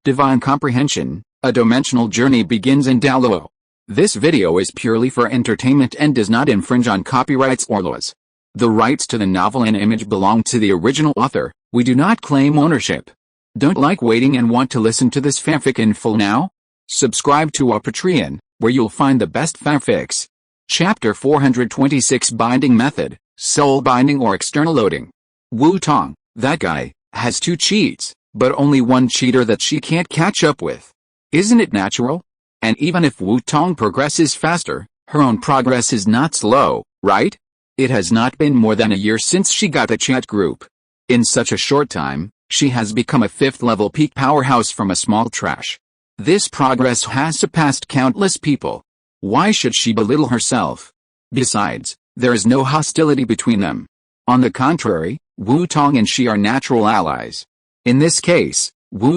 Divine Comprehension, a dimensional journey begins in Douluo. This video is purely for entertainment and does not infringe on copyrights or laws. The rights to the novel and image belong to the original author. We do not claim ownership. Don't like waiting and want to listen to this fanfic in full now? Subscribe to our Patreon, where you'll find the best fanfics. Chapter 426 Binding Method, Soul Binding or External Loading. Tong, that guy, has 2 cheats, but only one cheater that she can't catch up with. Isn't it natural? And even if Tong progresses faster, her own progress is not slow, right? It has not been more than a year since she got the chat group. In such a short time, she has become a 5th-level peak powerhouse from a small trash. This progress has surpassed countless people. Why should she belittle herself? Besides, there is no hostility between them. On the contrary, Tong and she are natural allies. In this case,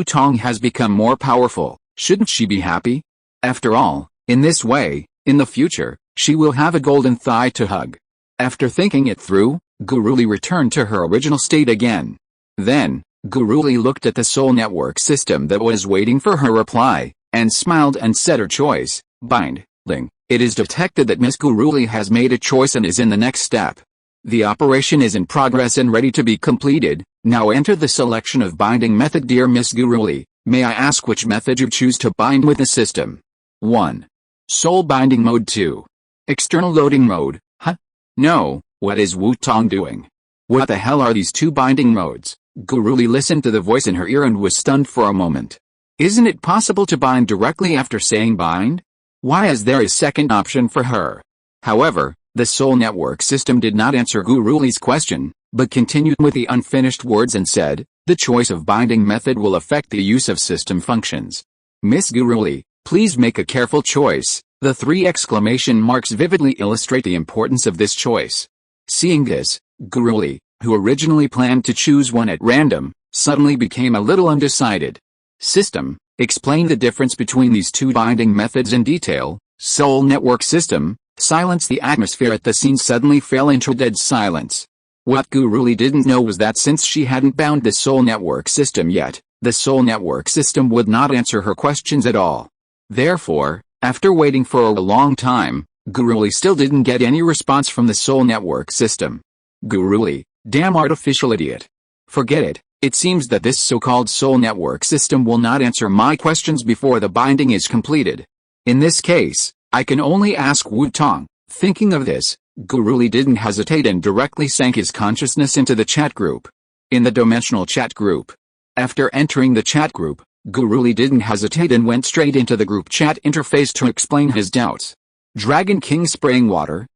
Tong has become more powerful. Shouldn't she be happy? After all, in this way, in the future, she will have a golden thigh to hug. After thinking it through, Guruli returned to her original state again. Then, Guruli looked at the soul network system that was waiting for her reply, and smiled and said her choice, Binding. It is detected that Miss Guruli has made a choice and is in the next step. The operation is in progress and ready to be completed. Now enter the selection of binding method. Dear Miss Guruli, may I ask which method you choose to bind with the system? 1. Soul binding mode. 2. External loading mode. Huh? No, what is Tong doing? What the hell are these 2 binding modes? Guruli listened to the voice in her ear and was stunned for a moment. Isn't it possible to bind directly after saying bind? Why is there a second option for her? However, the soul network system did not answer Guruli's question, but continued with the unfinished words and said, the choice of binding method will affect the use of system functions. Miss Guruli, please make a careful choice. The 3 exclamation marks vividly illustrate the importance of this choice. Seeing this, Guruli, who originally planned to choose one at random, suddenly became a little undecided. System, explain the difference between these 2 binding methods in detail. Soul network system, silence. The atmosphere at the scene suddenly fell into dead silence. What Guruli didn't know was that since she hadn't bound the soul network system yet, the soul network system would not answer her questions at all. Therefore, after waiting for a long time, Guruli still didn't get any response from the soul network system. Guruli, damn artificial idiot. Forget it. It seems that this so-called soul network system will not answer my questions before the binding is completed. In this case, I can only ask Tong. Thinking of this, Guruli didn't hesitate and directly sank his consciousness into the chat group. In the dimensional chat group. After entering the chat group, Guruli didn't hesitate and went straight into the group chat interface to explain his doubts. Dragon King spraying water.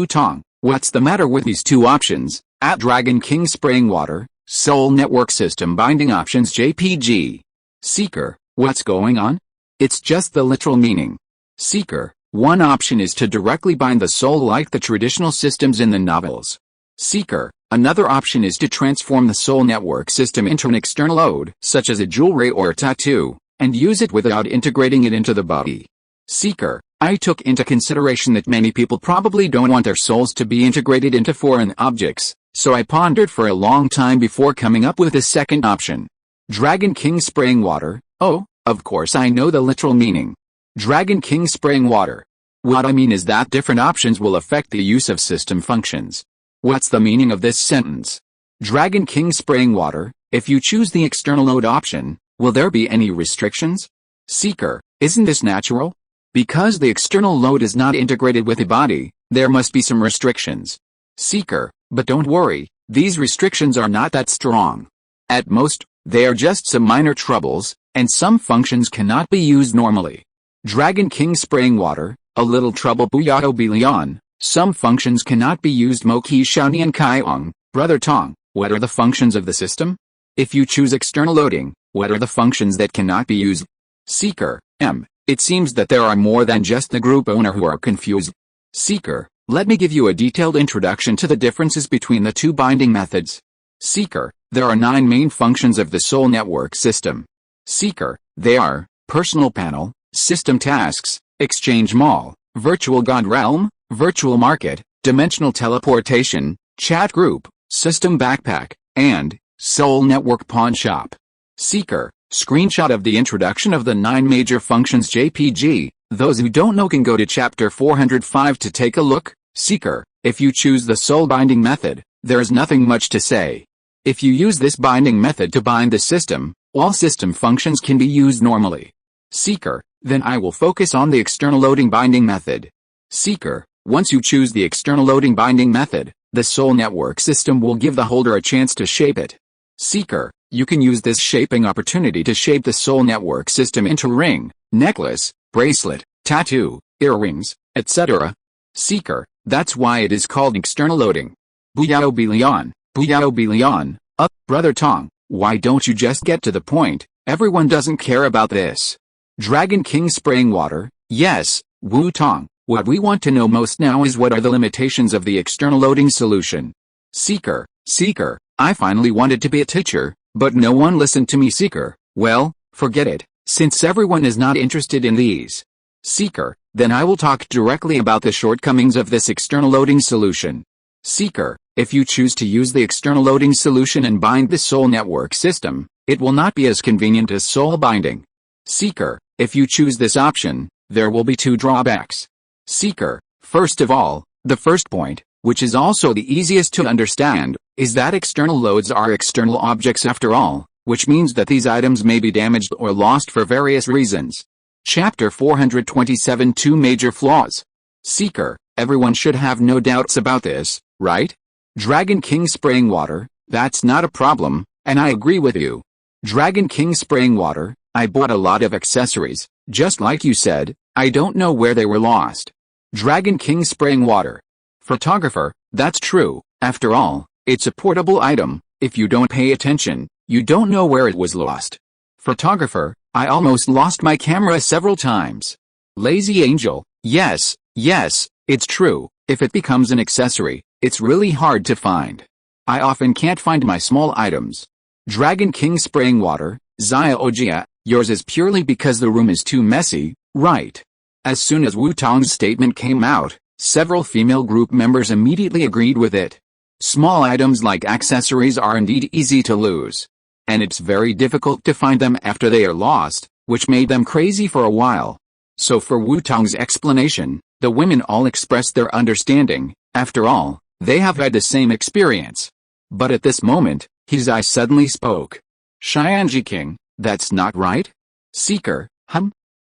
Tong, what's the matter with these 2 options? At Dragon King spraying water. Soul network system binding options JPG. Seeker, what's going on? It's just the literal meaning. Seeker, one option is to directly bind the soul like the traditional systems in the novels. Seeker, another option is to transform the soul network system into an external load, such as a jewelry or a tattoo, and use it without integrating it into the body. Seeker, I took into consideration that many people probably don't want their souls to be integrated into foreign objects. So I pondered for a long time before coming up with the second option. Dragon King spraying water. Oh, of course I know the literal meaning. Dragon King spraying water. What I mean is that different options will affect the use of system functions. What's the meaning of this sentence? Dragon King spraying water. If you choose the external load option, will there be any restrictions? Seeker, isn't this natural? Because the external load is not integrated with the body, there must be some restrictions. Seeker, but don't worry, these restrictions are not that strong. At most, they are just some minor troubles, and some functions cannot be used normally. Dragon King spraying water, a little trouble Buyato Bilion, some functions cannot be used Moki Shaonian Kaiong. Brother Tong, what are the functions of the system? If you choose external loading, what are the functions that cannot be used? Seeker, it seems that there are more than just the group owner who are confused. Seeker, let me give you a detailed introduction to the differences between the 2 binding methods. Seeker, there are 9 main functions of the soul network system. Seeker, they are, personal panel, system tasks, exchange mall, virtual god realm, virtual market, dimensional teleportation, chat group, system backpack, and soul network pawn shop. Seeker, Screenshot of the introduction of the 9 major functions JPG. Those who don't know can go to chapter 405 to take a look. Seeker, if you choose the soul binding method, there is nothing much to say. If you use this binding method to bind the system, all system functions can be used normally. Seeker, then I will focus on the external loading binding method. Seeker, once you choose the external loading binding method, the soul network system will give the holder a chance to shape it. Seeker, you can use this shaping opportunity to shape the soul network system into ring, necklace, bracelet, tattoo, earrings, etc. Seeker, that's why it is called external loading. Buyao Bilion, Brother Tong, why don't you just get to the point? Everyone doesn't care about this. Dragon King spraying water, yes, Wu Tong, what we want to know most now is what are the limitations of the external loading solution. Seeker, I finally wanted to be a teacher, but no one listened to me. Seeker, well, forget it, since everyone is not interested in these. Seeker, then I will talk directly about the shortcomings of this external loading solution. Seeker, if you choose to use the external loading solution and bind the soul network system, it will not be as convenient as soul binding. Seeker, if you choose this option, there will be 2 drawbacks. Seeker, first of all, the first point, which is also the easiest to understand, is that external loads are external objects after all, which means that these items may be damaged or lost for various reasons. Chapter 427 2 Major Flaws. Seeker, everyone should have no doubts about this, right? Dragon King spraying water, that's not a problem, and I agree with you. Dragon King spraying water, I bought a lot of accessories, just like you said, I don't know where they were lost. Dragon King spraying water. Photographer, that's true, after all, it's a portable item, if you don't pay attention, you don't know where it was lost. Photographer, I almost lost my camera several times. Lazy Angel, yes, it's true, if it becomes an accessory, it's really hard to find. I often can't find my small items. Dragon King spraying water, Zaya Ojia, yours is purely because the room is too messy, right? As soon as Wu Tong's statement came out, several female group members immediately agreed with it. Small items like accessories are indeed easy to lose. And it's very difficult to find them after they are lost, which made them crazy for a while. So for Wu Tong's explanation, the women all expressed their understanding, after all, they have had the same experience. But at this moment, Hizai suddenly spoke. Xianji King, that's not right? Seeker,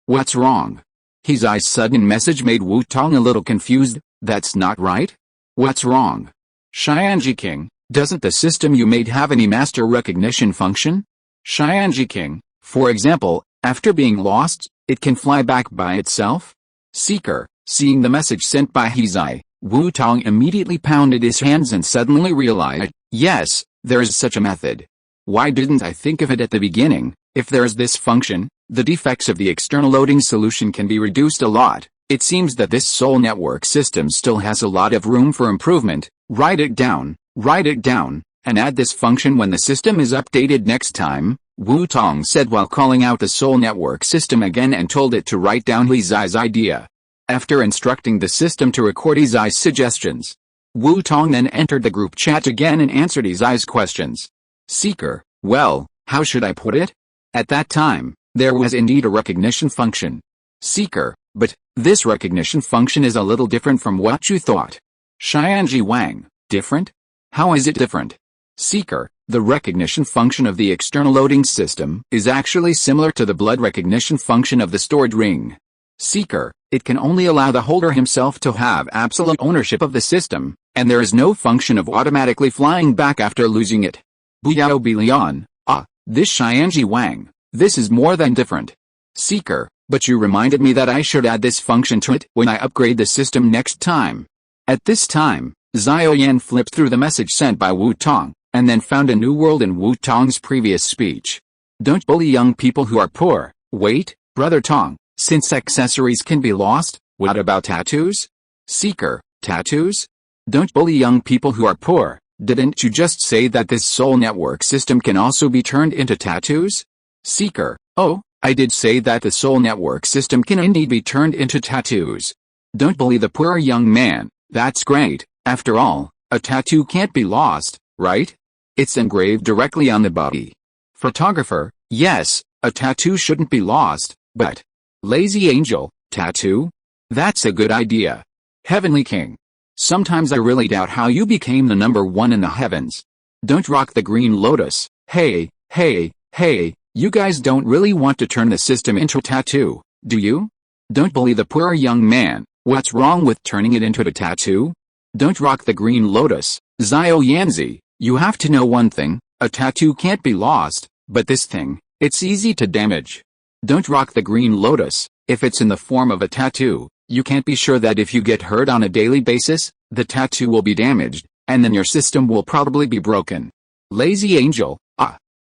what's wrong? Hizai's sudden message made Wu Tong a little confused, that's not right? What's wrong? Xianji King, doesn't the system you made have any master recognition function? Xianji King, for example, after being lost, it can fly back by itself? Seeker, seeing the message sent by Hizai, Wu Tong immediately pounded his hands and suddenly realized, yes, there is such a method. Why didn't I think of it at the beginning? If there is this function, the defects of the external loading solution can be reduced a lot. It seems that this soul network system still has a lot of room for improvement. Write it down, and add this function when the system is updated next time, Wu Tong said while calling out the soul network system again and told it to write down Hizai's idea. After instructing the system to record Hizai's suggestions, Wu Tong then entered the group chat again and answered Hizai's questions. Seeker, well, how should I put it? At that time, there was indeed a recognition function. Seeker, but this recognition function is a little different from what you thought. Xianji Wang, different? How is it different? Seeker, the recognition function of the external loading system is actually similar to the blood recognition function of the stored ring. Seeker, it can only allow the holder himself to have absolute ownership of the system, and there is no function of automatically flying back after losing it. Buyao Bilion, this Xianji Wang, this is more than different. Seeker, but you reminded me that I should add this function to it when I upgrade the system next time. At this time, Zioyan flipped through the message sent by Wu Tong, and then found a new world in Wu Tong's previous speech. Don't bully young people who are poor. Wait, Brother Tong, since accessories can be lost, what about tattoos? Seeker, tattoos? Don't bully young people who are poor. Didn't you just say that this soul network system can also be turned into tattoos? Seeker, oh, I did say that the soul network system can indeed be turned into tattoos. Don't bully the poor young man, that's great, after all, a tattoo can't be lost, right? It's engraved directly on the body. Photographer, yes, A tattoo shouldn't be lost, but lazy angel, tattoo? That's a good idea. Heavenly King. Sometimes I really doubt how you became the number one in the heavens. Don't rock the green lotus. Hey, you guys don't really want to turn the system into a tattoo, do you? Don't bully the poor young man. What's wrong with turning it into a tattoo? Don't rock the green lotus. Zio Yanzi, you have to know one thing, a tattoo can't be lost, but this thing, it's easy to damage. Don't rock the green lotus. If it's in the form of a tattoo, you can't be sure that if you get hurt on a daily basis, the tattoo will be damaged, and then your system will probably be broken. Lazy angel,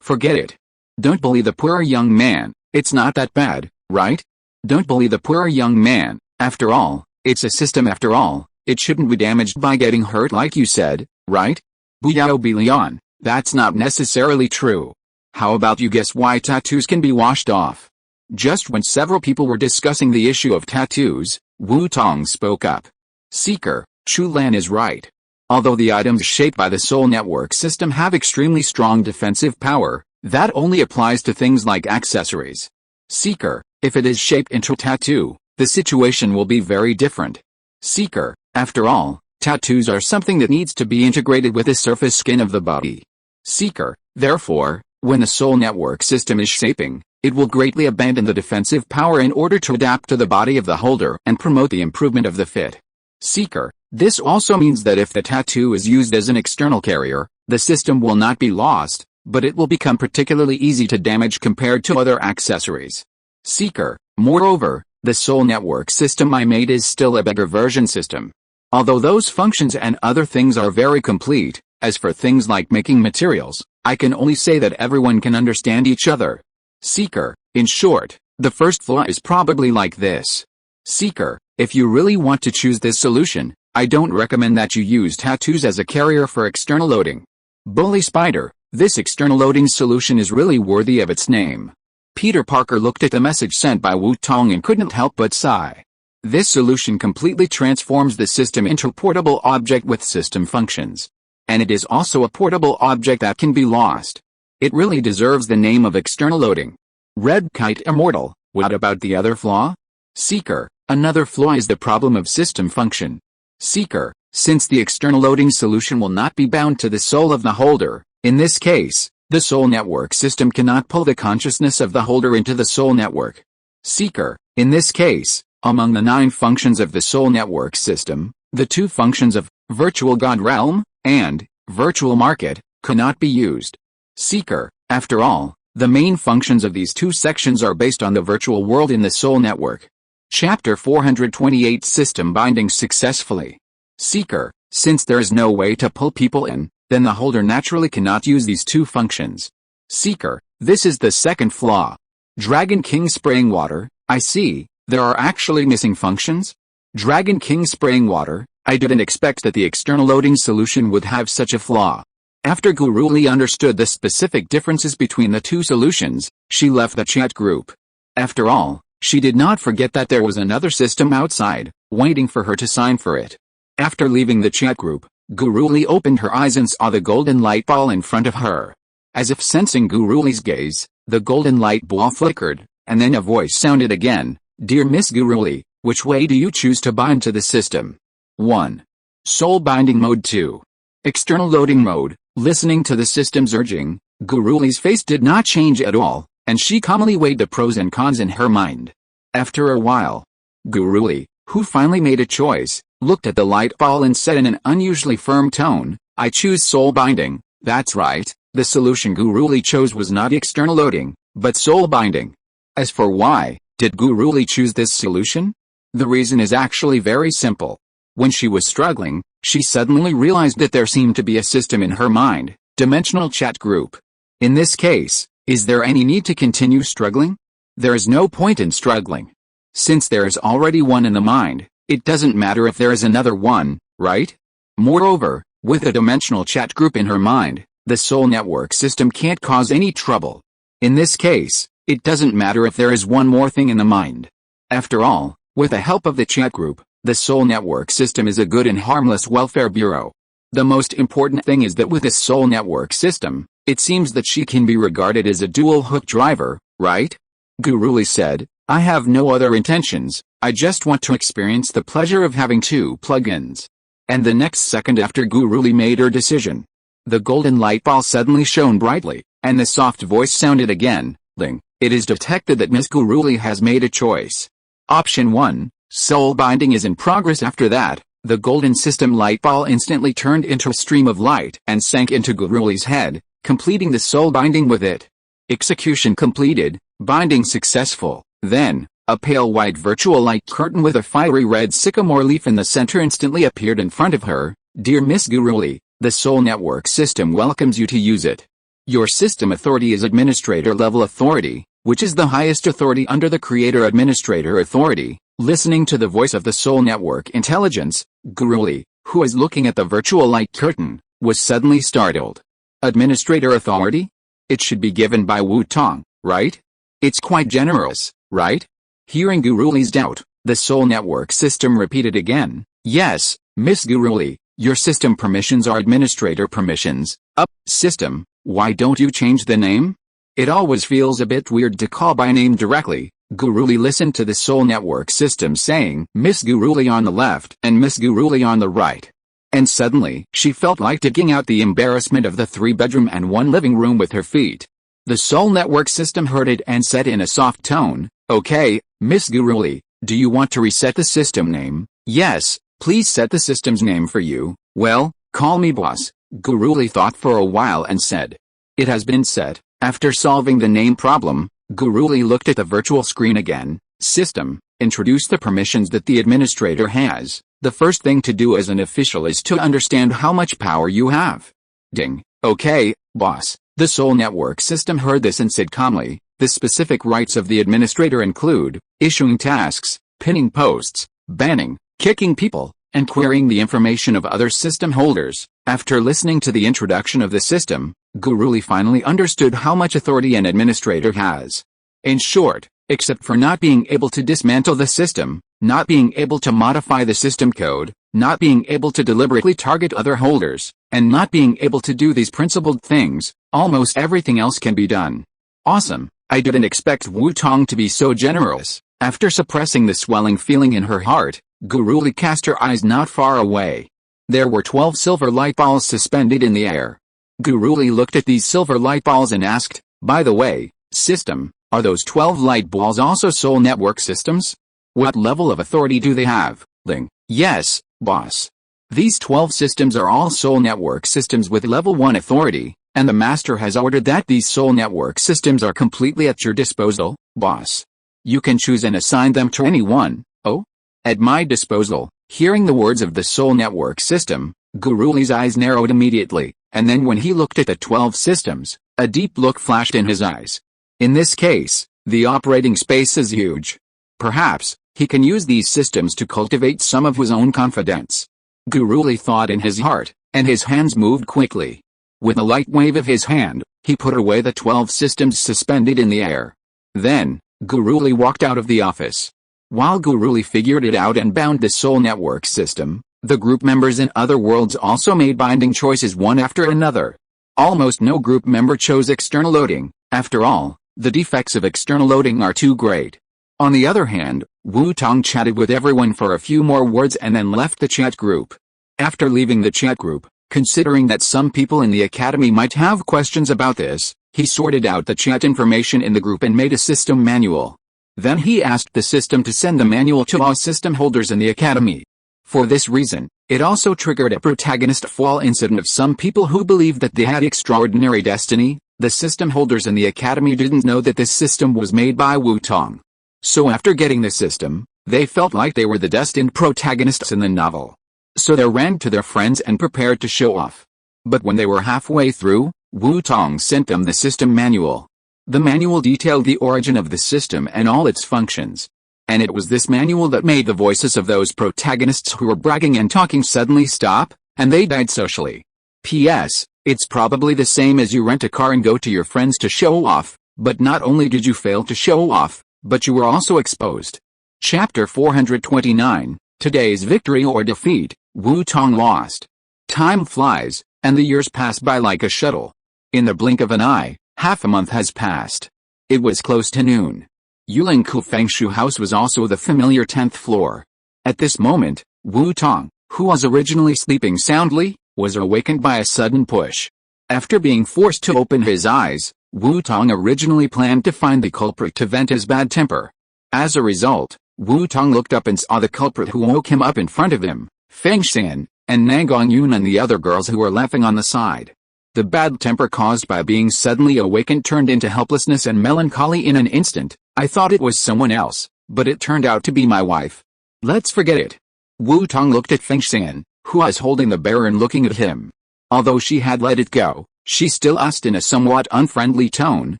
forget it. Don't bully the poor young man, it's not that bad, right? Don't bully the poor young man, after all, it's a system after all, it shouldn't be damaged by getting hurt like you said, right? Buyao Bilion, that's not necessarily true. How about you guess why tattoos can be washed off? Just when several people were discussing the issue of tattoos, Wu Tong spoke up. Seeker, Chu Lan is right. Although the items shaped by the soul network system have extremely strong defensive power, that only applies to things like accessories. Seeker, if it is shaped into a tattoo, the situation will be very different. Seeker, after all, tattoos are something that needs to be integrated with the surface skin of the body. Seeker, therefore, when the soul network system is shaping, it will greatly abandon the defensive power in order to adapt to the body of the holder and promote the improvement of the fit. Seeker, this also means that if the tattoo is used as an external carrier, the system will not be lost, but it will become particularly easy to damage compared to other accessories. Seeker, moreover, the soul network system I made is still a better version system. Although those functions and other things are very complete, as for things like making materials, I can only say that everyone can understand each other. Seeker, in short, the first flaw is probably like this. Seeker, if you really want to choose this solution, I don't recommend that you use tattoos as a carrier for external loading. Bully Spider, this external loading solution is really worthy of its name. Peter Parker looked at the message sent by Wu Tong and couldn't help but sigh. This solution completely transforms the system into a portable object with system functions. And it is also a portable object that can be lost. It really deserves the name of external loading. Red Kite Immortal, what about the other flaw? Seeker, another flaw is the problem of system function. Seeker, since the external loading solution will not be bound to the soul of the holder, in this case, the soul network system cannot pull the consciousness of the holder into the soul network. Seeker, in this case, among the 9 functions of the soul network system, the 2 functions of virtual God realm and virtual market cannot be used. Seeker, after all, the main functions of these 2 sections are based on the virtual world in the soul network. Chapter 428 System Binding Successfully. Seeker, since there is no way to pull people in, then the holder naturally cannot use these 2 functions. Seeker, this is the second flaw. Dragon King spraying water, I see, there are actually missing functions? Dragon King spraying water, I didn't expect that the external loading solution would have such a flaw. After Guru Li understood the specific differences between the 2 solutions, she left the chat group. After all, she did not forget that there was another system outside, waiting for her to sign for it. After leaving the chat group, Guru Li opened her eyes and saw the golden light ball in front of her. As if sensing Guru Li's gaze, the golden light ball flickered, and then a voice sounded again, "Dear Miss Guru Li, which way do you choose to bind to the system?" 1. Soul Binding Mode 2. External Loading Mode. Listening to the system's urging, Guru Li's face did not change at all, and she calmly weighed the pros and cons in her mind. After a while, Guru Li, who finally made a choice, looked at the light ball and said in an unusually firm tone, "I choose soul binding." That's right, the solution Guru Li chose was not external loading, but soul binding. As for why did Guru Li choose this solution? The reason is actually very simple. When she was struggling, she suddenly realized that there seemed to be a system in her mind, dimensional chat group. In this case, is there any need to continue struggling? There is no point in struggling. Since there is already one in the mind, it doesn't matter if there is another one, right? Moreover, with a dimensional chat group in her mind, the soul network system can't cause any trouble. In this case, it doesn't matter if there is one more thing in the mind. After all, with the help of the chat group, the soul network system is a good and harmless welfare bureau. The most important thing is that with this soul network system, it seems that she can be regarded as a dual hook driver, right? Guruli said, I have no other intentions, I just want to experience the pleasure of having 2 plugins. And the next second after Guruli made her decision, the golden light ball suddenly shone brightly, and the soft voice sounded again, Ling, it is detected that Miss Guruli has made a choice. Option 1, soul binding is in progress. After that, the golden system light ball instantly turned into a stream of light and sank into Guruli's head, completing the soul binding with it. Execution completed, binding successful. Then, a pale white virtual light curtain with a fiery red sycamore leaf in the center instantly appeared in front of her. Dear Miss Guruli, the Soul Network system welcomes you to use it. Your system authority is Administrator level authority, which is the highest authority under the Creator Administrator authority. Listening to the voice of the Soul Network intelligence, Guruli, who was looking at the virtual light curtain, was suddenly startled. Administrator authority? It should be given by Wu Tong, right? It's quite generous, right? Hearing Guruli's doubt, the Soul Network system repeated again, yes, Miss Guruli, your system permissions are Administrator permissions. System, why don't you change the name? It always feels a bit weird to call by name directly. Guruli listened to the Soul Network system saying Miss Guruli on the left and Miss Guruli on the right. And suddenly, she felt like digging out the embarrassment of the 3-bedroom and 1 living room with her feet. The Soul Network system heard it and said in a soft tone, okay, Miss Guruli, do you want to reset the system name? Yes, please set the system's name for you. Well, call me boss. Guruli thought for a while and said, it has been set. After solving the name problem, Guruli looked at the virtual screen again. System, introduce the permissions that the administrator has. The first thing to do as an official is to understand how much power you have. Ding. Okay, boss. The Soul Network system heard this and said calmly, the specific rights of the administrator include issuing tasks, pinning posts, banning, kicking people, and querying the information of other system holders. After listening to the introduction of the system, Guruli finally understood how much authority an administrator has. In short, except for not being able to dismantle the system, not being able to modify the system code, not being able to deliberately target other holders, and not being able to do these principled things, almost everything else can be done. Awesome, I didn't expect Wu Tong to be so generous. After suppressing the swelling feeling in her heart, Guruli cast her eyes not far away. There were 12 silver light balls suspended in the air. Guruli looked at these silver light balls and asked, by the way, system, are those 12 light balls also Soul Network systems? What level of authority do they have, Ling? Yes, boss. These 12 systems are all Soul Network systems with level 1 authority, and the master has ordered that these Soul Network systems are completely at your disposal, boss. You can choose and assign them to anyone. Oh? At my disposal. Hearing the words of the Soul Network system, Guruli's eyes narrowed immediately, and then when he looked at the 12 systems, a deep look flashed in his eyes. In this case, the operating space is huge. Perhaps, he can use these systems to cultivate some of his own confidence. Guruli thought in his heart, and his hands moved quickly. With a light wave of his hand, he put away the 12 systems suspended in the air. Then, Guruli walked out of the office. While Guruli figured it out and bound the Soul Network system, the group members in other worlds also made binding choices one after another. Almost no group member chose external loading. After all, the defects of external loading are too great. On the other hand, Wu Tong chatted with everyone for a few more words and then left the chat group. After leaving the chat group, considering that some people in the academy might have questions about this, he sorted out the chat information in the group and made a system manual. Then he asked the system to send the manual to all system holders in the academy. For this reason, it also triggered a protagonist fall incident of some people who believed that they had extraordinary destiny. The system holders in the academy didn't know that this system was made by Wu Tong. So after getting the system, they felt like they were the destined protagonists in the novel. So they ran to their friends and prepared to show off. But when they were halfway through, Wu Tong sent them the system manual. The manual detailed the origin of the system and all its functions. And it was this manual that made the voices of those protagonists who were bragging and talking suddenly stop, and they died socially. P.S. It's probably the same as you rent a car and go to your friends to show off, but not only did you fail to show off, but you were also exposed. Chapter 429, Today's Victory or Defeat. Wu Tong lost. Time flies, and the years pass by like a shuttle. In the blink of an eye, half a month has passed. It was close to noon. Yuling Ku Fengshu house was also the familiar 10th floor. At this moment, Wu Tong, who was originally sleeping soundly, was awakened by a sudden push. After being forced to open his eyes, Wu Tong originally planned to find the culprit to vent his bad temper. As a result, Wu Tong looked up and saw the culprit who woke him up in front of him, Feng Xian, and Nangong Yun and the other girls who were laughing on the side. The bad temper caused by being suddenly awakened turned into helplessness and melancholy in an instant. I thought it was someone else, but it turned out to be my wife. Let's forget it. Wu Tong looked at Feng Xian, who was holding the bear and looking at him. Although she had let it go, she still asked in a somewhat unfriendly tone,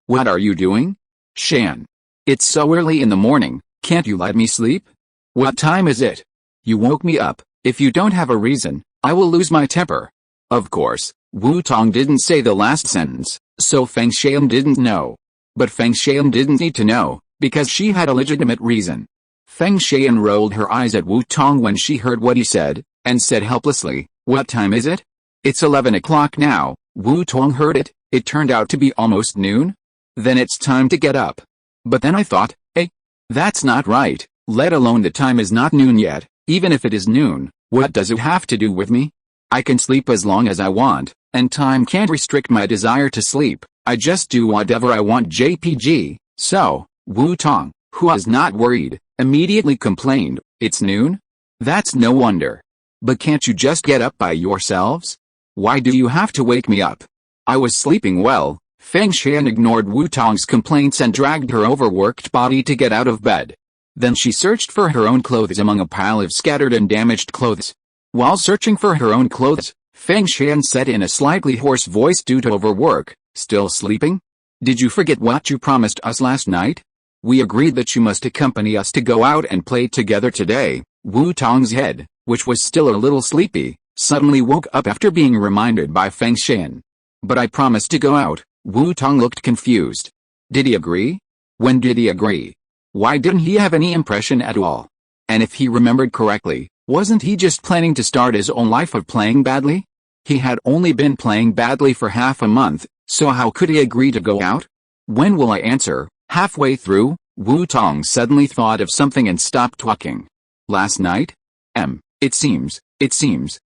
"What are you doing? Shan. It's so early in the morning, can't you let me sleep? What time is it? You woke me up. If you don't have a reason, I will lose my temper." Of course, Wu Tong didn't say the last sentence, so Feng Xian didn't know. But Feng Xian didn't need to know, because she had a legitimate reason. Feng Xian rolled her eyes at Wu Tong when she heard what he said, and said helplessly, "What time is it?" "It's 11 o'clock now." Wu Tong heard it. It turned out to be almost noon. "Then it's time to get up." But then I thought, that's not right, let alone the time is not noon yet. Even if it is noon, what does it have to do with me? I can sleep as long as I want, and time can't restrict my desire to sleep. I just do whatever I want. JPG. So, Wu Tong, who was not worried, immediately complained, "It's noon? That's no wonder. But can't you just get up by yourselves? Why do you have to wake me up? I was sleeping well." Feng Xian ignored Wu Tong's complaints and dragged her overworked body to get out of bed. Then she searched for her own clothes among a pile of scattered and damaged clothes. While searching for her own clothes, Feng Xian said in a slightly hoarse voice due to overwork, "Still sleeping? Did you forget what you promised us last night? We agreed that you must accompany us to go out and play together today." Wu Tong's head, which was still a little sleepy, suddenly woke up after being reminded by Feng Xian. "But I promised to go out." Wu Tong looked confused. Did he agree? When did he agree? Why didn't he have any impression at all? And if he remembered correctly, wasn't he just planning to start his own life of playing badly? He had only been playing badly for half a month, so how could he agree to go out? When will I answer? Halfway through, Wu Tong suddenly thought of something and stopped talking. Last night? It seems,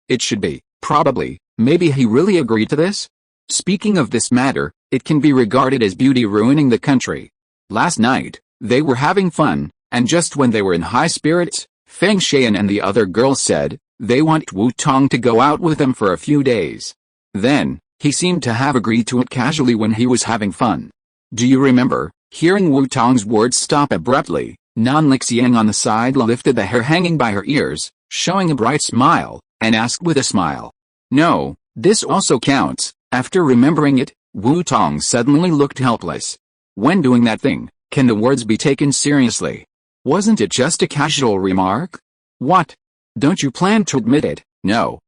it should be, probably, maybe he really agreed to this? Speaking of this matter, it can be regarded as beauty ruining the country. Last night, they were having fun, and just when they were in high spirits, Feng Xian and the other girls said, they want Wu Tong to go out with them for a few days. Then, he seemed to have agreed to it casually when he was having fun. Do you remember? Hearing Wu Tong's words stop abruptly, Nan Lixiang on the side lifted the hair hanging by her ears, showing a bright smile, and asked with a smile. No, this also counts. After remembering it, Wu Tong suddenly looked helpless. When doing that thing, can the words be taken seriously? Wasn't it just a casual remark? What? Don't you plan to admit it? No,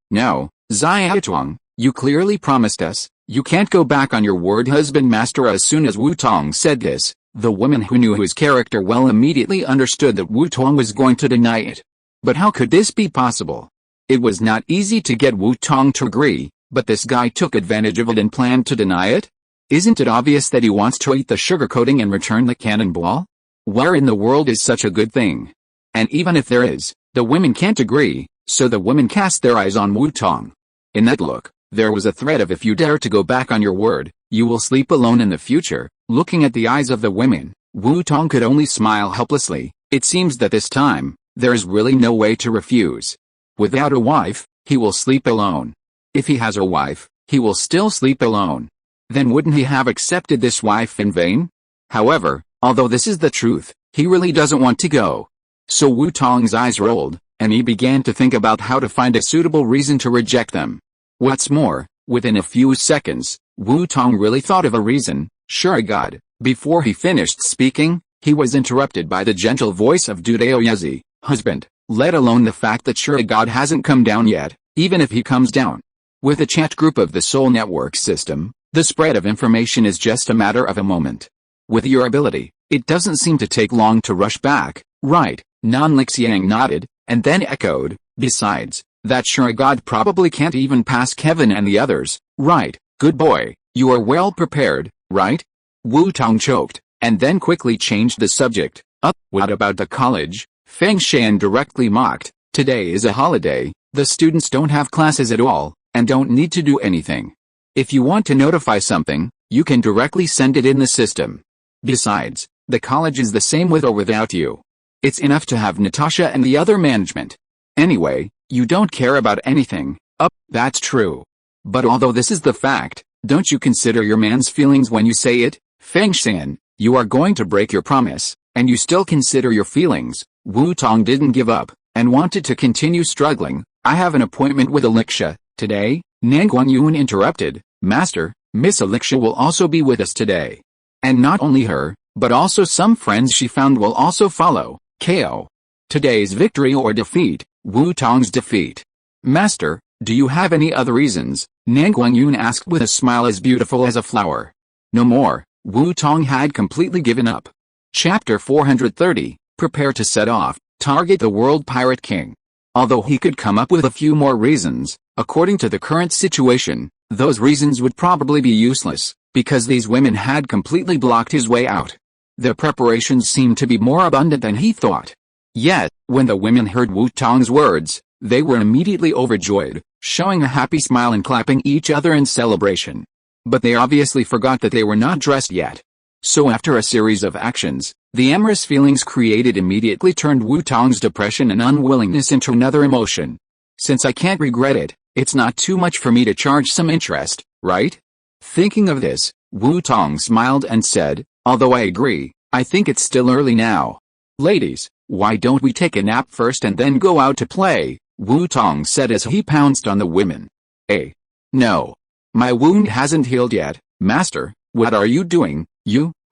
Ziatuang, you clearly promised us, you can't go back on your word. Husband master. As soon as Wu Tong said this, the woman who knew his character well immediately understood that Wu Tong was going to deny it. But how could this be possible? It was not easy to get Wu Tong to agree, but this guy took advantage of it and planned to deny it? Isn't it obvious that he wants to eat the sugar coating and return the cannonball? Where in the world is such a good thing? And even if there is, the women can't agree, so the women cast their eyes on Wu Tong. In that look, there was a threat of if you dare to go back on your word, you will sleep alone in the future. Looking at the eyes of the women, Wu Tong could only smile helplessly. It seems that this time, there is really no way to refuse. Without a wife, he will sleep alone. If he has a wife, he will still sleep alone. Then wouldn't he have accepted this wife in vain? However, although this is the truth, he really doesn't want to go. So Wu Tong's eyes rolled, and he began to think about how to find a suitable reason to reject them. What's more, within a few seconds, Wu Tong really thought of a reason. Sure God. Before he finished speaking, he was interrupted by the gentle voice of Douluo Yezi, husband, let alone the fact that sure God hasn't come down yet, even if he comes down. With the chat group of the Soul Network system, the spread of information is just a matter of a moment. With your ability, it doesn't seem to take long to rush back, right? Nan Lixiang nodded, and then echoed, besides, that sure God probably can't even pass Kevin and the others, right? Good boy, you are well prepared, right? Wu Tong choked, and then quickly changed the subject. What about the college? Feng Shan directly mocked. Today is a holiday, the students don't have classes at all, and don't need to do anything. If you want to notify something, you can directly send it in the system. Besides, the college is the same with or without you. It's enough to have Natasha and the other management. Anyway, you don't care about anything. That's true. But although this is the fact, don't you consider your man's feelings when you say it? Feng Shan, you are going to break your promise, and you still consider your feelings. Wu Tong didn't give up, and wanted to continue struggling. I have an appointment with Alicia today. Nan Guangyun interrupted. Master, Miss Alicia will also be with us today. And not only her, but also some friends she found will also follow. KO. Today's victory or defeat? Wu Tong's defeat. Master, do you have any other reasons? Nan Guangyun asked with a smile as beautiful as a flower. No more. Wu Tong had completely given up. Chapter 430, Prepare to set off, target the world pirate king. Although he could come up with a few more reasons, according to the current situation, those reasons would probably be useless, because these women had completely blocked his way out. Their preparations seemed to be more abundant than he thought. Yet, when the women heard Wu Tong's words, they were immediately overjoyed, showing a happy smile and clapping each other in celebration. But they obviously forgot that they were not dressed yet. So after a series of actions, the amorous feelings created immediately turned Wu Tong's depression and unwillingness into another emotion. Since I can't regret it, it's not too much for me to charge some interest, right? Thinking of this, Wu Tong smiled and said, although I agree, I think it's still early now. Ladies, why don't we take a nap first and then go out to play? Wu Tong said as he pounced on the women. No. My wound hasn't healed yet, Master. What are you doing?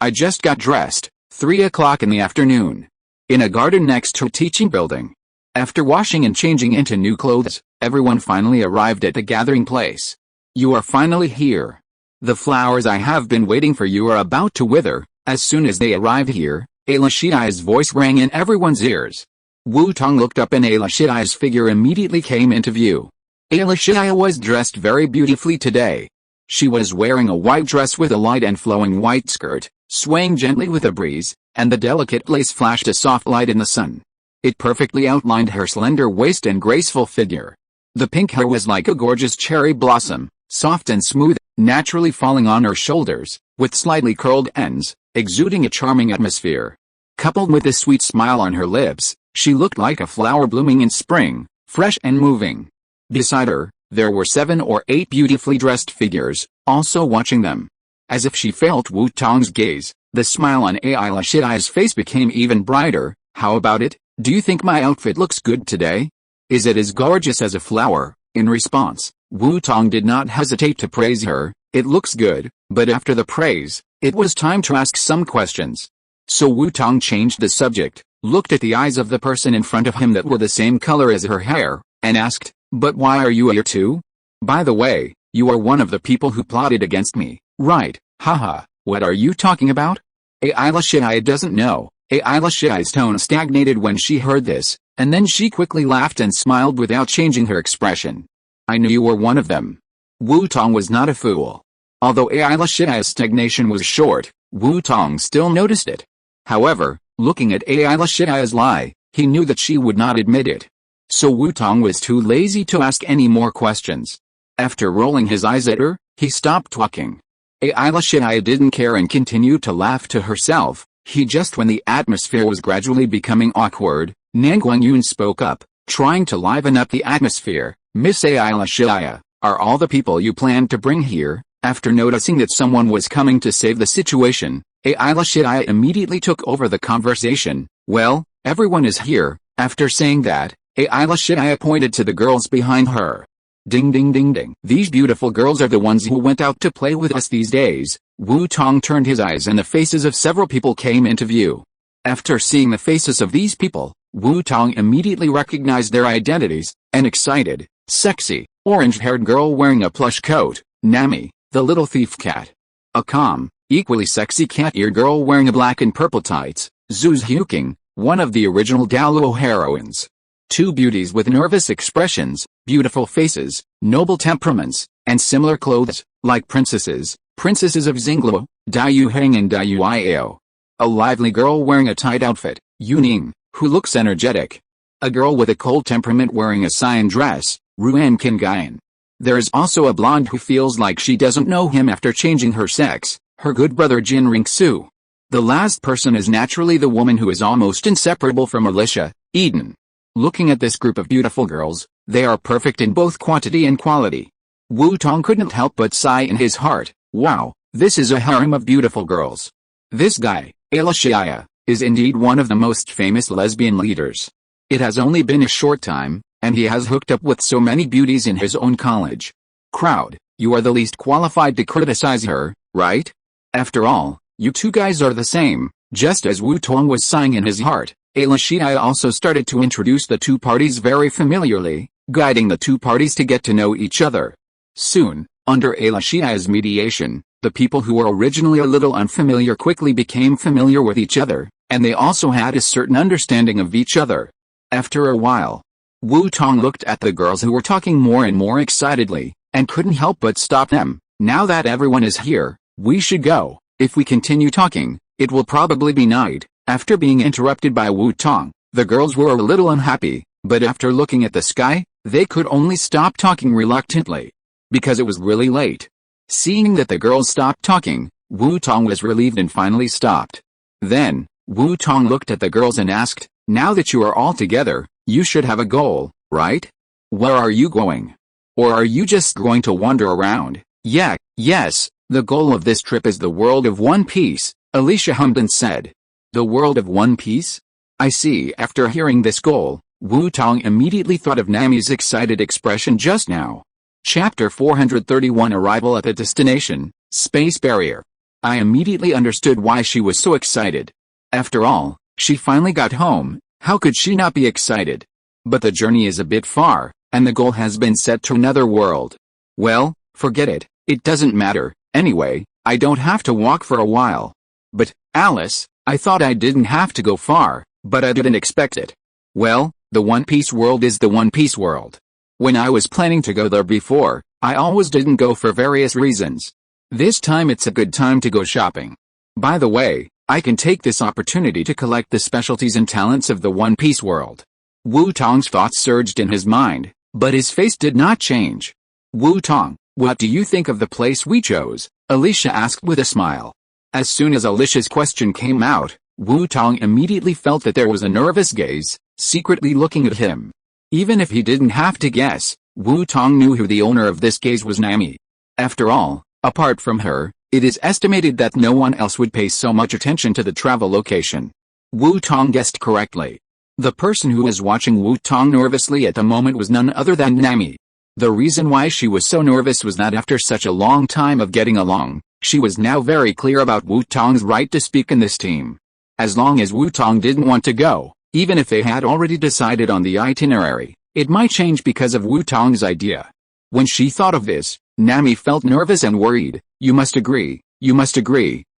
I just got dressed. 3 o'clock in the afternoon. In a garden next to a teaching building. After washing and changing into new clothes, everyone finally arrived at the gathering place. You are finally here. The flowers I have been waiting for you are about to wither. As soon as they arrived here, Ayla Shiai's voice rang in everyone's ears. Wu Tong looked up and Ayla Shiai's figure immediately came into view. Ayla Shiai was dressed very beautifully today. She was wearing a white dress with a light and flowing white skirt, swaying gently with a breeze, and the delicate lace flashed a soft light in the sun. It perfectly outlined her slender waist and graceful figure. The pink hair was like a gorgeous cherry blossom, soft and smooth, naturally falling on her shoulders, with slightly curled ends, exuding a charming atmosphere. Coupled with a sweet smile on her lips, she looked like a flower blooming in spring, fresh and moving. Beside her, there were 7 or 8 beautifully dressed figures, also watching them. As if she felt Wu Tong's gaze, the smile on Ayla Shiai's face became even brighter. How about it? Do you think my outfit looks good today? Is it as gorgeous as a flower? In response, Wu Tong did not hesitate to praise her. It looks good, but after the praise, it was time to ask some questions. So Wu Tong changed the subject, looked at the eyes of the person in front of him that were the same color as her hair, and asked, but why are you here too? By the way, you are one of the people who plotted against me, right? Haha, what are you talking about? Ayla Shiai doesn't know. Ayla Shiai's tone stagnated when she heard this, and then she quickly laughed and smiled without changing her expression. I knew you were one of them. Wu Tong was not a fool. Although Ayla Shiai's stagnation was short, Wu Tong still noticed it. However, looking at Ayla Shiai's lie, he knew that she would not admit it. So Wu Tong was too lazy to ask any more questions. After rolling his eyes at her, he stopped talking. Ayla Shiai didn't care and continued to laugh to herself. Just when the atmosphere was gradually becoming awkward, Nan Guangyun spoke up, trying to liven up the atmosphere. Miss Ayla Shiai, are all the people you planned to bring here? After noticing that someone was coming to save the situation, Ayla Shiai immediately took over the conversation. Well, everyone is here. After saying that, Ayla Shiai pointed to the girls behind her. Ding ding ding ding. These beautiful girls are the ones who went out to play with us these days. Wu Tong turned his eyes and the faces of several people came into view. After seeing the faces of these people, Wu Tong immediately recognized their identities. An excited, sexy, orange-haired girl wearing a plush coat, Nami, the little thief cat. A calm, equally sexy cat-ear girl wearing a black and purple tights, Zhu Huqing, one of the original Douluo heroines. 2 beauties with nervous expressions, beautiful faces, noble temperaments, and similar clothes, like princesses of Xingluo, Dai Yuheng and Dai Yuiao. A lively girl wearing a tight outfit, Yuning, who looks energetic. A girl with a cold temperament wearing a cyan dress, Ruan Kingayan. There is also a blonde who feels like she doesn't know him after changing her sex, her good brother Jin Ringsu. The last person is naturally the woman who is almost inseparable from Alicia, Eden. Looking at this group of beautiful girls, they are perfect in both quantity and quality. Wu Tong couldn't help but sigh in his heart, wow, this is a harem of beautiful girls. This guy, Alicia, is indeed one of the most famous lesbian leaders. It has only been a short time, and he has hooked up with so many beauties in his own college. Crowd, you are the least qualified to criticize her, right? After all, you two guys are the same. Just as Wu Tong was sighing in his heart, Alicia also started to introduce the two parties very familiarly, guiding the two parties to get to know each other. Soon, under Alicia's mediation, the people who were originally a little unfamiliar quickly became familiar with each other, and they also had a certain understanding of each other. After a while, Wu Tong looked at the girls who were talking more and more excitedly, and couldn't help but stop them. Now that everyone is here, we should go. If we continue talking, it will probably be night. After being interrupted by Wu Tong, the girls were a little unhappy, but after looking at the sky, they could only stop talking reluctantly. Because it was really late. Seeing that the girls stopped talking, Wu Tong was relieved and finally stopped. Then, Wu Tong looked at the girls and asked, now that you are all together, you should have a goal, right? Where are you going? Or are you just going to wander around? Yes, the goal of this trip is the world of One Piece, Alicia hummed and said. The world of One Piece? I see. After hearing this goal, Wu Tong immediately thought of Nami's excited expression just now. Chapter 431 Arrival at the Destination, Space Barrier. I immediately understood why she was so excited. After all, she finally got home, how could she not be excited? But the journey is a bit far, and the goal has been set to another world. Well, forget it, it doesn't matter, anyway, I don't have to walk for a while. But, Alice, I thought I didn't have to go far, but I didn't expect it. Well, the One Piece world is the One Piece world. When I was planning to go there before, I always didn't go for various reasons. This time it's a good time to go shopping. By the way, I can take this opportunity to collect the specialties and talents of the One Piece world. Wu Tong's thoughts surged in his mind, but his face did not change. Wu Tong, what do you think of the place we chose? Alicia asked with a smile. As soon as Alicia's question came out, Wu Tong immediately felt that there was a nervous gaze, secretly looking at him. Even if he didn't have to guess, Wu Tong knew who the owner of this gaze was. Nami. After all, apart from her, it is estimated that no one else would pay so much attention to the travel location. Wu Tong guessed correctly. The person who was watching Wu Tong nervously at the moment was none other than Nami. The reason why she was so nervous was that after such a long time of getting along, she was now very clear about Wu Tong's right to speak in this team. As long as Wu Tong didn't want to go, even if they had already decided on the itinerary, it might change because of Wu Tong's idea. When she thought of this, Nami felt nervous and worried. You must agree,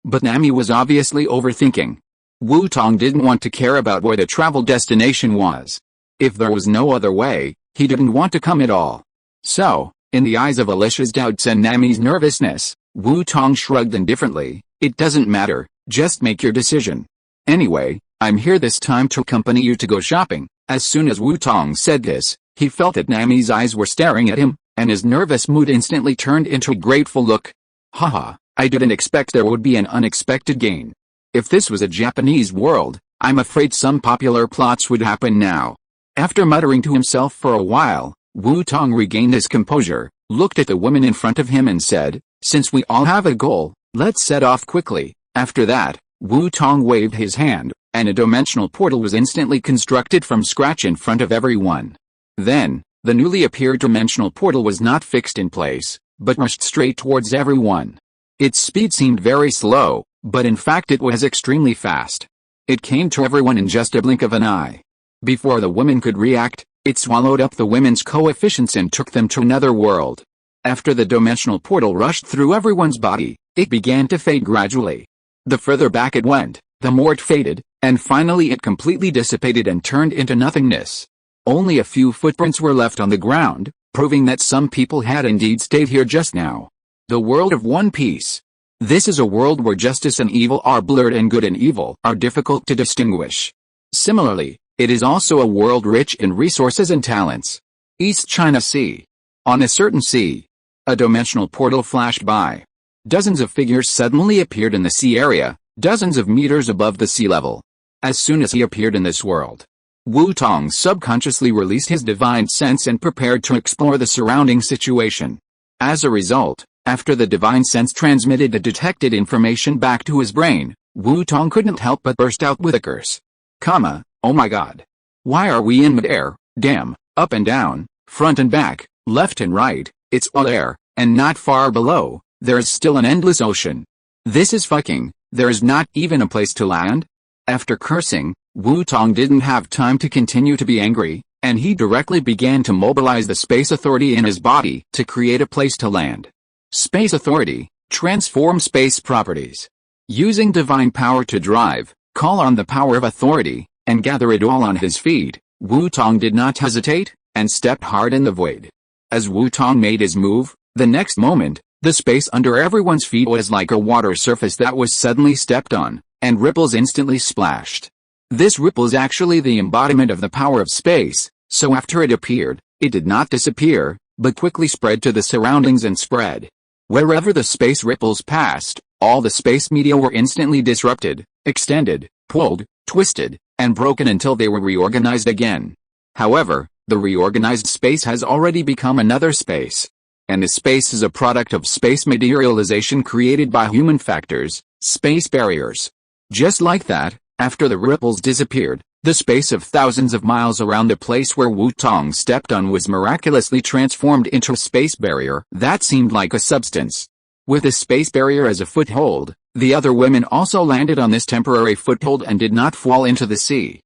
but Nami was obviously overthinking. Wu Tong didn't want to care about where the travel destination was. If there was no other way, he didn't want to come at all. So, in the eyes of Alicia's doubts and Nami's nervousness, Wu Tong shrugged indifferently, it doesn't matter, just make your decision. Anyway, I'm here this time to accompany you to go shopping. As soon as Wu Tong said this, he felt that Nami's eyes were staring at him, and his nervous mood instantly turned into a grateful look. Haha, I didn't expect there would be an unexpected gain. If this was a Japanese world, I'm afraid some popular plots would happen now. After muttering to himself for a while, Wu Tong regained his composure, looked at the woman in front of him and said, since we all have a goal, let's set off quickly. After that, Wu Tong waved his hand, and a dimensional portal was instantly constructed from scratch in front of everyone. Then, the newly appeared dimensional portal was not fixed in place, but rushed straight towards everyone. Its speed seemed very slow, but in fact it was extremely fast. It came to everyone in just a blink of an eye. Before the women could react, it swallowed up the women's coefficients and took them to another world. After the dimensional portal rushed through everyone's body, it began to fade gradually. The further back it went, the more it faded, and finally it completely dissipated and turned into nothingness. Only a few footprints were left on the ground, proving that some people had indeed stayed here just now. The world of One Piece. This is a world where justice and evil are blurred and good and evil are difficult to distinguish. Similarly, it is also a world rich in resources and talents. East China Sea. On a certain sea, a dimensional portal flashed by. Dozens of figures suddenly appeared in the sea area, dozens of meters above the sea level. As soon as he appeared in this world, Wu Tong subconsciously released his divine sense and prepared to explore the surrounding situation. As a result, after the divine sense transmitted the detected information back to his brain, Wu Tong couldn't help but burst out with a curse. Oh my god. Why are we in midair? Damn, up and down, front and back, left and right, it's all air, and not far below, there is still an endless ocean. This is fucking, there is not even a place to land? After cursing, Wu Tong didn't have time to continue to be angry, and he directly began to mobilize the space authority in his body to create a place to land. Space authority, transform space properties. Using divine power to drive, call on the power of authority, and gather it all on his feet, Wu Tong did not hesitate, and stepped hard in the void. As Wu Tong made his move, the next moment, the space under everyone's feet was like a water surface that was suddenly stepped on, and ripples instantly splashed. This ripple is actually the embodiment of the power of space, so after it appeared, it did not disappear, but quickly spread to the surroundings and spread. Wherever the space ripples passed, all the space media were instantly disrupted, extended, pulled, twisted, and broken until they were reorganized again. However, the reorganized space has already become another space. And this space is a product of space materialization created by human factors, space barriers. Just like that, after the ripples disappeared, the space of thousands of miles around the place where Wu Tong stepped on was miraculously transformed into a space barrier that seemed like a substance. With the space barrier as a foothold, the other women also landed on this temporary foothold and did not fall into the sea.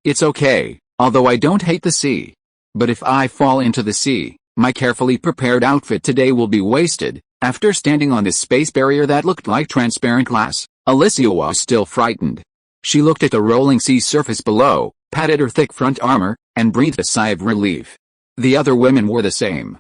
It's okay, although I don't hate the sea. But if I fall into the sea, my carefully prepared outfit today will be wasted. After standing on this space barrier that looked like transparent glass, Alicia was still frightened. She looked at the rolling sea surface below, patted her thick front armor, and breathed a sigh of relief. The other women were the same.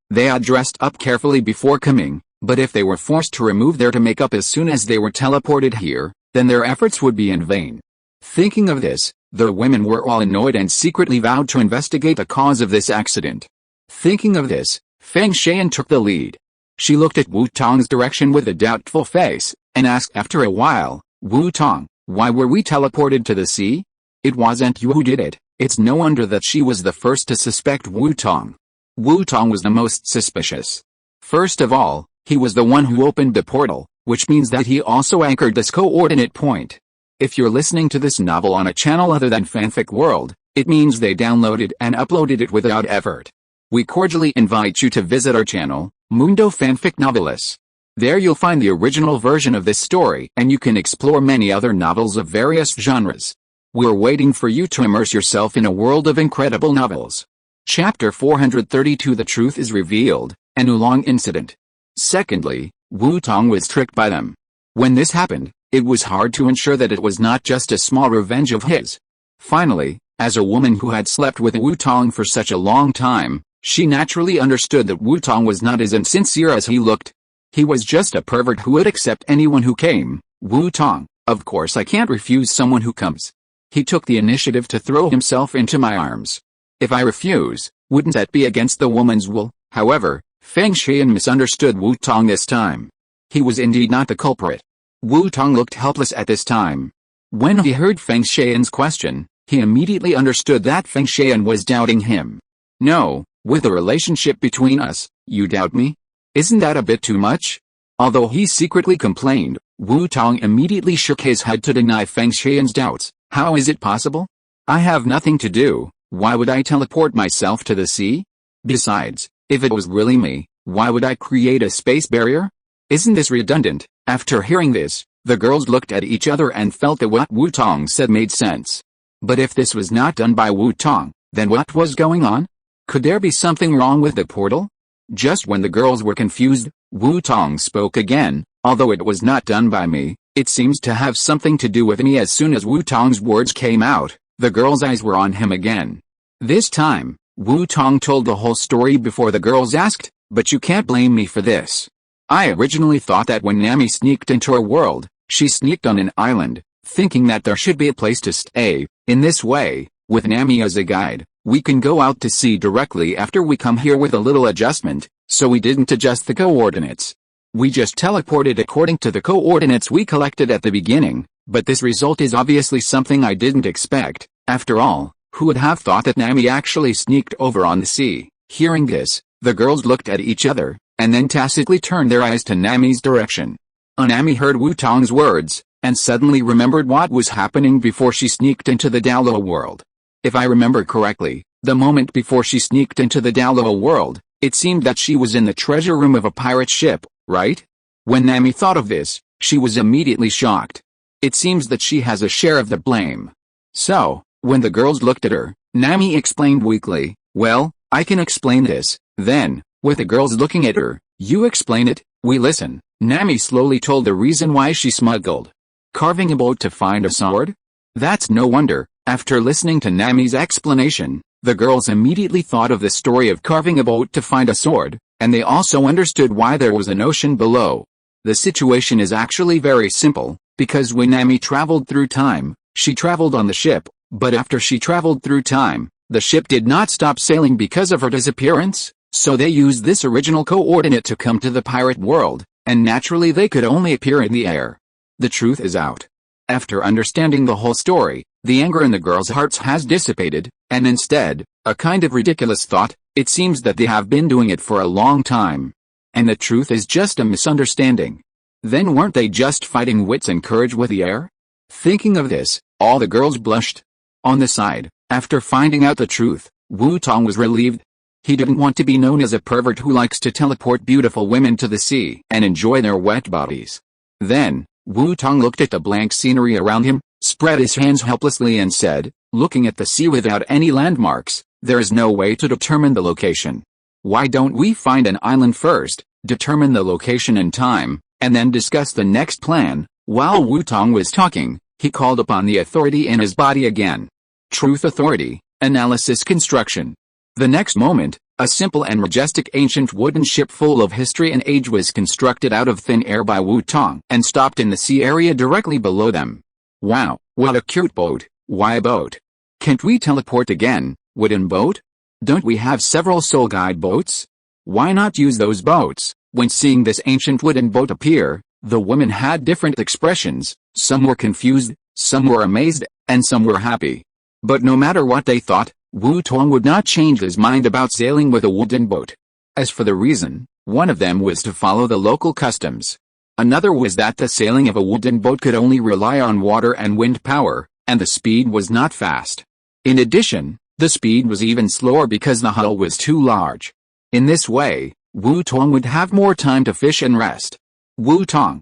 They had dressed up carefully before coming, but if they were forced to remove their makeup as soon as they were teleported here, then their efforts would be in vain. Thinking of this, the women were all annoyed and secretly vowed to investigate the cause of this accident. Thinking of this, Feng Xian took the lead. She looked at Wu Tong's direction with a doubtful face, and asked after a while, Wu Tong, why were we teleported to the sea? It wasn't you who did it. It's no wonder that she was the first to suspect Wu Tong. Wu Tong was the most suspicious. First of all, he was the one who opened the portal, which means that he also anchored this coordinate point. If you're listening to this novel on a channel other than Fanfic World, it means they downloaded and uploaded it without effort. We cordially invite you to visit our channel, Mundo Fanfic Novelis. There you'll find the original version of this story and you can explore many other novels of various genres. We're waiting for you to immerse yourself in a world of incredible novels. Chapter 432 The Truth is Revealed, an Oolong Incident. Secondly, Wu Tong was tricked by them. When this happened, it was hard to ensure that it was not just a small revenge of his. Finally, as a woman who had slept with Wu Tong for such a long time, she naturally understood that Wu Tong was not as insincere as he looked. He was just a pervert who would accept anyone who came. Wu Tong, of course I can't refuse someone who comes. He took the initiative to throw himself into my arms. If I refuse, wouldn't that be against the woman's will? However, Feng Xian misunderstood Wu Tong this time. He was indeed not the culprit. Wu Tong looked helpless at this time. When he heard Feng Xian's question, he immediately understood that Feng Xian was doubting him. No, with the relationship between us, you doubt me? Isn't that a bit too much? Although he secretly complained, Wu Tong immediately shook his head to deny Feng Xian's doubts. How is it possible? I have nothing to do. Why would I teleport myself to the sea? Besides, if it was really me, why would I create a space barrier? Isn't this redundant? After hearing this, the girls looked at each other and felt that what Wu Tong said made sense. But if this was not done by Wu Tong, then what was going on? Could there be something wrong with the portal? Just when the girls were confused, Wu Tong spoke again. Although it was not done by me, it seems to have something to do with me. As soon as Wu Tong's words came out, the girls' eyes were on him again. This time, Wu Tong told the whole story before the girls asked, but you can't blame me for this. I originally thought that when Nami sneaked into our world, she sneaked on an island, thinking that there should be a place to stay. In this way, with Nami as a guide, we can go out to sea directly after we come here with a little adjustment, so we didn't adjust the coordinates. We just teleported according to the coordinates we collected at the beginning, but this result is obviously something I didn't expect. After all, who would have thought that Nami actually sneaked over on the sea? Hearing this, the girls looked at each other, and then tacitly turned their eyes to Nami's direction. Nami heard Wu Tong's words, and suddenly remembered what was happening before she sneaked into the Douluo world. If I remember correctly, the moment before she sneaked into the Douluo world, it seemed that she was in the treasure room of a pirate ship, right? When Nami thought of this, she was immediately shocked. It seems that she has a share of the blame. So, when the girls looked at her, Nami explained weakly, "Well, I can explain this." Then, with the girls looking at her, "You explain it, we listen." Nami slowly told the reason why she smuggled. Carving a boat to find a sword? That's no wonder. After listening to Nami's explanation, the girls immediately thought of the story of carving a boat to find a sword, and they also understood why there was an ocean below. The situation is actually very simple, because when Nami traveled through time, she traveled on the ship, but after she traveled through time, the ship did not stop sailing because of her disappearance, so they used this original coordinate to come to the pirate world, and naturally they could only appear in the air. The truth is out. After understanding the whole story, the anger in the girls' hearts has dissipated, and instead, a kind of ridiculous thought, it seems that they have been doing it for a long time. And the truth is just a misunderstanding. Then weren't they just fighting wits and courage with the air? Thinking of this, all the girls blushed. On the side, after finding out the truth, Wu Tong was relieved. He didn't want to be known as a pervert who likes to teleport beautiful women to the sea and enjoy their wet bodies. Then, Wu Tong looked at the blank scenery around him, spread his hands helplessly and said, looking at the sea without any landmarks, "There is no way to determine the location. Why don't we find an island first, determine the location and time, and then discuss the next plan?" While Wu Tong was talking, he called upon the authority in his body again. Truth authority, analysis construction. The next moment, a simple and majestic ancient wooden ship full of history and age was constructed out of thin air by Wu Tong and stopped in the sea area directly below them. Wow, what a cute boat. Why a boat? Can't we teleport again? Wooden boat? Don't we have several soul guide boats? Why not use those boats? When seeing this ancient wooden boat appear, the women had different expressions. Some were confused, some were amazed, and some were happy. But no matter what they thought, Wu Tong would not change his mind about sailing with a wooden boat. As for the reason, one of them was to follow the local customs. Another was that the sailing of a wooden boat could only rely on water and wind power, and the speed was not fast. In addition, the speed was even slower because the hull was too large. In this way, Wu Tong would have more time to fish and rest. Wu Tong,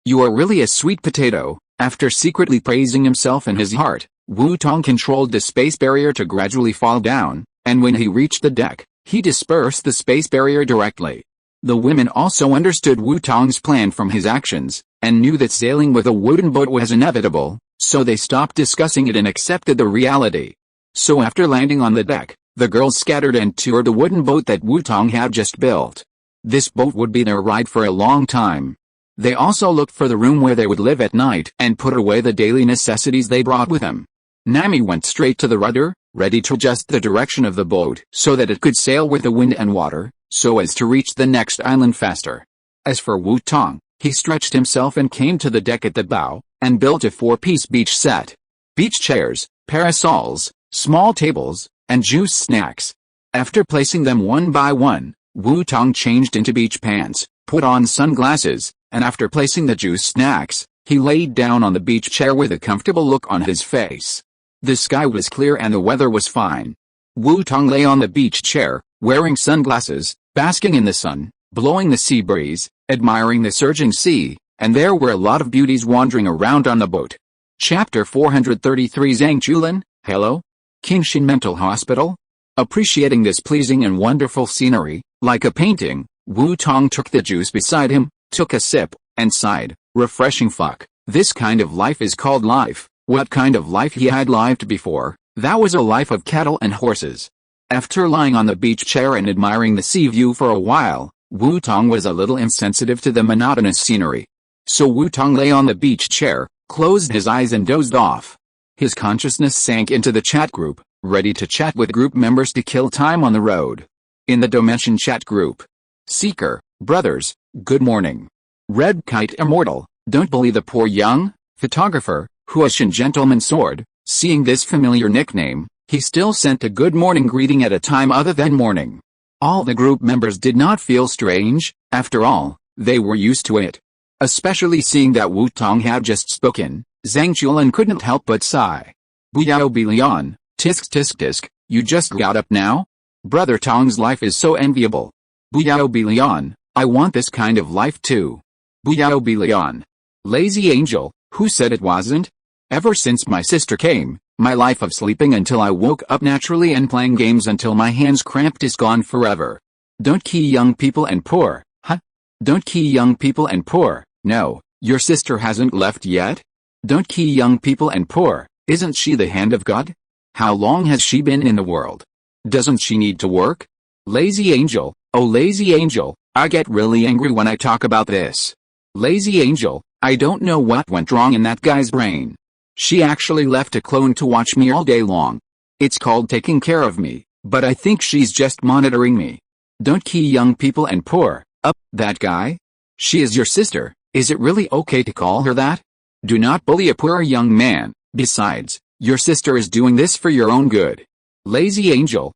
you are really a sweet potato." After secretly praising himself in his heart, Wu Tong controlled the space barrier to gradually fall down, and when he reached the deck, he dispersed the space barrier directly. The women also understood Wu Tong's plan from his actions, and knew that sailing with a wooden boat was inevitable, so they stopped discussing it and accepted the reality. So after landing on the deck, the girls scattered and toured the wooden boat that Wu Tong had just built. This boat would be their ride for a long time. They also looked for the room where they would live at night and put away the daily necessities they brought with them. Nami went straight to the rudder, ready to adjust the direction of the boat so that it could sail with the wind and water, so as to reach the next island faster. As for Wu Tong, he stretched himself and came to the deck at the bow, and built a 4-piece beach set. Beach chairs, parasols, small tables, and juice snacks. After placing them one by one, Wu Tong changed into beach pants, put on sunglasses, and after placing the juice snacks, he laid down on the beach chair with a comfortable look on his face. The sky was clear and the weather was fine. Wu Tong lay on the beach chair, wearing sunglasses, basking in the sun, blowing the sea breeze, admiring the surging sea, and there were a lot of beauties wandering around on the boat. Chapter 433 Zhang Chulin, hello? Qingshan Mental Hospital? Appreciating this pleasing and wonderful scenery, like a painting, Wu Tong took the juice beside him, took a sip, and sighed, refreshing fuck. This kind of life is called life. What kind of life he had lived before? That was a life of cattle and horses. After lying on the beach chair and admiring the sea view for a while, Wu Tong was a little insensitive to the monotonous scenery. So Wu Tong lay on the beach chair, closed his eyes and dozed off. His consciousness sank into the chat group, ready to chat with group members to kill time on the road. In the Dimension chat group. Seeker, brothers, good morning. Red Kite Immortal, don't bully the poor young. Photographer, Huashan Gentleman Sword, seeing this familiar nickname, he still sent a good morning greeting at a time other than morning. All the group members did not feel strange, after all, they were used to it. Especially seeing that Wu Tong had just spoken, Zhang Chulan couldn't help but sigh. Buyao Bilion, tisk tisk tisk, you just got up now? Brother Tong's life is so enviable. Buyao Bilion, I want this kind of life too. Buyao Bilion. Lazy angel, who said it wasn't? Ever since my sister came, my life of sleeping until I woke up naturally and playing games until my hands cramped is gone forever. Don't key young people and poor, huh? Don't key young people and poor, no, your sister hasn't left yet? Don't key young people and poor, isn't she the hand of God? How long has she been in the world? Doesn't she need to work? Lazy angel, oh lazy angel, I get really angry when I talk about this. Lazy angel, I don't know what went wrong in that guy's brain. She actually left a clone to watch me all day long. It's called taking care of me, but I think she's just monitoring me. Don't key young people and poor, up, that guy? She is your sister, is it really okay to call her that? Do not bully a poor young man, besides, your sister is doing this for your own good. Lazy angel,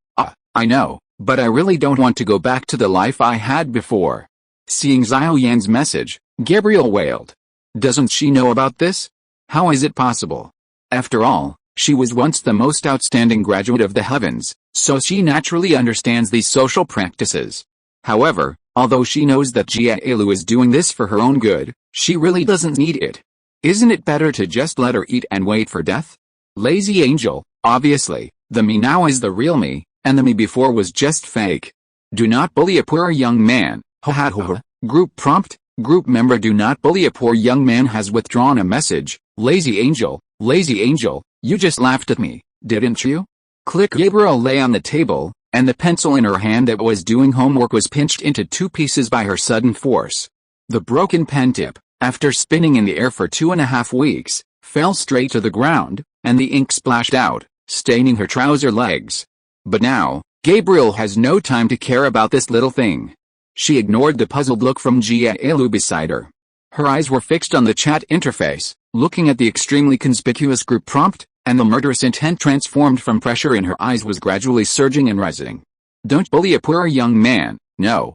I know, but I really don't want to go back to the life I had before. Seeing Xiao Yan's message, Gabriel wailed. Doesn't she know about this? How is it possible? After all, she was once the most outstanding graduate of the heavens, so she naturally understands these social practices. However, although she knows that Jia Elu is doing this for her own good, she really doesn't need it. Isn't it better to just let her eat and wait for death? Lazy angel, obviously, the me now is the real me, and the me before was just fake. Do not bully a poor young man, ha ha ha. Group prompt, group member do not bully a poor young man has withdrawn a message. Lazy angel, you just laughed at me, didn't you? Click. Gabriel lay on the table, and the pencil in her hand that was doing homework was pinched into two pieces by her sudden force. The broken pen tip, after spinning in the air for 2.5 weeks, fell straight to the ground, and the ink splashed out, staining her trouser legs. But now, Gabriel has no time to care about this little thing. She ignored the puzzled look from Jia Elu beside her. Her eyes were fixed on the chat interface, looking at the extremely conspicuous group prompt, and the murderous intent transformed from pressure in her eyes was gradually surging and rising. Don't bully a poor young man, no,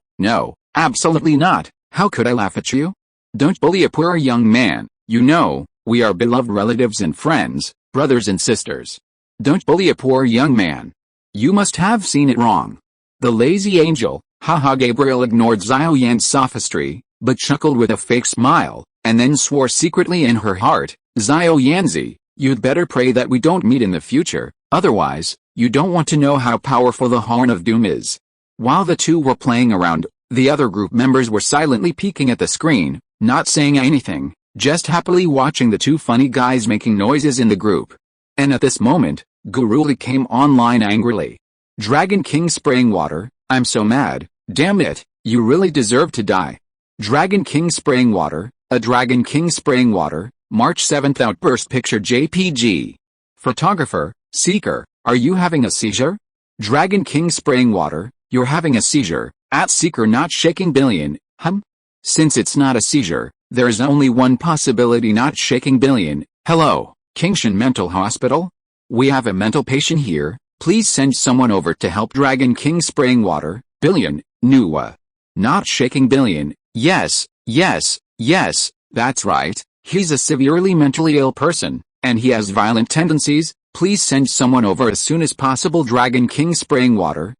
absolutely not, how could I laugh at you? Don't bully a poor young man, you know, we are beloved relatives and friends, brothers and sisters. Don't bully a poor young man. You must have seen it wrong. The lazy angel, haha. Gabriel ignored Xiao Yan's sophistry, but chuckled with a fake smile, and then swore secretly in her heart, Xiao Yanzi, you'd better pray that we don't meet in the future, otherwise, you don't want to know how powerful the Horn of Doom is. While the two were playing around, the other group members were silently peeking at the screen, not saying anything, just happily watching the two funny guys making noises in the group. And at this moment, Guruli came online angrily. Dragon King spraying water, I'm so mad, damn it, you really deserve to die. Dragon King spraying water, a Dragon King spraying water, March 7th outburst picture JPG. Photographer, Seeker, are you having a seizure? Dragon King spraying water, you're having a seizure, at Seeker not shaking billion, Since it's not a seizure, there is only one possibility not shaking billion. Hello, Kingshan Mental Hospital? We have a mental patient here, please send someone over to help. Dragon King spraying water, billion, Nuwa. Not shaking billion, yes, that's right, he's a severely mentally ill person, and he has violent tendencies, please send someone over as soon as possible. Dragon King spraying water,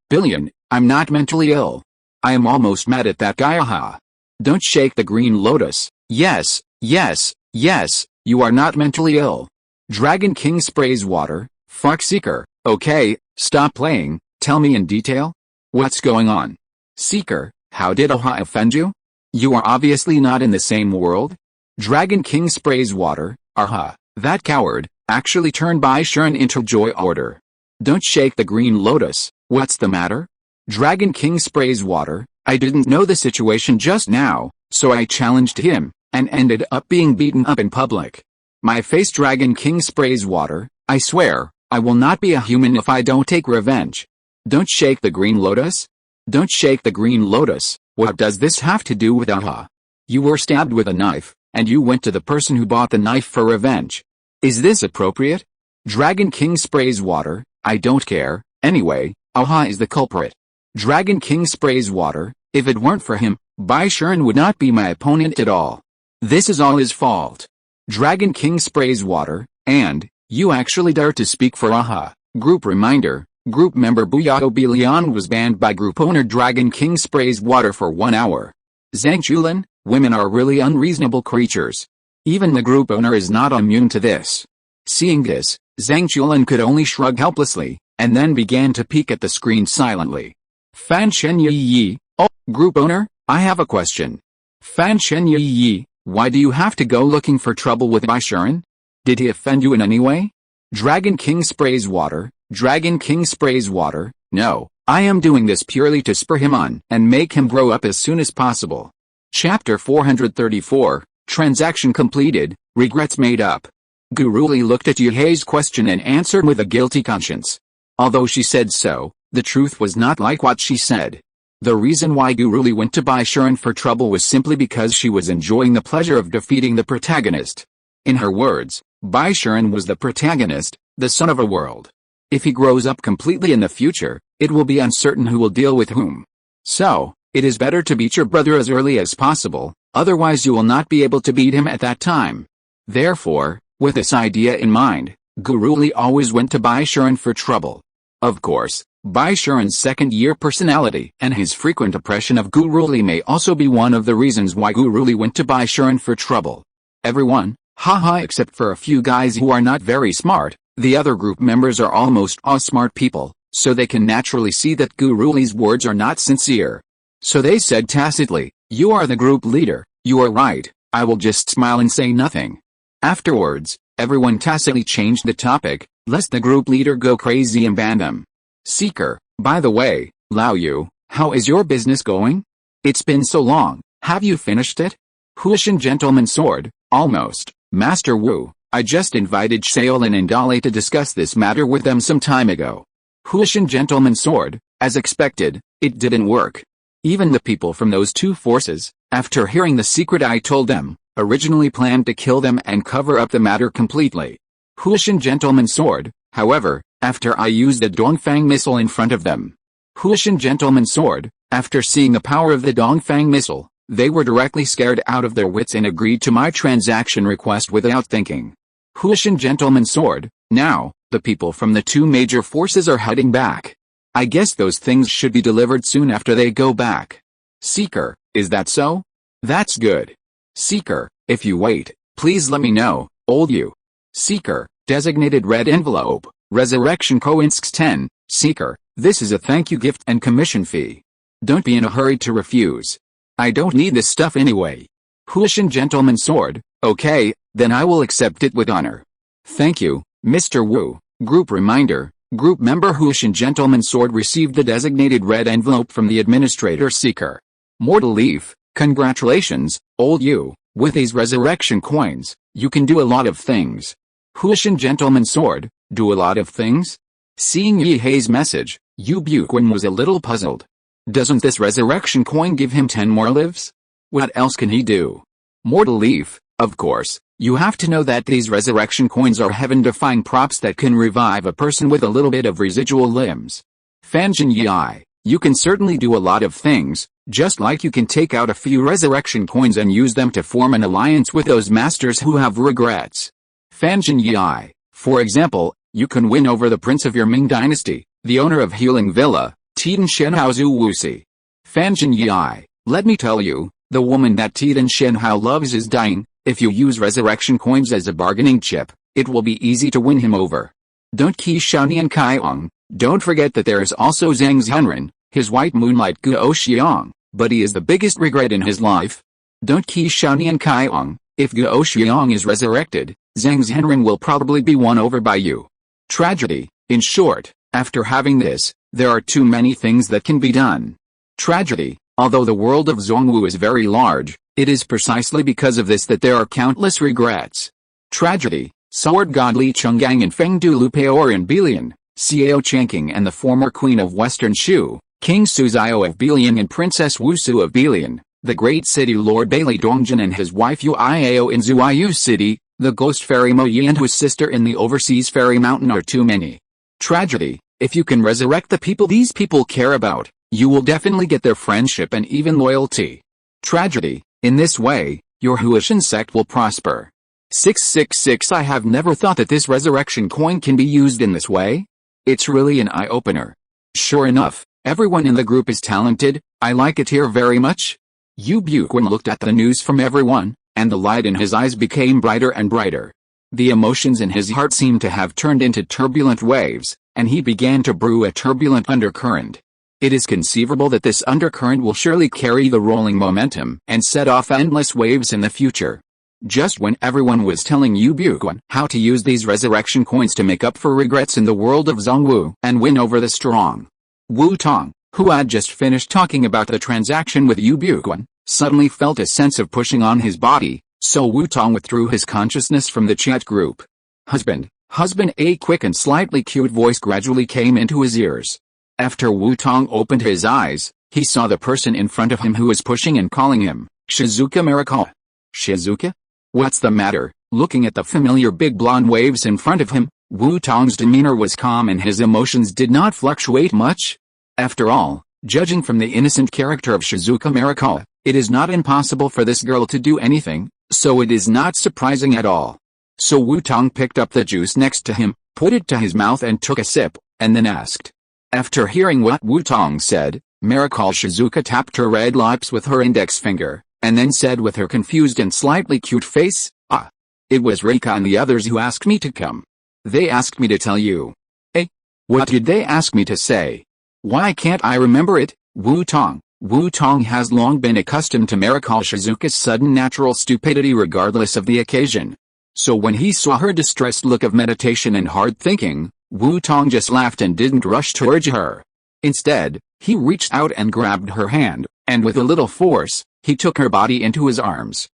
billion, I'm not mentally ill. I am almost mad at that guy. Aha. Don't shake the green lotus, yes, you are not mentally ill. Dragon King sprays water, fuck Seeker, okay, stop playing, tell me in detail? What's going on? Seeker, how did Aha offend you? You are obviously not in the same world. Dragon King sprays water, aha, that coward, actually turned Bai Shuren into joy order. Don't shake the green lotus, what's the matter? Dragon King sprays water, I didn't know the situation just now, so I challenged him, and ended up being beaten up in public. My face Dragon King sprays water. I swear, I will not be a human if I don't take revenge. Don't shake the green lotus? Don't shake the green lotus. What does this have to do with aha? You were stabbed with a knife, and you went to the person who bought the knife for revenge. Is this appropriate? Dragon King sprays water. I don't care. Anyway, aha is the culprit. Dragon King sprays water. If it weren't for him, Bai Shuren would not be my opponent at all. This is all his fault. Dragon King sprays water, and you actually dare to speak for aha. Group reminder. Group member Buyao Bilian was banned by group owner Dragon King sprays water for 1 hour. Zhang Chulin, women are really unreasonable creatures. Even the group owner is not immune to this. Seeing this, Zhang Chulin could only shrug helplessly, and then began to peek at the screen silently. Fan Shen Yi, oh, group owner, I have a question. Fan Shen Yi, why do you have to go looking for trouble with Bai Shuren? Did he offend you in any way? Dragon King sprays water. Dragon King sprays water. No, I am doing this purely to spur him on and make him grow up as soon as possible. Chapter 434, Transaction completed, regrets made up. Guruli looked at Yuhei's question and answered with a guilty conscience. Although she said so, the truth was not like what she said. The reason why Guruli went to Bai Shuren for trouble was simply because she was enjoying the pleasure of defeating the protagonist. In her words, Bai Shuren was the protagonist, the son of a world. If he grows up completely in the future, it will be uncertain who will deal with whom. So, it is better to beat your brother as early as possible, otherwise you will not be able to beat him at that time. Therefore, with this idea in mind, Guruli always went to Bai Shuren for trouble. Of course, Bai Shuren's second-year personality and his frequent oppression of Guruli may also be one of the reasons why Guruli went to Bai Shuren for trouble. Everyone, haha, except for a few guys who are not very smart. The other group members are almost all smart people, so they can naturally see that Guruli's words are not sincere. So they said tacitly, "You are the group leader, you are right, I will just smile and say nothing." Afterwards, everyone tacitly changed the topic, lest the group leader go crazy and ban them. Seeker, by the way, Lao Yu, how is your business going? It's been so long, have you finished it? Huishan Gentleman Sword, almost. Master Wu, I just invited Shaolin and Dali to discuss this matter with them some time ago. Huishan Gentleman Sword, as expected, it didn't work. Even the people from those two forces, after hearing the secret I told them, originally planned to kill them and cover up the matter completely. Huishan Gentleman Sword, however, after I used the Dongfang missile in front of them. Huishan Gentleman Sword, after seeing the power of the Dongfang missile, they were directly scared out of their wits and agreed to my transaction request without thinking. Huishan Gentleman Sword, now, the people from the two major forces are heading back. I guess those things should be delivered soon after they go back. Seeker, is that so? That's good. Seeker, if you wait, please let me know, old you. Seeker, designated red envelope, Resurrection Coinsk 10, Seeker, this is a thank you gift and commission fee. Don't be in a hurry to refuse. I don't need this stuff anyway. Huishan Gentleman Sword, okay, then I will accept it with honor. Thank you, Mr. Wu. Group reminder, group member Huishan Gentleman Sword received the designated red envelope from the administrator Seeker. Mortal Leaf, congratulations, old you, with these resurrection coins, you can do a lot of things. Huishan Gentleman Sword, do a lot of things? Seeing Yi Hei's message, Yu Buquin was a little puzzled. Doesn't this resurrection coin give him 10 more lives? What else can he do? Mortal Leaf, of course, you have to know that these resurrection coins are heaven-defying props that can revive a person with a little bit of residual limbs. Fanjin Yi, you can certainly do a lot of things, just like you can take out a few resurrection coins and use them to form an alliance with those masters who have regrets. Fanjin Yi, for example, you can win over the prince of your Ming dynasty, the owner of Healing Villa, Titan Shenhao Zhu Wuxi. Fanjin Yi, let me tell you, the woman that Titan Shenhao loves is dying. If you use resurrection coins as a bargaining chip, it will be easy to win him over. Don't Qi Xiaonian Kaiong, don't forget that there is also Zhang Zhenren, his white moonlight Guo Xiang, but he is the biggest regret in his life. Don't Qi Xiaonian Kaiong, if Guo Xiang is resurrected, Zhang Zhenren will probably be won over by you. Tragedy, in short, after having this, there are too many things that can be done. Tragedy, Although the world of Zhongwu is very large, it is precisely because of this that there are countless regrets. Tragedy: Sword God Li Chenggang and Feng Du Lu Peoran Bilian, Xiao Changqing and the former queen of Western Shu, King Suzio of Bilian and Princess Wusu of Bilian, the great city lord Bailey Dongjin and his wife Yu Iao in Zuiyu City, the ghost fairy Mo Yi and his sister in the overseas fairy mountain are too many. Tragedy: if you can resurrect the people these people care about, you will definitely get their friendship and even loyalty. Tragedy: in this way, your Huishan sect will prosper. 666 I have never thought that this resurrection coin can be used in this way. It's really an eye-opener. Sure enough, everyone in the group is talented. I like it here very much. Yu Buquan looked at the news from everyone, and the light in his eyes became brighter and brighter. The emotions in his heart seemed to have turned into turbulent waves, and he began to brew a turbulent undercurrent. It is conceivable that this undercurrent will surely carry the rolling momentum and set off endless waves in the future. Just when everyone was telling Yu Buquan how to use these resurrection coins to make up for regrets in the world of Zhongwu and win over the strong, Wu Tong, who had just finished talking about the transaction with Yu Buquan, suddenly felt a sense of pushing on his body, so Wu Tong withdrew his consciousness from the chat group. Husband, a quick and slightly cute voice gradually came into his ears. After Wu Tong opened his eyes, he saw the person in front of him who was pushing and calling him Shizuka Miracle. Shizuka? What's the matter? Looking at the familiar big blonde waves in front of him, Wu Tong's demeanor was calm and his emotions did not fluctuate much. After all, judging from the innocent character of Shizuka Miracle, it is not impossible for this girl to do anything, so it is not surprising at all. So Wu Tong picked up the juice next to him, put it to his mouth and took a sip, and then asked. After hearing what Wu Tong said, Miracle Shizuka tapped her red lips with her index finger, and then said with her confused and slightly cute face, "Ah. It was Reika and the others who asked me to come. They asked me to tell you." Eh? What did they ask me to say? Why can't I remember it? Wu Tong has long been accustomed to Miracle Shizuka's sudden natural stupidity regardless of the occasion. So when he saw her distressed look of meditation and hard thinking, Wu Tong just laughed and didn't rush to urge her. Instead, he reached out and grabbed her hand, and with a little force, he took her body into his arms.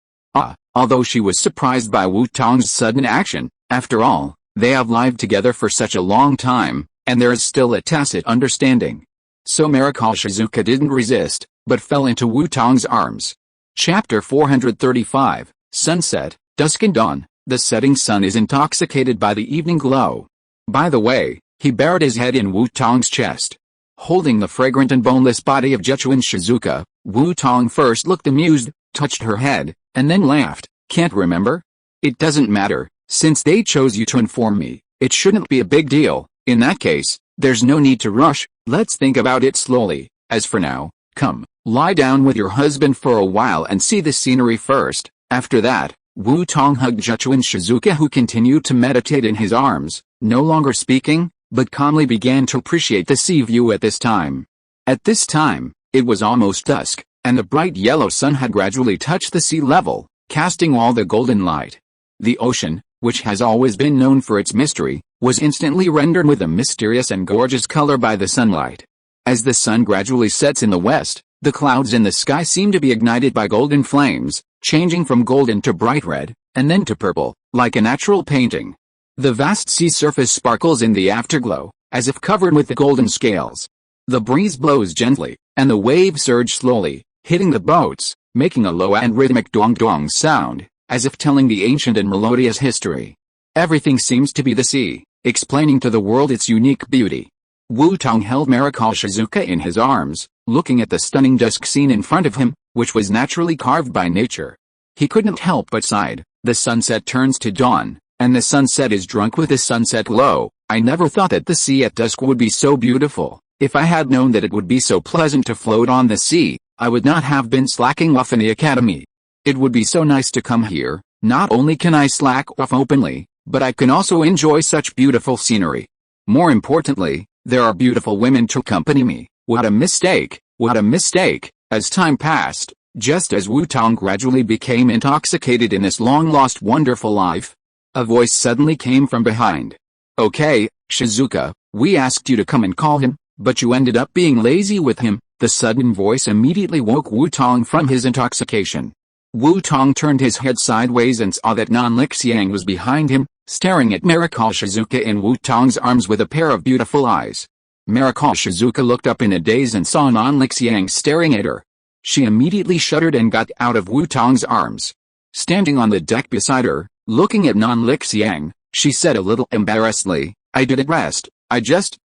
Although she was surprised by Wu Tong's sudden action, after all, they have lived together for such a long time, and there is still a tacit understanding. So Miracle Shizuka didn't resist, but fell into Wu Tong's arms. Chapter 435, Sunset, Dusk and Dawn. The setting sun is intoxicated by the evening glow. By the way, he buried his head in Wu Tong's chest. Holding the fragrant and boneless body of Jechuan Shizuka, Wu Tong first looked amused, touched her head, and then laughed. Can't remember? It doesn't matter, since they chose you to inform me, it shouldn't be a big deal. In that case, there's no need to rush, let's think about it slowly. As for now, come, lie down with your husband for a while and see the scenery first. After that, Wu Tong hugged Jechuan Shizuka who continued to meditate in his arms, no longer speaking, but calmly began to appreciate the sea view at this time. At this time, it was almost dusk, and the bright yellow sun had gradually touched the sea level, casting all the golden light. The ocean, which has always been known for its mystery, was instantly rendered with a mysterious and gorgeous color by the sunlight. As the sun gradually sets in the west, the clouds in the sky seem to be ignited by golden flames, changing from golden to bright red, and then to purple, like a natural painting. The vast sea surface sparkles in the afterglow, as if covered with the golden scales. The breeze blows gently, and the waves surge slowly, hitting the boats, making a low and rhythmic dong-dong sound, as if telling the ancient and melodious history. Everything seems to be the sea, explaining to the world its unique beauty. Wu Tong held Miracle Shizuka in his arms, looking at the stunning dusk scene in front of him, which was naturally carved by nature. He couldn't help but sigh. The sunset turns to dawn, and the sunset is drunk with the sunset glow. I never thought that the sea at dusk would be so beautiful. If I had known that it would be so pleasant to float on the sea, I would not have been slacking off in the academy. It would be so nice to come here. Not only can I slack off openly, but I can also enjoy such beautiful scenery. More importantly, there are beautiful women to accompany me. What a mistake! What a mistake! As time passed, just as Wu Tong gradually became intoxicated in this long-lost wonderful life, a voice suddenly came from behind. Okay, Shizuka, we asked you to come and call him, but you ended up being lazy with him. The sudden voice immediately woke Wu Tong from his intoxication. Wu Tong turned his head sideways and saw that Nan Lixiang was behind him, staring at Miracle Shizuka in Wu Tong's arms with a pair of beautiful eyes. Miracle Shizuka looked up in a daze and saw Nan Lixiang staring at her. She immediately shuddered and got out of Wu Tong's arms. Standing on the deck beside her, looking at Nan Lixiang, she said a little embarrassedly, "I didn't rest, I just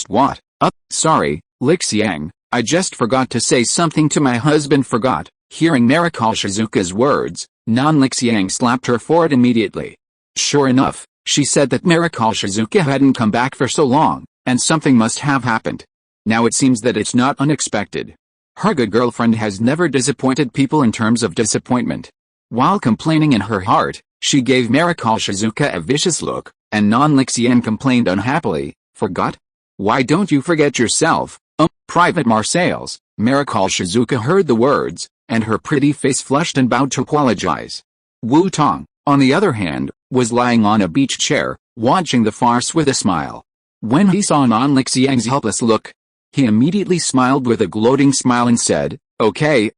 what? Sorry, Lixiang, I just forgot to say something to my husband." Forgot. Hearing Miracle Shizuka's words, Nan Lixiang slapped her forehead immediately. Sure enough, she said that Miracle Shizuka hadn't come back for so long, and something must have happened. Now it seems that it's not unexpected. Her good girlfriend has never disappointed people in terms of disappointment. While complaining in her heart, she gave Miracle Shizuka a vicious look, and Nan Lixiang complained unhappily, "Forgot? Why don't you forget yourself, Private Marseilles?" Miracle Shizuka heard the words, and her pretty face flushed and bowed to apologize. Wu Tong, on the other hand, was lying on a beach chair, watching the farce with a smile. When he saw Nan Lixiang's helpless look, he immediately smiled with a gloating smile and said, Okay,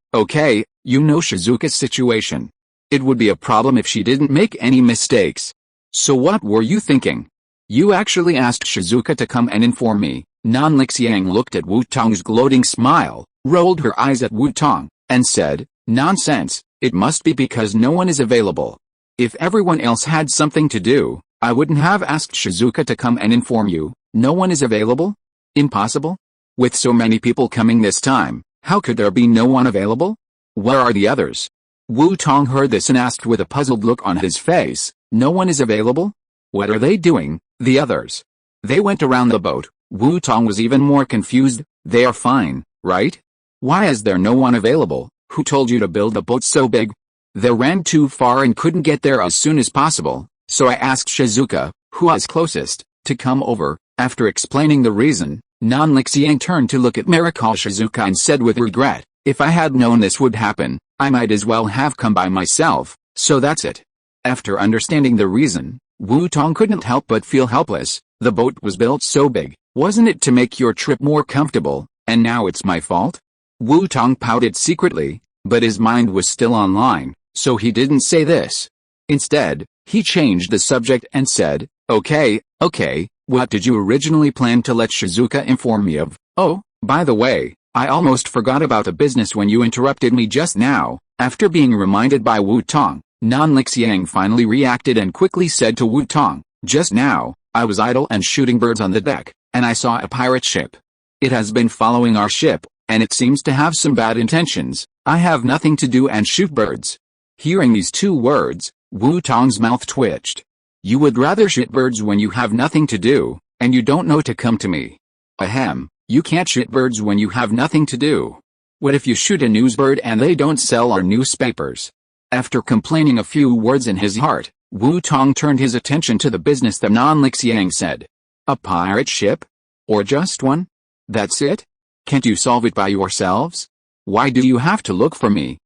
you know Shizuka's situation. It would be a problem if she didn't make any mistakes. So what were you thinking? You actually asked Shizuka to come and inform me." Nan Lixiang looked at Wu Tong's gloating smile, rolled her eyes at Wu Tong, and said, "Nonsense, it must be because no one is available. If everyone else had something to do, I wouldn't have asked Shizuka to come and inform you. No one is available? Impossible? With so many people coming this time, how could there be no one available? Where are the others?" Wu Tong heard this and asked with a puzzled look on his face, "No one is available? What are they doing, the others?" "They went around the boat." Wu Tong was even more confused. "They are fine, right? Why is there no one available? Who told you to build a boat so big?" "They ran too far and couldn't get there as soon as possible, so I asked Shizuka, who was closest, to come over." After explaining the reason, Nan Lixiang turned to look at Miracle Shizuka and said with regret, "If I had known this would happen, I might as well have come by myself, so that's it." After understanding the reason, Wu Tong couldn't help but feel helpless. The boat was built so big, wasn't it to make your trip more comfortable, and now it's my fault? Wu Tong pouted secretly, but his mind was still online, so he didn't say this. Instead, he changed the subject and said, Okay, what did you originally plan to let Shizuka inform me of? Oh, by the way, I almost forgot about the business when you interrupted me just now." After being reminded by Wu Tong, Nan Lixiang finally reacted and quickly said to Wu Tong, "Just now, I was idle and shooting birds on the deck, and I saw a pirate ship. It has been following our ship, and it seems to have some bad intentions. I have nothing to do and shoot birds." Hearing these two words, Wu Tong's mouth twitched. "You would rather shoot birds when you have nothing to do, and you don't know to come to me. Ahem, you can't shoot birds when you have nothing to do. What if you shoot a newsbird and they don't sell our newspapers?" After complaining a few words in his heart, Wu Tong turned his attention to the business that Nan Lixiang said. "A pirate ship? Or just one? That's it? Can't you solve it by yourselves? Why do you have to look for me?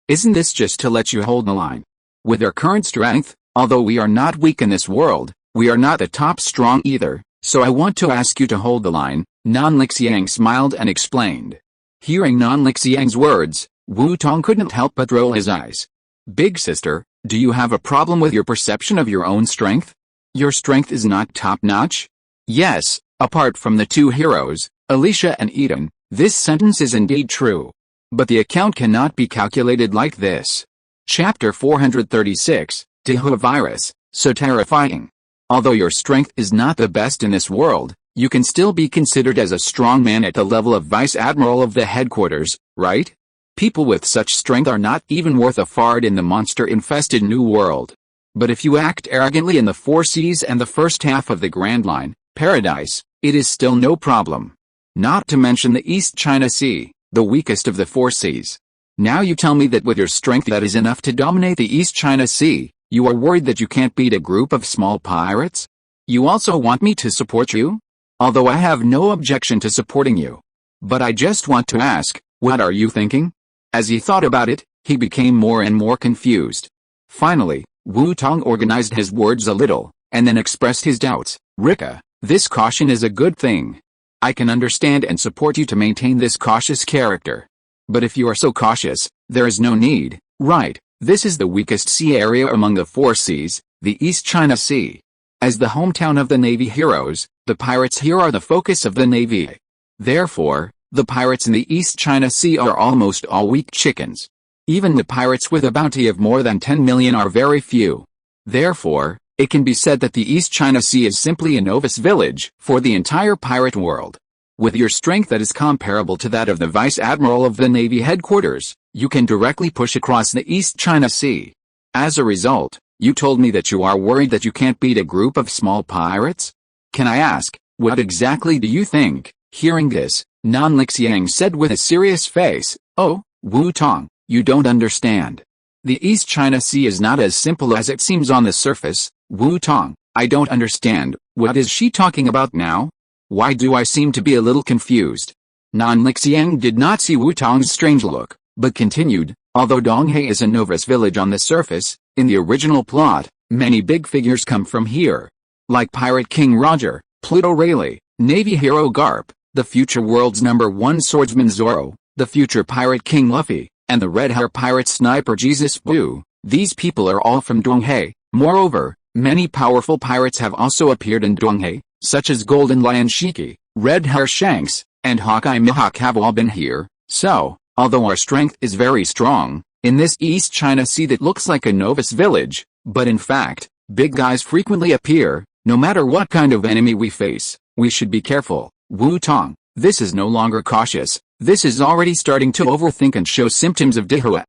Isn't this just to let you hold the line? With our current strength, although we are not weak in this world, we are not the top strong either, so I want to ask you to hold the line." Nan Lixiang smiled and explained. Hearing Nan Lixiang's words, Wu Tong couldn't help but roll his eyes. "Big sister, do you have a problem with your perception of your own strength? Your strength is not top-notch?" Yes, apart from the two heroes, Alicia and Eden, this sentence is indeed true. But the account cannot be calculated like this. Chapter 436, Douluo Virus, so terrifying. Although your strength is not the best in this world, you can still be considered as a strong man at the level of Vice Admiral of the headquarters, right? People with such strength are not even worth a fart in the monster-infested New World. But if you act arrogantly in the Four Seas and the first half of the Grand Line, Paradise, it is still no problem. Not to mention the East China Sea, the weakest of the Four Seas. Now you tell me that with your strength that is enough to dominate the East China Sea, you are worried that you can't beat a group of small pirates? You also want me to support you? Although I have no objection to supporting you. But I just want to ask, what are you thinking? As he thought about it, he became more and more confused. Finally, Wu Tong organized his words a little, and then expressed his doubts. "Rika, this caution is a good thing. I can understand and support you to maintain this cautious character. But if you are so cautious, there is no need, right? This is the weakest sea area among the 4 seas, the East China Sea. As the hometown of the Navy heroes, the pirates here are the focus of the Navy. Therefore, the pirates in the East China Sea are almost all weak chickens. Even the pirates with a bounty of more than 10 million are very few. Therefore, it can be said that the East China Sea is simply a novice village for the entire pirate world. With your strength that is comparable to that of the Vice Admiral of the Navy headquarters, you can directly push across the East China Sea. As a result, you told me that you are worried that you can't beat a group of small pirates? Can I ask, what exactly do you think? Hearing this, Nan Lixiang said with a serious face, "Oh, Wu Tong, you don't understand. The East China Sea is not as simple as it seems on the surface, Wu Tong. I don't understand, what is she talking about now? Why do I seem to be a little confused?" Nan Lixiang did not see Wu Tong's strange look, but continued, "Although Donghae is a novice village on the surface, in the original plot, many big figures come from here. Like Pirate King Roger, Pluto Rayleigh, Navy hero Garp, the future world's #1 swordsman Zoro, the future Pirate King Luffy, and the red-hair pirate sniper Jesus Boo. These people are all from Donghae. Moreover, many powerful pirates have also appeared in Donghae, such as Golden Lion Shiki, Red Hair Shanks, and Hawkeye Mihawk have all been here. So, although our strength is very strong, in this East China Sea that looks like a novice village, but in fact, big guys frequently appear. No matter what kind of enemy we face, we should be careful. Wu Tong, this is no longer cautious, this is already starting to overthink and show symptoms of Dihua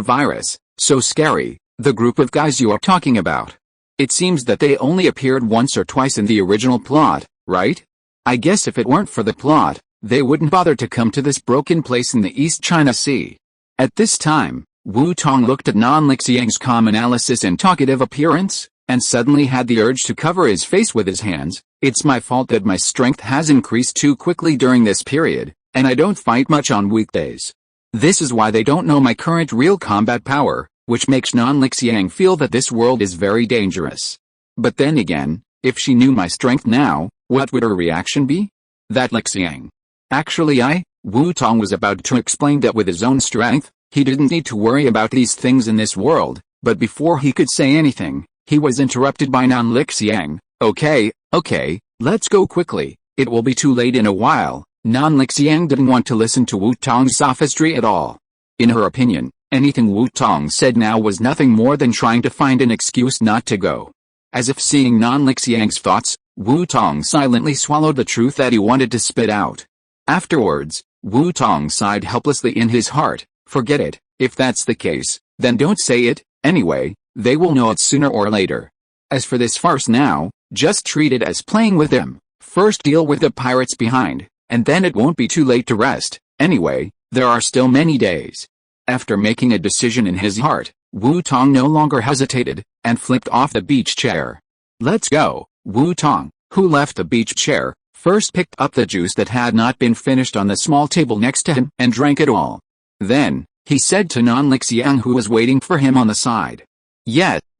virus. So scary, the group of guys you are talking about. It seems that they only appeared once or twice in the original plot, right? I guess if it weren't for the plot, they wouldn't bother to come to this broken place in the East China Sea." At this time, Wu Tong looked at Nan Lixiang's calm analysis and talkative appearance, and suddenly had the urge to cover his face with his hands. "It's my fault that my strength has increased too quickly during this period, and I don't fight much on weekdays. This is why they don't know my current real combat power, which makes Nan Lixiang feel that this world is very dangerous. But then again, if she knew my strength now, what would her reaction be? That Lixiang. Actually Wu Tong was about to explain that with his own strength, he didn't need to worry about these things in this world, but before he could say anything, he was interrupted by Nan Lixiang. Okay, let's go quickly, it will be too late in a while." Nan Lixiang didn't want to listen to Wu Tong's sophistry at all. In her opinion, anything Wu Tong said now was nothing more than trying to find an excuse not to go. As if seeing Nan Lixiang's thoughts, Wu Tong silently swallowed the truth that he wanted to spit out. Afterwards, Wu Tong sighed helplessly in his heart. Forget it, if that's the case, then don't say it, anyway, they will know it sooner or later. As for this farce now, just treat it as playing with them. First deal with the pirates behind, and then it won't be too late to rest. Anyway, there are still many days. After making a decision in his heart, Wu Tong no longer hesitated, and flipped off the beach chair. "Let's go." Wu Tong, who left the beach chair, first picked up the juice that had not been finished on the small table next to him and drank it all. Then, he said to Nan Lixiang who was waiting for him on the side.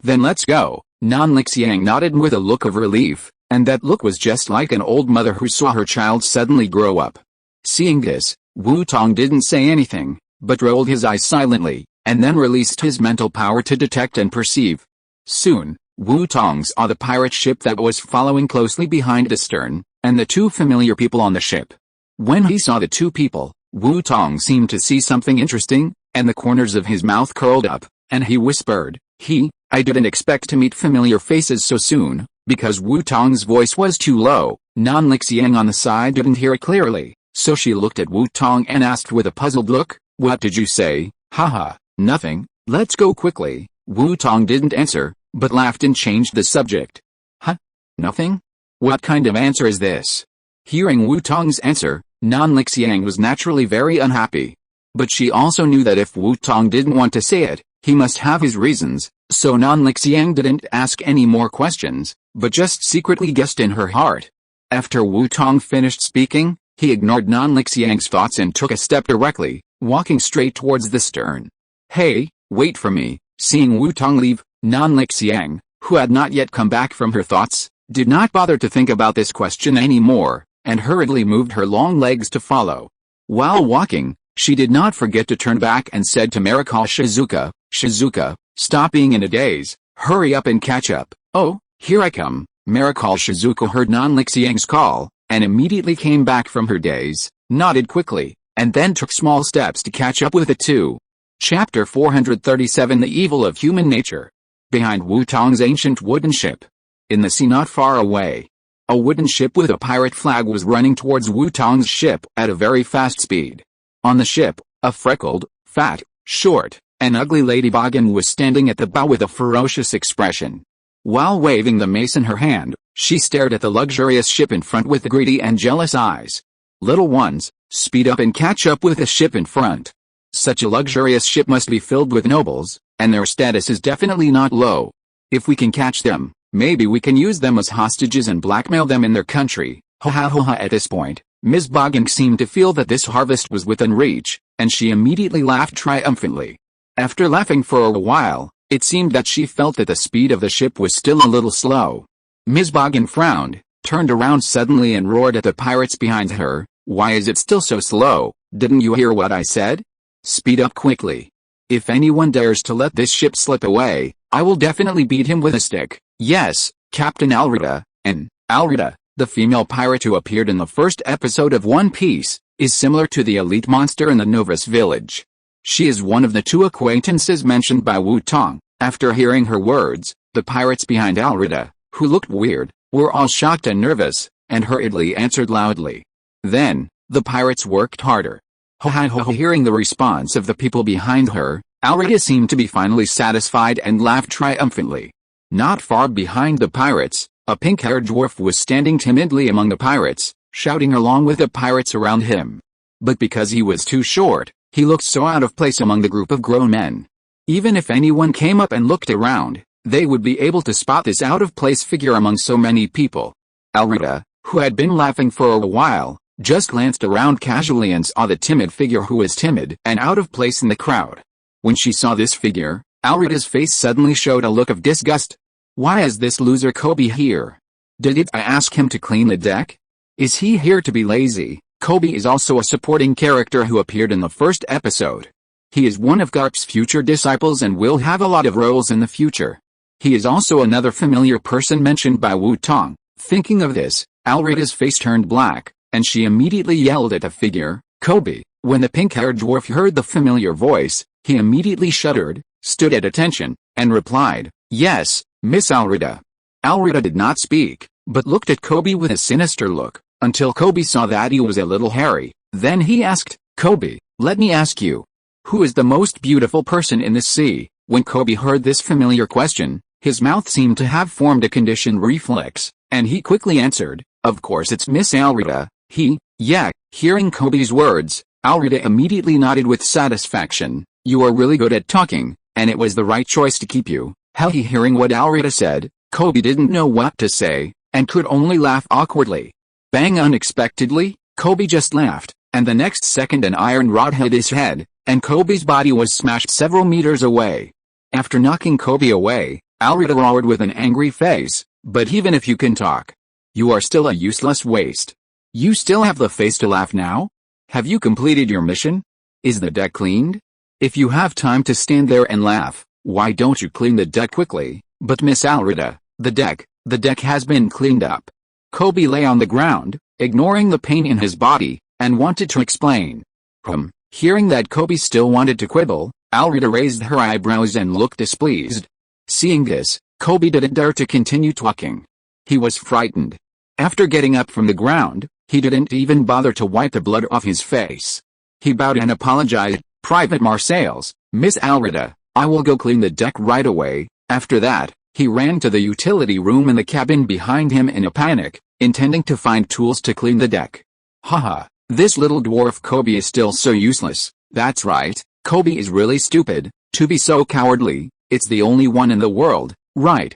Then let's go." Nan Lixiang nodded with a look of relief, and that look was just like an old mother who saw her child suddenly grow up. Seeing this, Wu Tong didn't say anything, but rolled his eyes silently, and then released his mental power to detect and perceive. Soon, Wu Tong saw the pirate ship that was following closely behind the stern, and the 2 familiar people on the ship. When he saw the 2 people, Wu Tong seemed to see something interesting, and the corners of his mouth curled up, and he whispered, I didn't expect to meet familiar faces so soon." Because Wu Tong's voice was too low, Nan Lixiang on the side didn't hear it clearly, so she looked at Wu Tong and asked with a puzzled look, "What did you say?" "Haha, nothing, let's go quickly." Wu Tong didn't answer, but laughed and changed the subject. "Huh? Nothing? What kind of answer is this?" Hearing Wu Tong's answer, Nan Lixiang was naturally very unhappy. But she also knew that if Wu Tong didn't want to say it, he must have his reasons, so Nan Lixiang didn't ask any more questions, but just secretly guessed in her heart. After Wu Tong finished speaking, he ignored Nan Lixiang's thoughts and took a step directly, walking straight towards the stern. "Hey, wait for me." Seeing Wu Tong leave, Nan Lixiang, who had not yet come back from her thoughts, did not bother to think about this question anymore, and hurriedly moved her long legs to follow. While walking, she did not forget to turn back and said to Miracle Shizuka, "Shizuka, stop being in a daze, hurry up and catch up." "Oh, here I come." Miracle Shizuka heard Non-Lixiang's call, and immediately came back from her daze, nodded quickly, and then took small steps to catch up with the two. Chapter 437 The Evil of Human Nature. Behind Wu Tong's ancient wooden ship. In the sea not far away, a wooden ship with a pirate flag was running towards Wu Tong's ship at a very fast speed. On the ship, a freckled, fat, short, and ugly Lady Bogan was standing at the bow with a ferocious expression. While waving the mace in her hand, she stared at the luxurious ship in front with greedy and jealous eyes. "Little ones, speed up and catch up with the ship in front. Such a luxurious ship must be filled with nobles, and their status is definitely not low. If we can catch them, maybe we can use them as hostages and blackmail them in their country." Ha ha ha ha. At this point, Ms. Bogan seemed to feel that this harvest was within reach, and she immediately laughed triumphantly. After laughing for a while, it seemed that she felt that the speed of the ship was still a little slow. Ms. Bogan frowned, turned around suddenly and roared at the pirates behind her, "Why is it still so slow? Didn't you hear what I said? Speed up quickly. If anyone dares to let this ship slip away, I will definitely beat him with a stick." Yes, Captain Alrita, and Alrita, the female pirate who appeared in the first episode of One Piece, is similar to the elite monster in the Novus village. She is one of the two acquaintances mentioned by Wu Tong. After hearing her words, the pirates behind Alrita, who looked weird, were all shocked and nervous, and hurriedly answered loudly. Then, the pirates worked harder. Hearing the response of the people behind her, Alrita seemed to be finally satisfied and laughed triumphantly. Not far behind the pirates, a pink-haired dwarf was standing timidly among the pirates, shouting along with the pirates around him. But because he was too short, he looked so out of place among the group of grown men. Even if anyone came up and looked around, they would be able to spot this out-of-place figure among so many people. Alrita, who had been laughing for a while, just glanced around casually and saw the timid figure who was timid and out of place in the crowd. When she saw this figure, Alrita's face suddenly showed a look of disgust. "Why is this loser Kobe here? Did I ask him to clean the deck? Is he here to be lazy?" Kobe is also a supporting character who appeared in the first episode. He is one of Garp's future disciples and will have a lot of roles in the future. He is also another familiar person mentioned by Wu Tong. Thinking of this, Alrita's face turned black, and she immediately yelled at the figure, "Kobe!" When the pink-haired dwarf heard the familiar voice, he immediately shuddered, stood at attention, and replied, "Yes, Miss Alrita." Alrita did not speak, but looked at Kobe with a sinister look, until Kobe saw that he was a little hairy. Then he asked, "Kobe, let me ask you, who is the most beautiful person in the sea?" When Kobe heard this familiar question, his mouth seemed to have formed a conditioned reflex, and he quickly answered, "Of course it's Miss Alrita." Yeah. Hearing Kobe's words, Alrita immediately nodded with satisfaction. "You are really good at talking, and it was the right choice to keep you." Hearing what Alrita said, Kobe didn't know what to say, and could only laugh awkwardly. Bang! Unexpectedly, Kobe just laughed, and the next second an iron rod hit his head, and Kobe's body was smashed several meters away. After knocking Kobe away, Alrita roared with an angry face, "But even if you can talk, you are still a useless waste. You still have the face to laugh now? Have you completed your mission? Is the deck cleaned? If you have time to stand there and laugh, why don't you clean the deck quickly?" "But Miss Alrita, the deck has been cleaned up." Kobe lay on the ground, ignoring the pain in his body, and wanted to explain. Hearing that Kobe still wanted to quibble, Alrita raised her eyebrows and looked displeased. Seeing this, Kobe didn't dare to continue talking. He was frightened. After getting up from the ground, he didn't even bother to wipe the blood off his face. He bowed and apologized. "Private Marseilles, Miss Alrita, I will go clean the deck right away." After that, he ran to the utility room in the cabin behind him in a panic, intending to find tools to clean the deck. Haha, this little dwarf Kobe is still so useless. That's right, Kobe is really stupid, to be so cowardly. It's the only one in the world, right?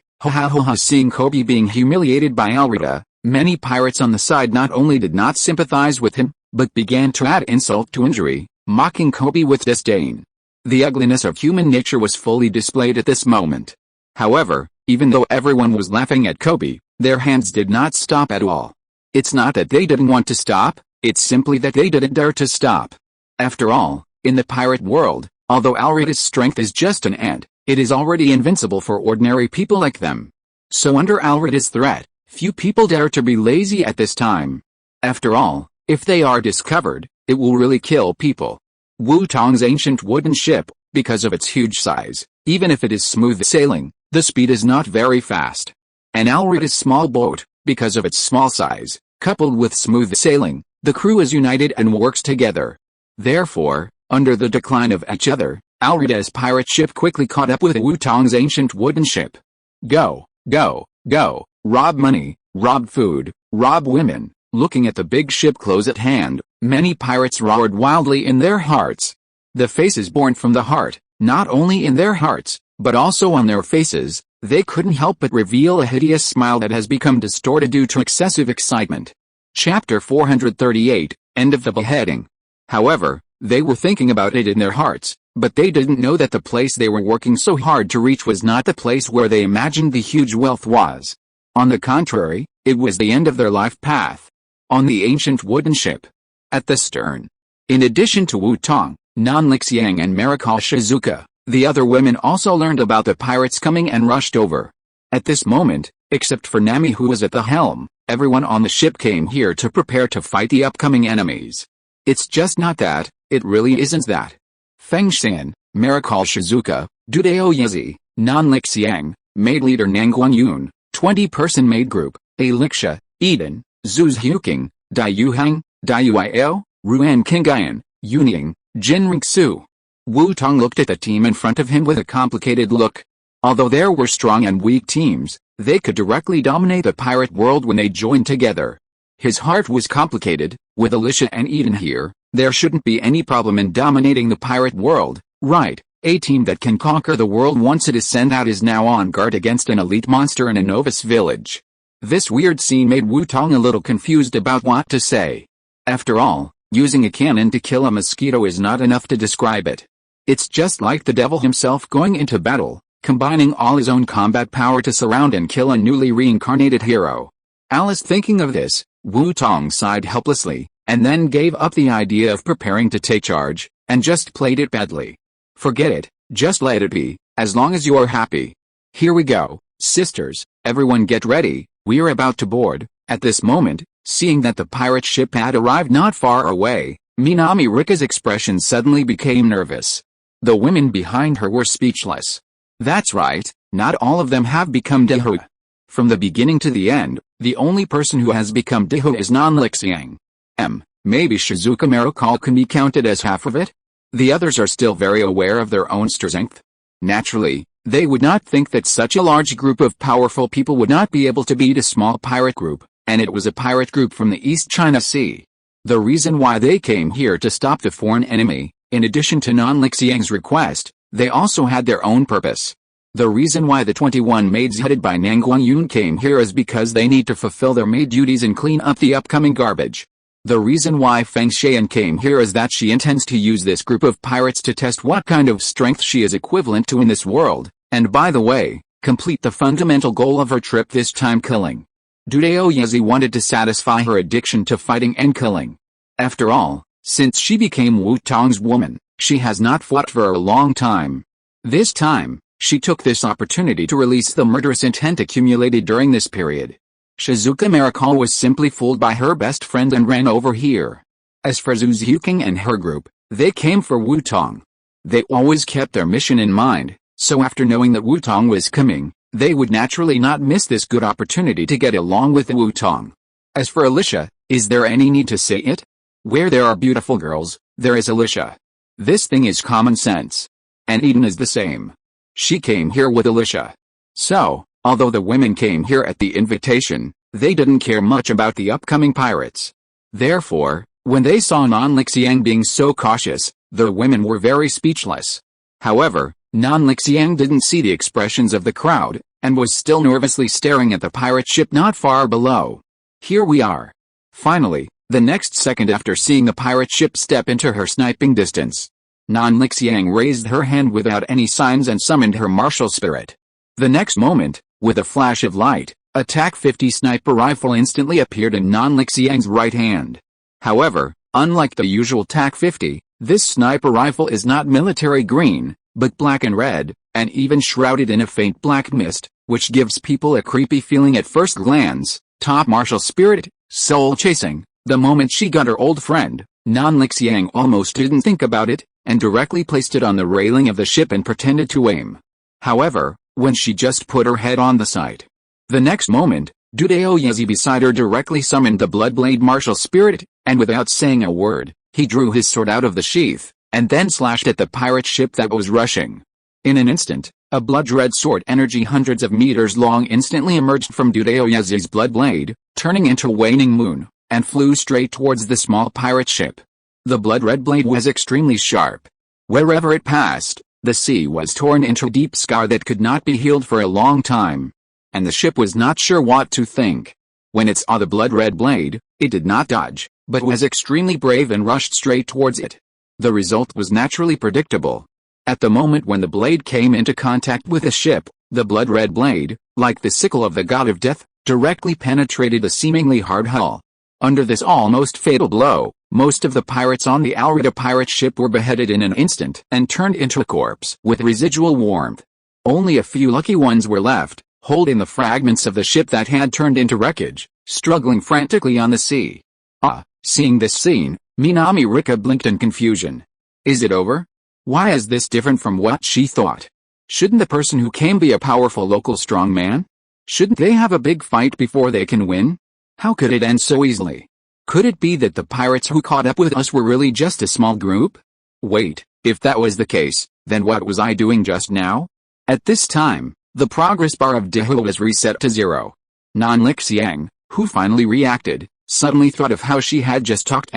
Seeing Kobe being humiliated by Alrita, many pirates on the side not only did not sympathize with him, but began to add insult to injury, mocking Kobe with disdain. The ugliness of human nature was fully displayed at this moment. However, even though everyone was laughing at Kobe, their hands did not stop at all. It's not that they didn't want to stop, it's simply that they didn't dare to stop. After all, in the pirate world, although Alrida's strength is just an ant, it is already invincible for ordinary people like them. So under Alrida's threat, few people dare to be lazy at this time. After all, if they are discovered, it will really kill people. Wu Tong's ancient wooden ship, because of its huge size, even if it is smooth sailing, the speed is not very fast. And Alrida's small boat, because of its small size, coupled with smooth sailing, the crew is united and works together. Therefore, under the decline of each other, Alrida's pirate ship quickly caught up with Wu Tong's ancient wooden ship. Go, go, go, rob money, rob food, rob women. Looking at the big ship close at hand, many pirates roared wildly in their hearts. The faces born from the heart, not only in their hearts, but also on their faces, they couldn't help but reveal a hideous smile that has become distorted due to excessive excitement. Chapter 438, End of the Beheading. However, they were thinking about it in their hearts, but they didn't know that the place they were working so hard to reach was not the place where they imagined the huge wealth was. On the contrary, it was the end of their life path. On the ancient wooden ship. At the stern. In addition to Wu Tong, Nanlixiang and Miraculous Shizuka, the other women also learned about the pirates coming and rushed over. At this moment, except for Nami who was at the helm, everyone on the ship came here to prepare to fight the upcoming enemies. It's just not that, it really isn't that. Feng Shan, Miraculous Shizuka, Douluo Yezi, Nanlixiang, maid leader Nanguang 20-person maid group, Alicia, Eden, Zhu Zhuking, Dai Yuhang, Dai Yuio, Ruan Qingyan, Yuning, Jin Rixu. Wu Tong looked at the team in front of him with a complicated look. Although there were strong and weak teams, they could directly dominate the pirate world when they joined together. His heart was complicated. With Alicia and Eden here, there shouldn't be any problem in dominating the pirate world, right? A team that can conquer the world once it is sent out is now on guard against an elite monster in a novice village. This weird scene made Wu Tong a little confused about what to say. After all, using a cannon to kill a mosquito is not enough to describe it. It's just like the devil himself going into battle, combining all his own combat power to surround and kill a newly reincarnated hero. Alice thinking of this, Wu Tong sighed helplessly, and then gave up the idea of preparing to take charge, and just played it badly. Forget it, just let it be, as long as you are happy. Here we go, sisters, everyone get ready. We are about to board. At this moment, seeing that the pirate ship had arrived not far away, Minami Rika's expression suddenly became nervous. The women behind her were speechless. That's right, not all of them have become Dehu. From the beginning to the end, the only person who has become Dehu is Nanlixiang. Maybe Shizuka Miracle can be counted as half of it? The others are still very aware of their own strength. Naturally, they would not think that such a large group of powerful people would not be able to beat a small pirate group, and it was a pirate group from the East China Sea. The reason why they came here to stop the foreign enemy, in addition to Nanlixiang's request, they also had their own purpose. The reason why the 21 maids headed by Nanguang came here is because they need to fulfill their maid duties and clean up the upcoming garbage. The reason why Feng Xian came here is that she intends to use this group of pirates to test what kind of strength she is equivalent to in this world, and by the way, complete the fundamental goal of her trip this time, killing. Douluo Yezi wanted to satisfy her addiction to fighting and killing. After all, since she became Wu Tong's woman, she has not fought for a long time. This time, she took this opportunity to release the murderous intent accumulated during this period. Shizuka Miracle was simply fooled by her best friend and ran over here. As for Zhu Zhuking and her group, they came for Wu Tong. They always kept their mission in mind, so after knowing that Wu Tong was coming, they would naturally not miss this good opportunity to get along with Wu Tong. As for Alicia, is there any need to say it? Where there are beautiful girls, there is Alicia. This thing is common sense. And Eden is the same. She came here with Alicia. So, although the women came here at the invitation, they didn't care much about the upcoming pirates. Therefore, when they saw Nanlixiang being so cautious, the women were very speechless. However, Nanlixiang didn't see the expressions of the crowd, and was still nervously staring at the pirate ship not far below. Here we are. Finally, the next second after seeing the pirate ship step into her sniping distance, Nanlixiang raised her hand without any signs and summoned her martial spirit. The next moment, with a flash of light, A TAC-50 sniper rifle instantly appeared in Nan Lixiang's right hand. However, unlike the usual TAC-50, this sniper rifle is not military green, but black and red, and even shrouded in a faint black mist, which gives people a creepy feeling at first glance. Top martial spirit, soul chasing. The moment she got her old friend, Nan Lixiang almost didn't think about it, and directly placed it on the railing of the ship and pretended to aim. However, when she just put her head on the sight, the next moment, Douluo Yezi beside her directly summoned the Bloodblade martial spirit, and without saying a word, he drew his sword out of the sheath, and then slashed at the pirate ship that was rushing. In an instant, a blood-red sword energy hundreds of meters long instantly emerged from Douluo Yezi's Bloodblade, turning into a waning moon, and flew straight towards the small pirate ship. The blood-red blade was extremely sharp. Wherever it passed, the sea was torn into a deep scar that could not be healed for a long time. And the ship was not sure what to think. When it saw the blood-red blade, it did not dodge, but was extremely brave and rushed straight towards it. The result was naturally predictable. At the moment when the blade came into contact with the ship, the blood-red blade, like the sickle of the god of death, directly penetrated the seemingly hard hull. Under this almost fatal blow, most of the pirates on the Alrida pirate ship were beheaded in an instant and turned into a corpse with residual warmth. Only a few lucky ones were left, holding the fragments of the ship that had turned into wreckage, struggling frantically on the sea. Seeing this scene, Minami Rika blinked in confusion. Is it over? Why is this different from what she thought? Shouldn't the person who came be a powerful local strongman? Shouldn't they have a big fight before they can win? How could it end so easily? Could it be that the pirates who caught up with us were really just a small group? Wait, if that was the case, then what was I doing just now? At this time, the progress bar of Douluo was reset to 0. Nan Lixiang, who finally reacted, suddenly thought of how she had just talked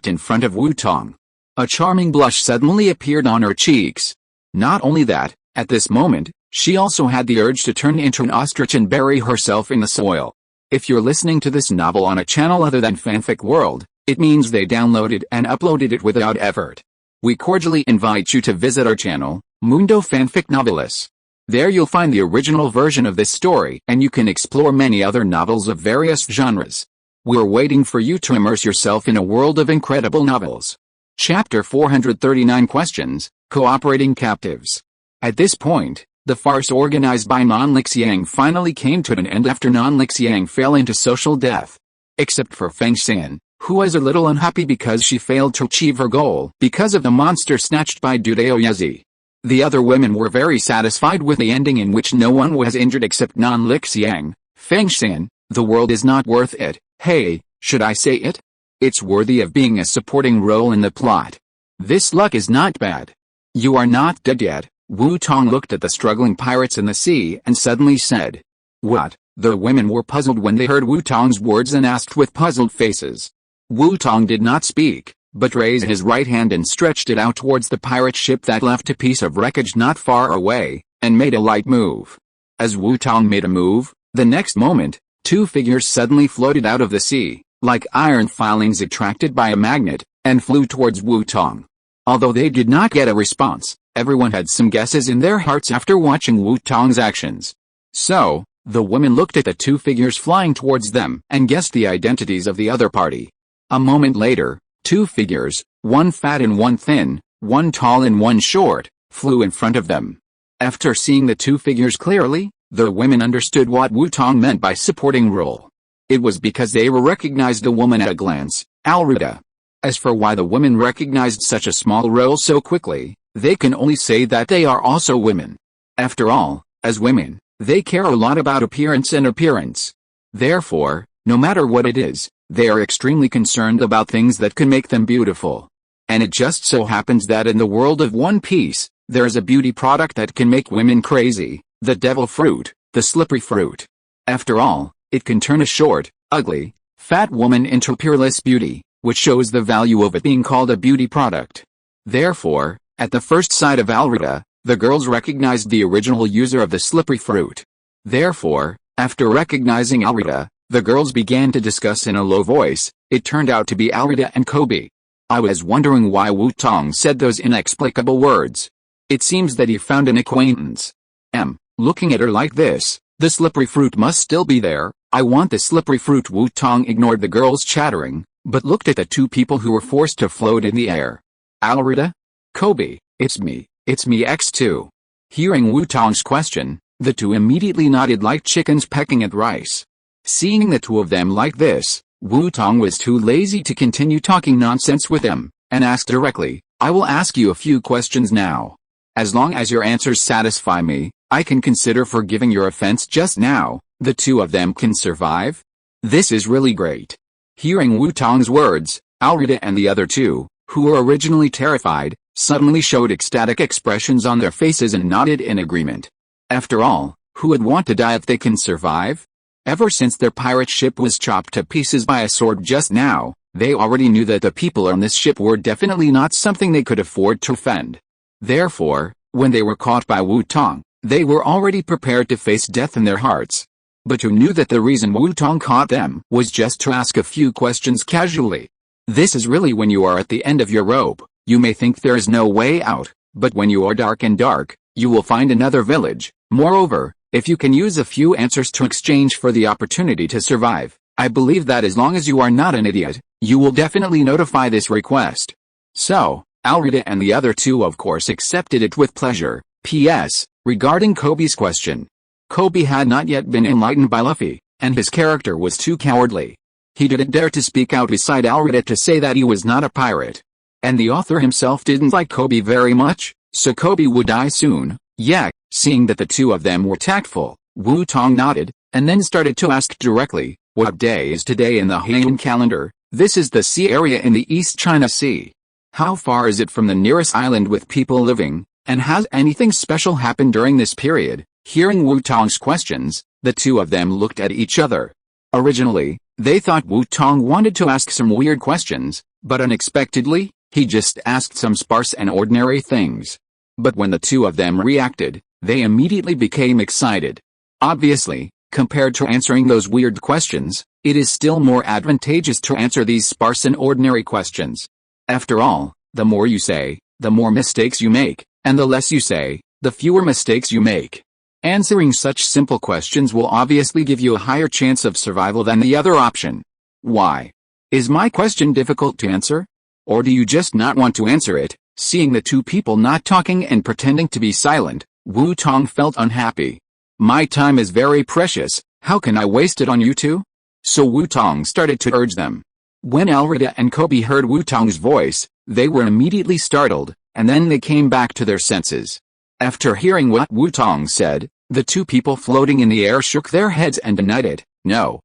in front of Wu Tong. A charming blush suddenly appeared on her cheeks. Not only that, at this moment, she also had the urge to turn into an ostrich and bury herself in the soil. If you're listening to this novel on a channel other than Fanfic World, it means they downloaded and uploaded it without effort. We cordially invite you to visit our channel, Mundo Fanfic Novelis. There you'll find the original version of this story and you can explore many other novels of various genres. We're waiting for you to immerse yourself in a world of incredible novels. Chapter 439 Questions, Cooperating Captives. At this point, the farce organized by Nan Lixiang finally came to an end after Nan Lixiang fell into social death. Except for Feng Xin, who was a little unhappy because she failed to achieve her goal because of the monster snatched by Douluo Yezi. The other women were very satisfied with the ending in which no one was injured except Nan Lixiang. Feng Xin, the world is not worth it. Hey, should I say it? It's worthy of being a supporting role in the plot. This luck is not bad. You are not dead yet. Wu Tong looked at the struggling pirates in the sea and suddenly said, "What?" The women were puzzled when they heard Wu Tong's words and asked with puzzled faces. Wu Tong did not speak, but raised his right hand and stretched it out towards the pirate ship that left a piece of wreckage not far away, and made a light move. As Wu Tong made a move, the next moment, two figures suddenly floated out of the sea, like iron filings attracted by a magnet, and flew towards Wu Tong. Although they did not get a response, everyone had some guesses in their hearts after watching Wu Tong's actions. So, the women looked at the two figures flying towards them and guessed the identities of the other party. A moment later, two figures, one fat and one thin, one tall and one short, flew in front of them. After seeing the two figures clearly, the women understood what Wu Tong meant by supporting role. It was because they recognized the woman at a glance, Alrida. As for why the women recognized such a small role so quickly, they can only say that they are also women. After all, as women, they care a lot about appearance and appearance. Therefore, no matter what it is, they are extremely concerned about things that can make them beautiful. And it just so happens that in the world of One Piece, there is a beauty product that can make women crazy, the devil fruit, the slippery fruit. After all, it can turn a short, ugly, fat woman into peerless beauty, which shows the value of it being called a beauty product. Therefore, at the first sight of Alrida, the girls recognized the original user of the slippery fruit. Therefore, after recognizing Alrida, the girls began to discuss in a low voice. It turned out to be Alrida and Kobe. I was wondering why Wu Tong said those inexplicable words. It seems that he found an acquaintance. Looking at her like this, The slippery fruit must still be there. I want the slippery fruit. Wu Tong ignored the girls chattering, but looked at the two people who were forced to float in the air. Alrita? Kobe, it's me X2. Hearing Wu Tong's question, the two immediately nodded like chickens pecking at rice. Seeing the two of them like this, Wu Tong was too lazy to continue talking nonsense with them, and asked directly, I will ask you a few questions now. As long as your answers satisfy me, I can consider forgiving your offense just now. The two of them can survive? This is really great. Hearing Wu Tong's words, Alrita and the other two, who were originally terrified, suddenly showed ecstatic expressions on their faces and nodded in agreement. After all, who would want to die if they can survive? Ever since their pirate ship was chopped to pieces by a sword just now, they already knew that the people on this ship were definitely not something they could afford to offend. Therefore, when they were caught by Wu Tong, they were already prepared to face death in their hearts. But who knew that the reason Wu Tong caught them was just to ask a few questions casually? This is really when you are at the end of your rope. You may think there is no way out, but when you are dark, you will find another village. Moreover, if you can use a few answers to exchange for the opportunity to survive, I believe that as long as you are not an idiot, you will definitely notify this request. So, Alrita and the other two of course accepted it with pleasure. P.S. Regarding Kobe's question. Kobe had not yet been enlightened by Luffy, and his character was too cowardly. He didn't dare to speak out beside Alrita to say that he was not a pirate. And the author himself didn't like Kobe very much, so Kobe would die soon. Yeah, seeing that the two of them were tactful, Wu Tong nodded, and then started to ask directly, what day is today in the Heian calendar? This is the sea area in the East China Sea. How far is it from the nearest island with people living, and has anything special happened during this period? Hearing Wu Tong's questions, the two of them looked at each other. Originally, they thought Wu Tong wanted to ask some weird questions, but unexpectedly, he just asked some sparse and ordinary things. But when the two of them reacted, they immediately became excited. Obviously, compared to answering those weird questions, it is still more advantageous to answer these sparse and ordinary questions. After all, the more you say, the more mistakes you make, and the less you say, the fewer mistakes you make. Answering such simple questions will obviously give you a higher chance of survival than the other option. Why? Is my question difficult to answer? Or do you just not want to answer it? Seeing the two people not talking and pretending to be silent, Wu Tong felt unhappy. My time is very precious, how can I waste it on you two? So Wu Tong started to urge them. When Alrita and Kobe heard Wu Tong's voice, they were immediately startled, and then they came back to their senses. After hearing what Wu Tong said, the two people floating in the air shook their heads and denied. No,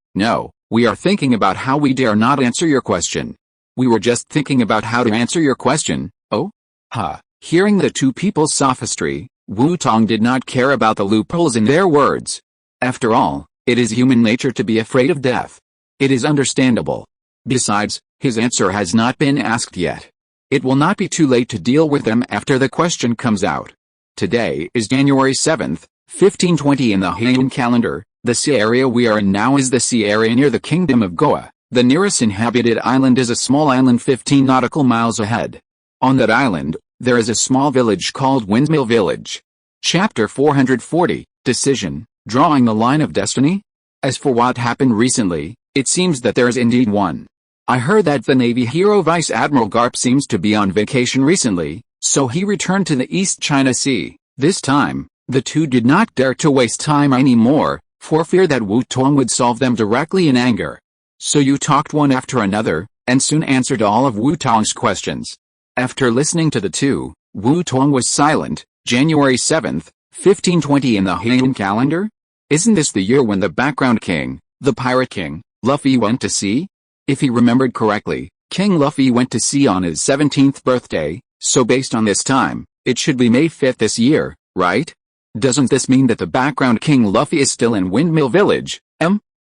we are thinking about how we dare not answer your question. We were just thinking about how to answer your question. Oh? Ha. Hearing the two people's sophistry, Wu Tong did not care about the loopholes in their words. After all, it is human nature to be afraid of death. It is understandable. Besides, his answer has not been asked yet. It will not be too late to deal with them after the question comes out. Today is January 7th, 1520 in the Heian calendar. The sea area we are in now is the sea area near the Kingdom of Goa. The nearest inhabited island is a small island 15 nautical miles ahead. On that island, there is a small village called Windmill Village. Chapter 440, Decision, Drawing the Line of Destiny? As for what happened recently, it seems that there is indeed one. I heard that the Navy hero Vice Admiral Garp seems to be on vacation recently, so he returned to the East China Sea. This time, the two did not dare to waste time anymore, for fear that Wu Tong would solve them directly in anger. So you talked one after another, and soon answered all of Wu Tong's questions. After listening to the two, Wu Tong was silent. January 7th, 1520 in the Heian calendar? Isn't this the year when the background king, the pirate king, Luffy went to sea? If he remembered correctly, King Luffy went to sea on his 17th birthday, so based on this time, it should be May 5th this year, right? Doesn't this mean that the background king Luffy is still in Windmill Village?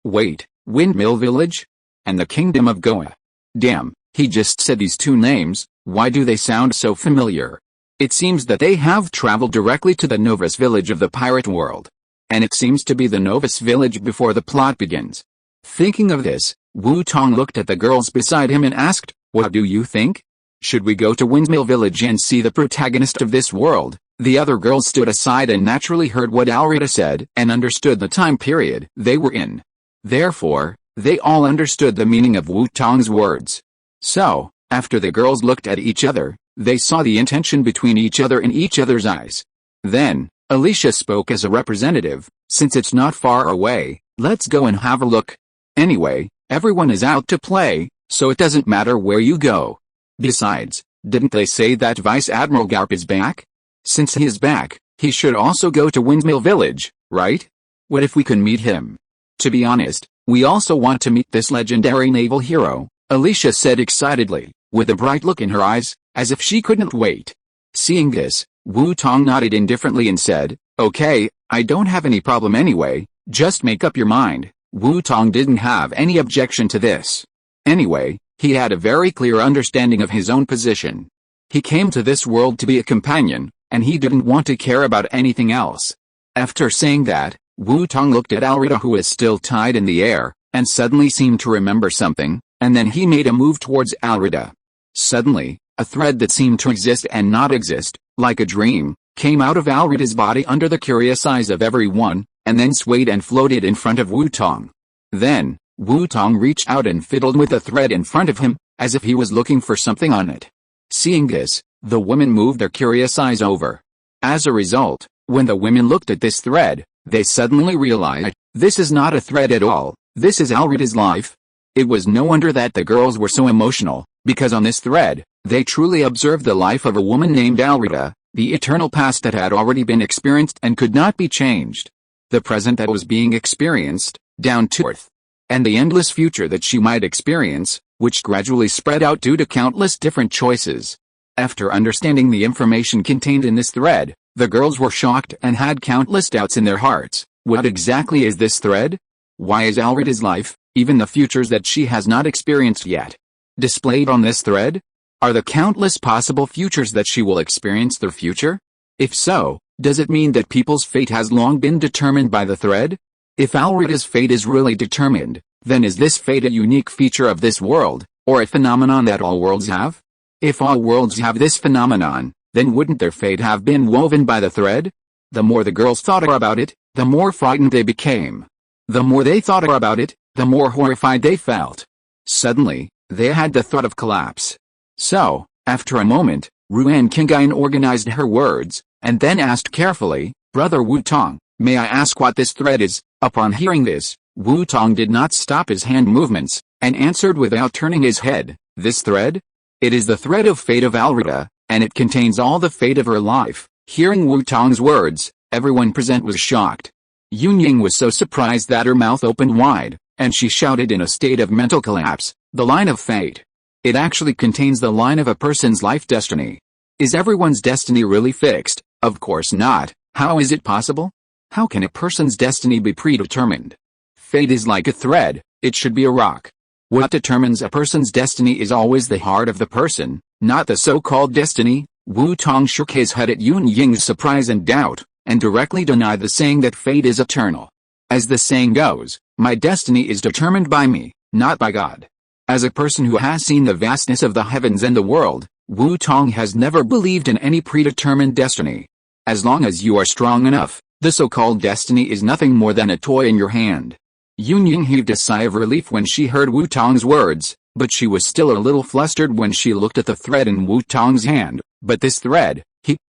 Wait, Windmill Village? And the Kingdom of Goa? Damn, he just said these two names, why do they sound so familiar? It seems that they have traveled directly to the novice village of the pirate world. And it seems to be the novice village before the plot begins. Thinking of this, Wu Tong looked at the girls beside him and asked, what do you think? Should we go to Windmill Village and see the protagonist of this world, The other girls stood aside and naturally heard what Alrita said and understood the time period they were in. Therefore, they all understood the meaning of Wu Tong's words. So, after the girls looked at each other, they saw the intention between each other in each other's eyes. Then, Alicia spoke as a representative, "Since it's not far away, let's go and have a look. Anyway, everyone is out to play, so it doesn't matter where you go. Besides, didn't they say that Vice Admiral Garp is back? Since he is back, he should also go to Windmill Village, right? What if we can meet him? To be honest, we also want to meet this legendary naval hero," Alicia said excitedly, with a bright look in her eyes, as if she couldn't wait. Seeing this, Wu Tong nodded indifferently and said, "Okay, I don't have any problem anyway, just make up your mind." Wu Tong didn't have any objection to this. Anyway, he had a very clear understanding of his own position. He came to this world to be a companion, and he didn't want to care about anything else. After saying that, Wu Tong looked at Alrita, who was still tied in the air, and suddenly seemed to remember something, and then he made a move towards Alrita. Suddenly, a thread that seemed to exist and not exist, like a dream, came out of Alrita's body under the curious eyes of everyone, and then swayed and floated in front of Wu Tong. Then, Wu Tong reached out and fiddled with the thread in front of him, as if he was looking for something on it. Seeing this, the women moved their curious eyes over. As a result, when the women looked at this thread, they suddenly realized, this is not a thread at all, this is Alrita's life. It was no wonder that the girls were so emotional, because on this thread, they truly observed the life of a woman named Alrita, the eternal past that had already been experienced and could not be changed, the present that was being experienced, down to earth, and the endless future that she might experience, which gradually spread out due to countless different choices. After understanding the information contained in this thread, the girls were shocked and had countless doubts in their hearts. What exactly is this thread? Why is Alrita's life, even the futures that she has not experienced yet, displayed on this thread? Are the countless possible futures that she will experience their future? If so, does it mean that people's fate has long been determined by the thread? If Alrita's fate is really determined, then is this fate a unique feature of this world, or a phenomenon that all worlds have? If all worlds have this phenomenon, then wouldn't their fate have been woven by the thread? The more the girls thought about it, the more frightened they became. The more they thought about it, the more horrified they felt. Suddenly, they had the thought of collapse. So, after a moment, Ruan Kingain organized her words, and then asked carefully, "Brother Wu Tong, may I ask what this thread is?" Upon hearing this, Wu Tong did not stop his hand movements, and answered without turning his head, "This thread? It is the thread of fate of Alrita, and it contains all the fate of her life." Hearing Wu Tong's words, everyone present was shocked. Yunying was so surprised that her mouth opened wide, and she shouted in a state of mental collapse, "The line of fate. It actually contains the line of a person's life destiny. Is everyone's destiny really fixed? Of course not. How is it possible? How can a person's destiny be predetermined? Fate is like a thread, it should be a rock. What determines a person's destiny is always the heart of the person, not the so-called destiny." Wu Tong shook his head at Yunying's surprise and doubt, and directly denied the saying that fate is eternal. As the saying goes, my destiny is determined by me, not by God. As a person who has seen the vastness of the heavens and the world, Wu Tong has never believed in any predetermined destiny. As long as you are strong enough, the so-called destiny is nothing more than a toy in your hand. Yunying heaved a sigh of relief when she heard Wu Tong's words, but she was still a little flustered when she looked at the thread in Wu Tong's hand. "But this thread,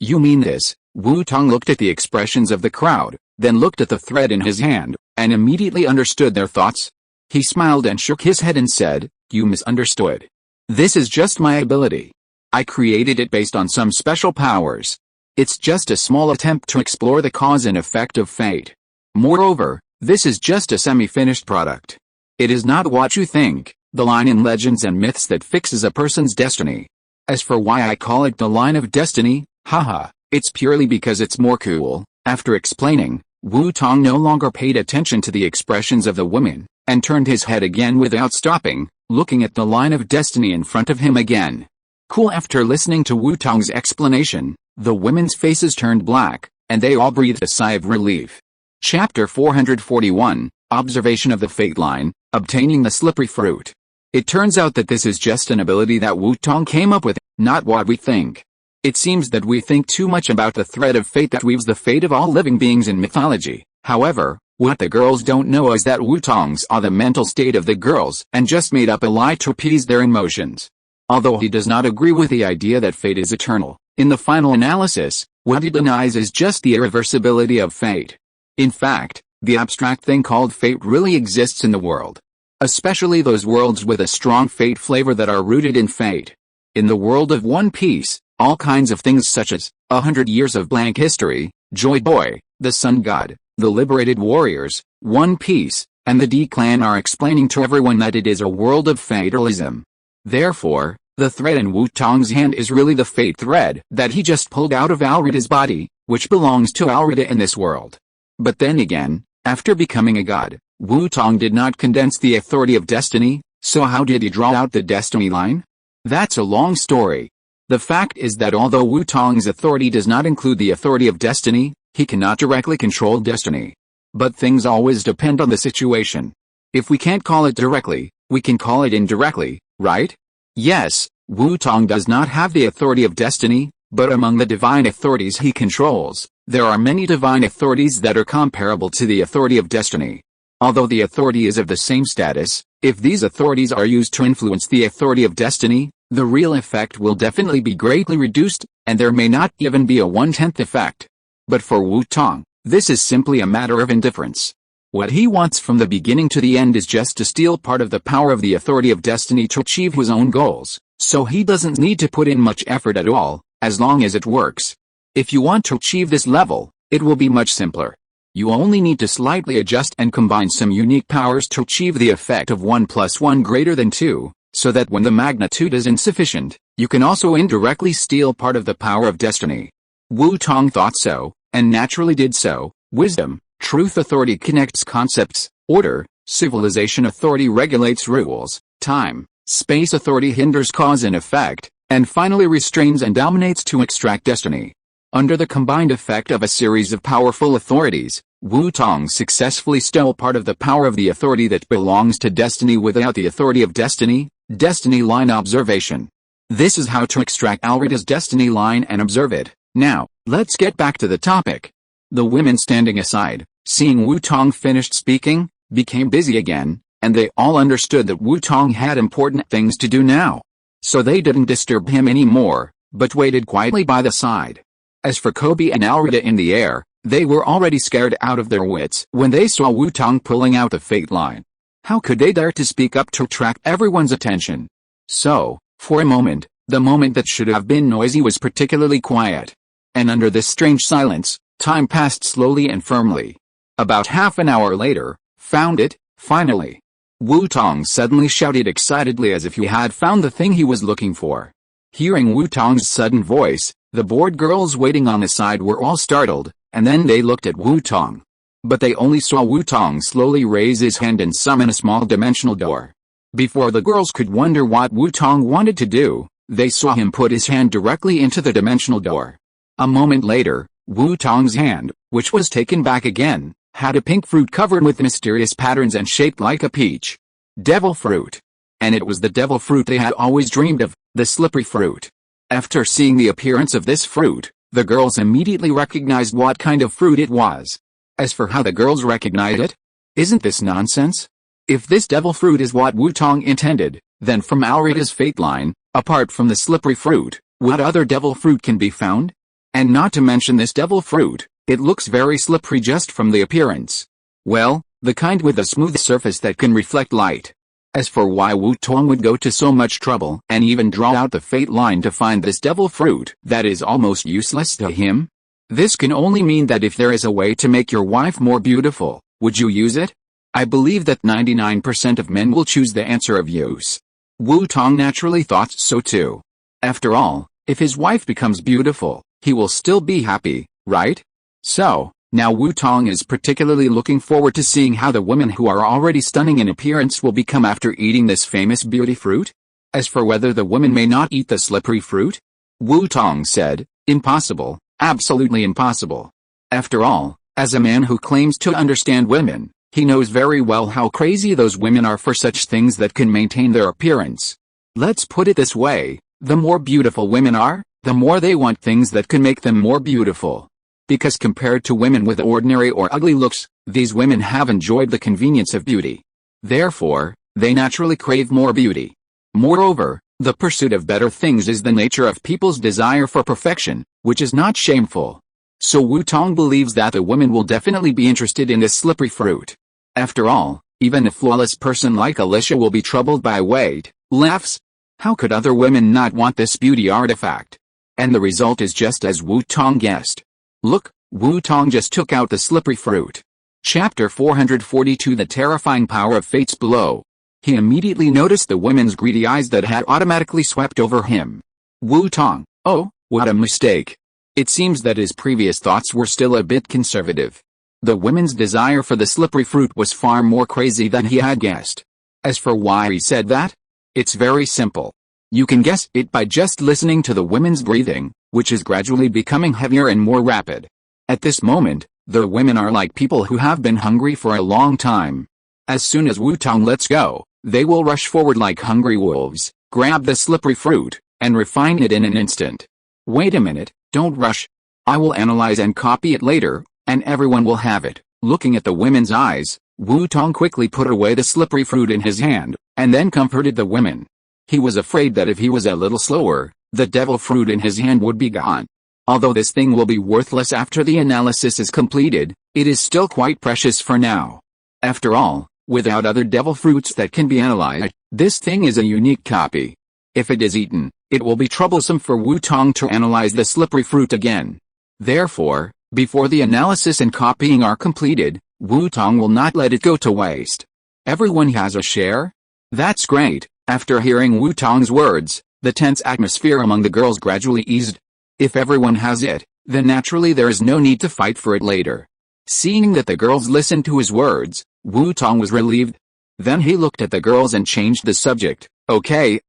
you mean this?" Wu Tong looked at the expressions of the crowd, then looked at the thread in his hand, and immediately understood their thoughts. He smiled and shook his head and said, "You misunderstood. This is just my ability. I created it based on some special powers. It's just a small attempt to explore the cause and effect of fate. Moreover, this is just a semi-finished product. It is not what you think, the line in legends and myths that fixes a person's destiny. As for why I call it the line of destiny, haha, it's purely because it's more cool." After explaining, Wu Tong no longer paid attention to the expressions of the women, and turned his head again without stopping, looking at the line of destiny in front of him again. Cool. After listening to Wu Tong's explanation, the women's faces turned black, and they all breathed a sigh of relief. Chapter 441, Observation of the Fate Line, Obtaining the Slippery Fruit. It turns out that this is just an ability that Wu Tong came up with, not what we think. It seems that we think too much about the thread of fate that weaves the fate of all living beings in mythology. However, what the girls don't know is that Wu-Tong saw the mental state of the girls and just made up a lie to appease their emotions. Although he does not agree with the idea that fate is eternal, in the final analysis, what he denies is just the irreversibility of fate. In fact, the abstract thing called fate really exists in the world. Especially those worlds with a strong fate flavor that are rooted in fate. In the world of One Piece, all kinds of things such as 100 years of blank history, Joy Boy, the Sun God, the Liberated Warriors, One Piece, and the D-Clan are explaining to everyone that it is a world of fatalism. Therefore, the thread in Wu-Tong's hand is really the fate thread that he just pulled out of Alrida's body, which belongs to Alrida in this world. But then again, after becoming a god, Wu-Tong did not condense the authority of destiny, so how did he draw out the destiny line? That's a long story. The fact is that although Wu-Tong's authority does not include the authority of destiny, he cannot directly control destiny. But things always depend on the situation. If we can't call it directly, we can call it indirectly, right? Yes, Wu-Tong does not have the authority of destiny, but among the divine authorities he controls, there are many divine authorities that are comparable to the authority of destiny. Although the authority is of the same status, if these authorities are used to influence the authority of destiny, the real effect will definitely be greatly reduced, and there may not even be a 1/10 effect. But for Wu-Tong, this is simply a matter of indifference. What he wants from the beginning to the end is just to steal part of the power of the authority of destiny to achieve his own goals, so he doesn't need to put in much effort at all, as long as it works. If you want to achieve this level, it will be much simpler. You only need to slightly adjust and combine some unique powers to achieve the effect of 1 + 1 greater than 2, so that when the magnitude is insufficient, you can also indirectly steal part of the power of destiny. Wu-Tong thought so, and naturally did so. Wisdom, truth authority connects concepts, order, civilization authority regulates rules, time, space authority hinders cause and effect, and finally restrains and dominates to extract destiny. Under the combined effect of a series of powerful authorities, Wu-Tong successfully stole part of the power of the authority that belongs to destiny without the authority of destiny, destiny line observation. This is how to extract Alrida's destiny line and observe it. Now, let's get back to the topic. The women standing aside, seeing Wu-Tong finished speaking, became busy again, and they all understood that Wu-Tong had important things to do now. So they didn't disturb him anymore, but waited quietly by the side. As for Kobe and Alrida in the air, they were already scared out of their wits when they saw Wu-Tong pulling out the fate line. How could they dare to speak up to attract everyone's attention? So, for a moment, the moment that should have been noisy was particularly quiet. And under this strange silence, time passed slowly and firmly. About half an hour later, found it, finally. Wu-Tong suddenly shouted excitedly as if he had found the thing he was looking for. Hearing Wu-Tong's sudden voice, the bored girls waiting on the side were all startled, and then they looked at Wu-Tong. But they only saw Wu-Tong slowly raise his hand and summon a small dimensional door. Before the girls could wonder what Wu-Tong wanted to do, they saw him put his hand directly into the dimensional door. A moment later, Wu-Tong's hand, which was taken back again, had a pink fruit covered with mysterious patterns and shaped like a peach. Devil fruit. And it was the devil fruit they had always dreamed of, the slippery fruit. After seeing the appearance of this fruit, the girls immediately recognized what kind of fruit it was. As for how the girls recognized it, isn't this nonsense? If this devil fruit is what Wu-Tong intended, then from Alrida's fate line, apart from the slippery fruit, what other devil fruit can be found? And not to mention this devil fruit, it looks very slippery just from the appearance. Well, the kind with a smooth surface that can reflect light. As for why Wu-Tong would go to so much trouble and even draw out the fate line to find this devil fruit that is almost useless to him? This can only mean that if there is a way to make your wife more beautiful, would you use it? I believe that 99% of men will choose the answer of use. Wu-Tong naturally thought so too. After all, if his wife becomes beautiful, he will still be happy, right? So, now Wu-Tong is particularly looking forward to seeing how the women who are already stunning in appearance will become after eating this famous beauty fruit. As for whether the women may not eat the slippery fruit, Wu-Tong said, impossible, absolutely impossible. After all, as a man who claims to understand women, he knows very well how crazy those women are for such things that can maintain their appearance. Let's put it this way, the more beautiful women are, the more they want things that can make them more beautiful. Because compared to women with ordinary or ugly looks, these women have enjoyed the convenience of beauty. Therefore, they naturally crave more beauty. Moreover, the pursuit of better things is the nature of people's desire for perfection, which is not shameful. So Wu Tong believes that the women will definitely be interested in this slippery fruit. After all, even a flawless person like Alicia will be troubled by weight, laughs. How could other women not want this beauty artifact? And the result is just as Wu Tong guessed. Look, Wu Tong just took out the slippery fruit. Chapter 442 The Terrifying Power of Fates Below. He immediately noticed the women's greedy eyes that had automatically swept over him. Wu Tong, oh, what a mistake. It seems that his previous thoughts were still a bit conservative. The women's desire for the slippery fruit was far more crazy than he had guessed. As for why he said that, it's very simple. You can guess it by just listening to the women's breathing, which is gradually becoming heavier and more rapid. At this moment, the women are like people who have been hungry for a long time. As soon as Wu Tong lets go, they will rush forward like hungry wolves, grab the slippery fruit, and refine it in an instant. Wait a minute, don't rush. I will analyze and copy it later, and everyone will have it. Looking at the women's eyes, Wu Tong quickly put away the slippery fruit in his hand, and then comforted the women. He was afraid that if he was a little slower, the devil fruit in his hand would be gone. Although this thing will be worthless after the analysis is completed, it is still quite precious for now. After all, without other devil fruits that can be analyzed, this thing is a unique copy. If it is eaten, it will be troublesome for Wu Tong to analyze the slippery fruit again. Therefore, before the analysis and copying are completed, Wu Tong will not let it go to waste. Everyone has a share? That's great. After hearing Wu Tong's words, the tense atmosphere among the girls gradually eased. If everyone has it, then naturally there is no need to fight for it later. Seeing that the girls listened to his words, Wu Tong was relieved. Then he looked at the girls and changed the subject. Okay,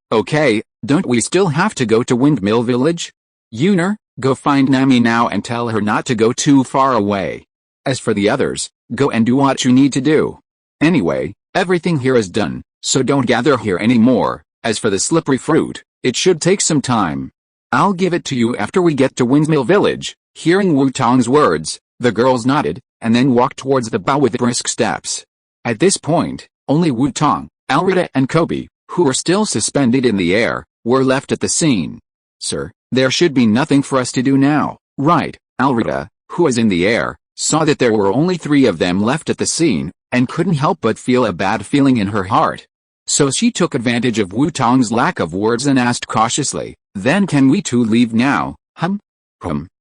don't we still have to go to Windmill Village? Yuner, go find Nami now and tell her not to go too far away. As for the others, go and do what you need to do. Anyway, everything here is done, so don't gather here anymore. As for the slippery fruit, it should take some time. I'll give it to you after we get to Windmill Village. Hearing Wu Tong's words, the girls nodded, and then walked towards the bow with brisk steps. At this point, only Wu Tong, Alrita and Kobe, who were still suspended in the air, were left at the scene. Sir, there should be nothing for us to do now, right? Alrita, who was in the air, saw that there were only 3 of them left at the scene, and couldn't help but feel a bad feeling in her heart. So she took advantage of Wu Tong's lack of words and asked cautiously, then can we two leave now?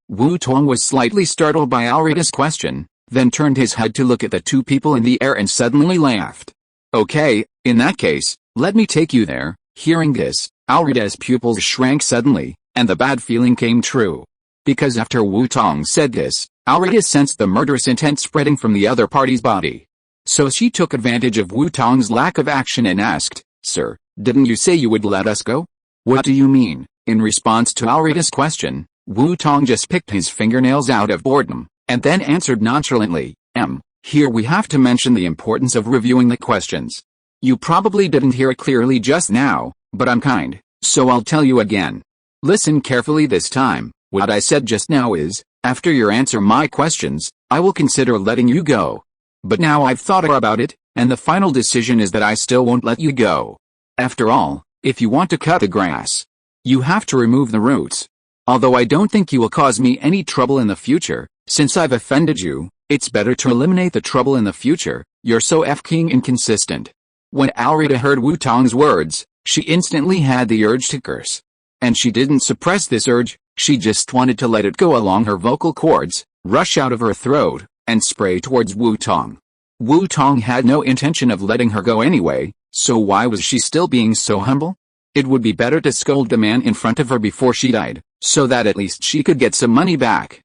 Wu Tong was slightly startled by Alrita's question, then turned his head to look at the 2 people in the air and suddenly laughed. Okay, in that case, let me take you there. Hearing this, Alrita's pupils shrank suddenly, and the bad feeling came true. Because after Wu Tong said this, Alrita sensed the murderous intent spreading from the other party's body. So she took advantage of Wu Tong's lack of action and asked, Sir, didn't you say you would let us go? What do you mean? In response to Alrita's question, Wu Tong just picked his fingernails out of boredom, and then answered nonchalantly, Here we have to mention the importance of reviewing the questions. You probably didn't hear it clearly just now, but I'm kind, so I'll tell you again. Listen carefully this time. What I said just now is, after you answer my questions, I will consider letting you go. But now I've thought about it, and the final decision is that I still won't let you go. After all, if you want to cut the grass, you have to remove the roots. Although I don't think you will cause me any trouble in the future, since I've offended you, it's better to eliminate the trouble in the future. You're so f***ing inconsistent. When Alrita heard Wu Tong's words, she instantly had the urge to curse. And she didn't suppress this urge, she just wanted to let it go along her vocal cords, rush out of her throat, and spray towards Wu Tong. Wu Tong had no intention of letting her go anyway, so why was she still being so humble? It would be better to scold the man in front of her before she died, so that at least she could get some money back.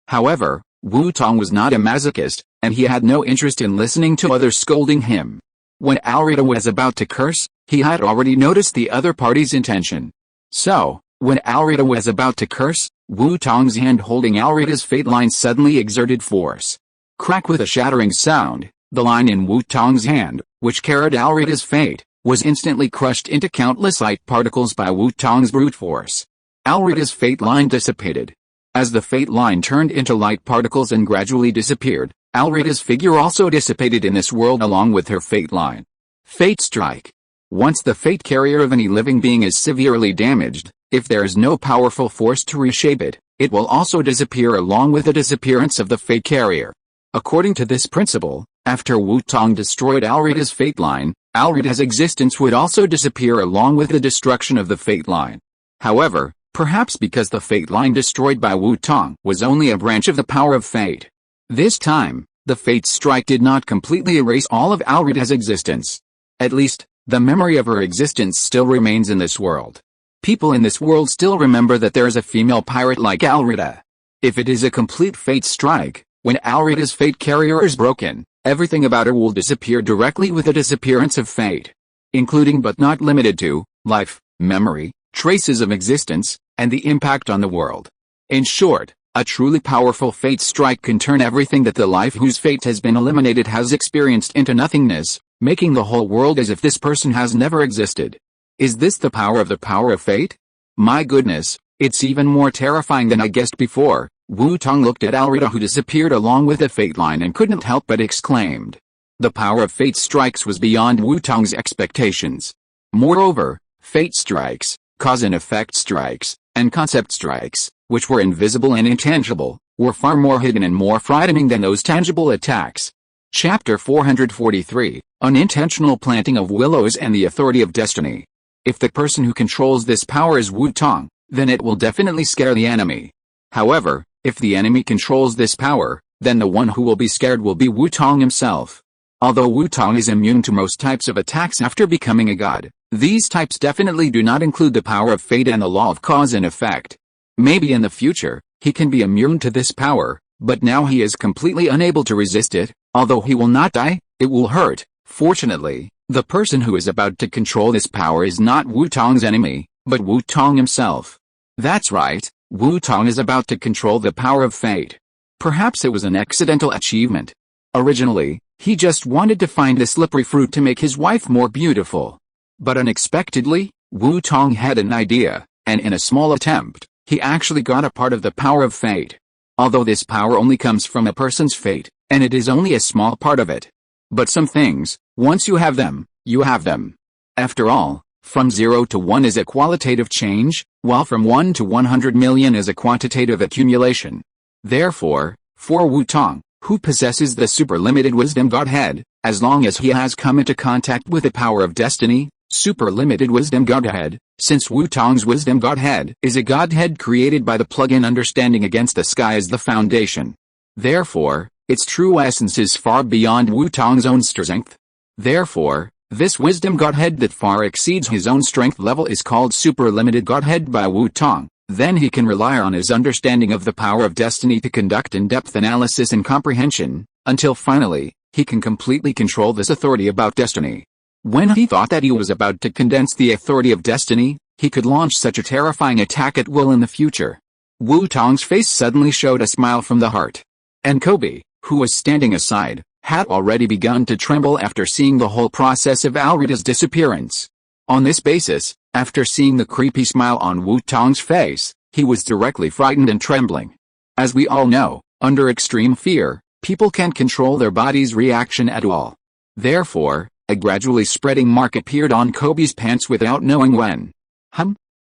However, Wu Tong was not a masochist, and he had no interest in listening to others scolding him. When Alrita was about to curse, he had already noticed the other party's intention. So, when Alrita was about to curse, Wu Tong's hand holding Alrita's fate line suddenly exerted force. Crack with a shattering sound, the line in Wu Tong's hand, which carried Alrita's fate, was instantly crushed into countless light particles by Wu Tong's brute force. Alrida's fate line dissipated. As the fate line turned into light particles and gradually disappeared, Alrida's figure also dissipated in this world along with her fate line. Fate strike. Once the fate carrier of any living being is severely damaged, if there is no powerful force to reshape it, it will also disappear along with the disappearance of the fate carrier. According to this principle, after Wu Tong destroyed Alrida's fate line, Alrida's existence would also disappear along with the destruction of the fate line. However, perhaps because the fate line destroyed by Wu Tong was only a branch of the power of fate, this time, the fate strike did not completely erase all of Alrida's existence. At least, the memory of her existence still remains in this world. People in this world still remember that there is a female pirate like Alrida. If it is a complete fate strike, when Alrida's fate carrier is broken, everything about her will disappear directly with the disappearance of fate, including but not limited to life, memory, traces of existence, and the impact on the world. In short, a truly powerful fate strike can turn everything that the life whose fate has been eliminated has experienced into nothingness, making the whole world as if this person has never existed. Is this the power of fate? My goodness, it's even more terrifying than I guessed before. Wu Tong looked at Alrida, who disappeared along with the fate line, and couldn't help but exclaimed. The power of fate strikes was beyond Wu Tong's expectations. Moreover, fate strikes, cause and effect strikes, and concept strikes, which were invisible and intangible, were far more hidden and more frightening than those tangible attacks. Chapter 443, Unintentional Planting of Willows and the Authority of Destiny. If the person who controls this power is Wu Tong, then it will definitely scare the enemy. However, if the enemy controls this power, then the one who will be scared will be Wu Tong himself. Although Wu Tong is immune to most types of attacks after becoming a god, these types definitely do not include the power of fate and the law of cause and effect. Maybe in the future, he can be immune to this power, but now he is completely unable to resist it. Although he will not die, it will hurt. Fortunately, the person who is about to control this power is not Wu Tong's enemy, but Wu Tong himself. That's right, Wu Tong is about to control the power of fate. Perhaps it was an accidental achievement. Originally, he just wanted to find the slippery fruit to make his wife more beautiful. But unexpectedly, Wu Tong had an idea, and in a small attempt, he actually got a part of the power of fate. Although this power only comes from a person's fate, and it is only a small part of it. But some things, once you have them, you have them. After all, from 0 to 1 is a qualitative change, while from 1 to 100 million is a quantitative accumulation. Therefore, for Wu Tong, who possesses the super-limited wisdom Godhead, as long as he has come into contact with the power of destiny, super-limited wisdom Godhead, since Wu Tong's wisdom Godhead is a Godhead created by the plug-in understanding against the sky as the foundation. Therefore, its true essence is far beyond Wu Tong's own strength. Therefore, this wisdom Godhead that far exceeds his own strength level is called super-limited Godhead by Wu Tong. Then he can rely on his understanding of the power of destiny to conduct in-depth analysis and comprehension, until finally, he can completely control this authority about destiny. When he thought that he was about to condense the authority of destiny, he could launch such a terrifying attack at will in the future. Wu Tong's face suddenly showed a smile from the heart. And Kobe, who was standing aside, had already begun to tremble after seeing the whole process of Alrida's disappearance. On this basis, after seeing the creepy smile on Wu Tong's face, he was directly frightened and trembling. As we all know, under extreme fear, people can't control their body's reaction at all. Therefore, a gradually spreading mark appeared on Kobe's pants without knowing when.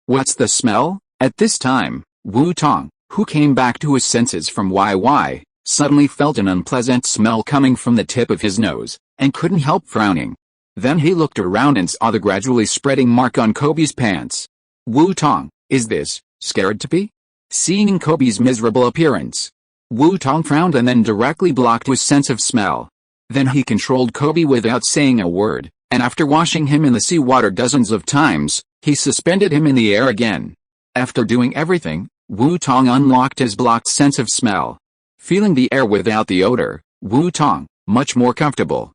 What's the smell? At this time, Wu Tong, who came back to his senses from YY, suddenly felt an unpleasant smell coming from the tip of his nose, and couldn't help frowning. Then he looked around and saw the gradually spreading mark on Kobe's pants. Wu Tong, is this, scared to be? Seeing Kobe's miserable appearance, Wu Tong frowned and then directly blocked his sense of smell. Then he controlled Kobe without saying a word, and after washing him in the seawater dozens of times, he suspended him in the air again. After doing everything, Wu Tong unlocked his blocked sense of smell. Feeling the air without the odor, Wu Tong, much more comfortable.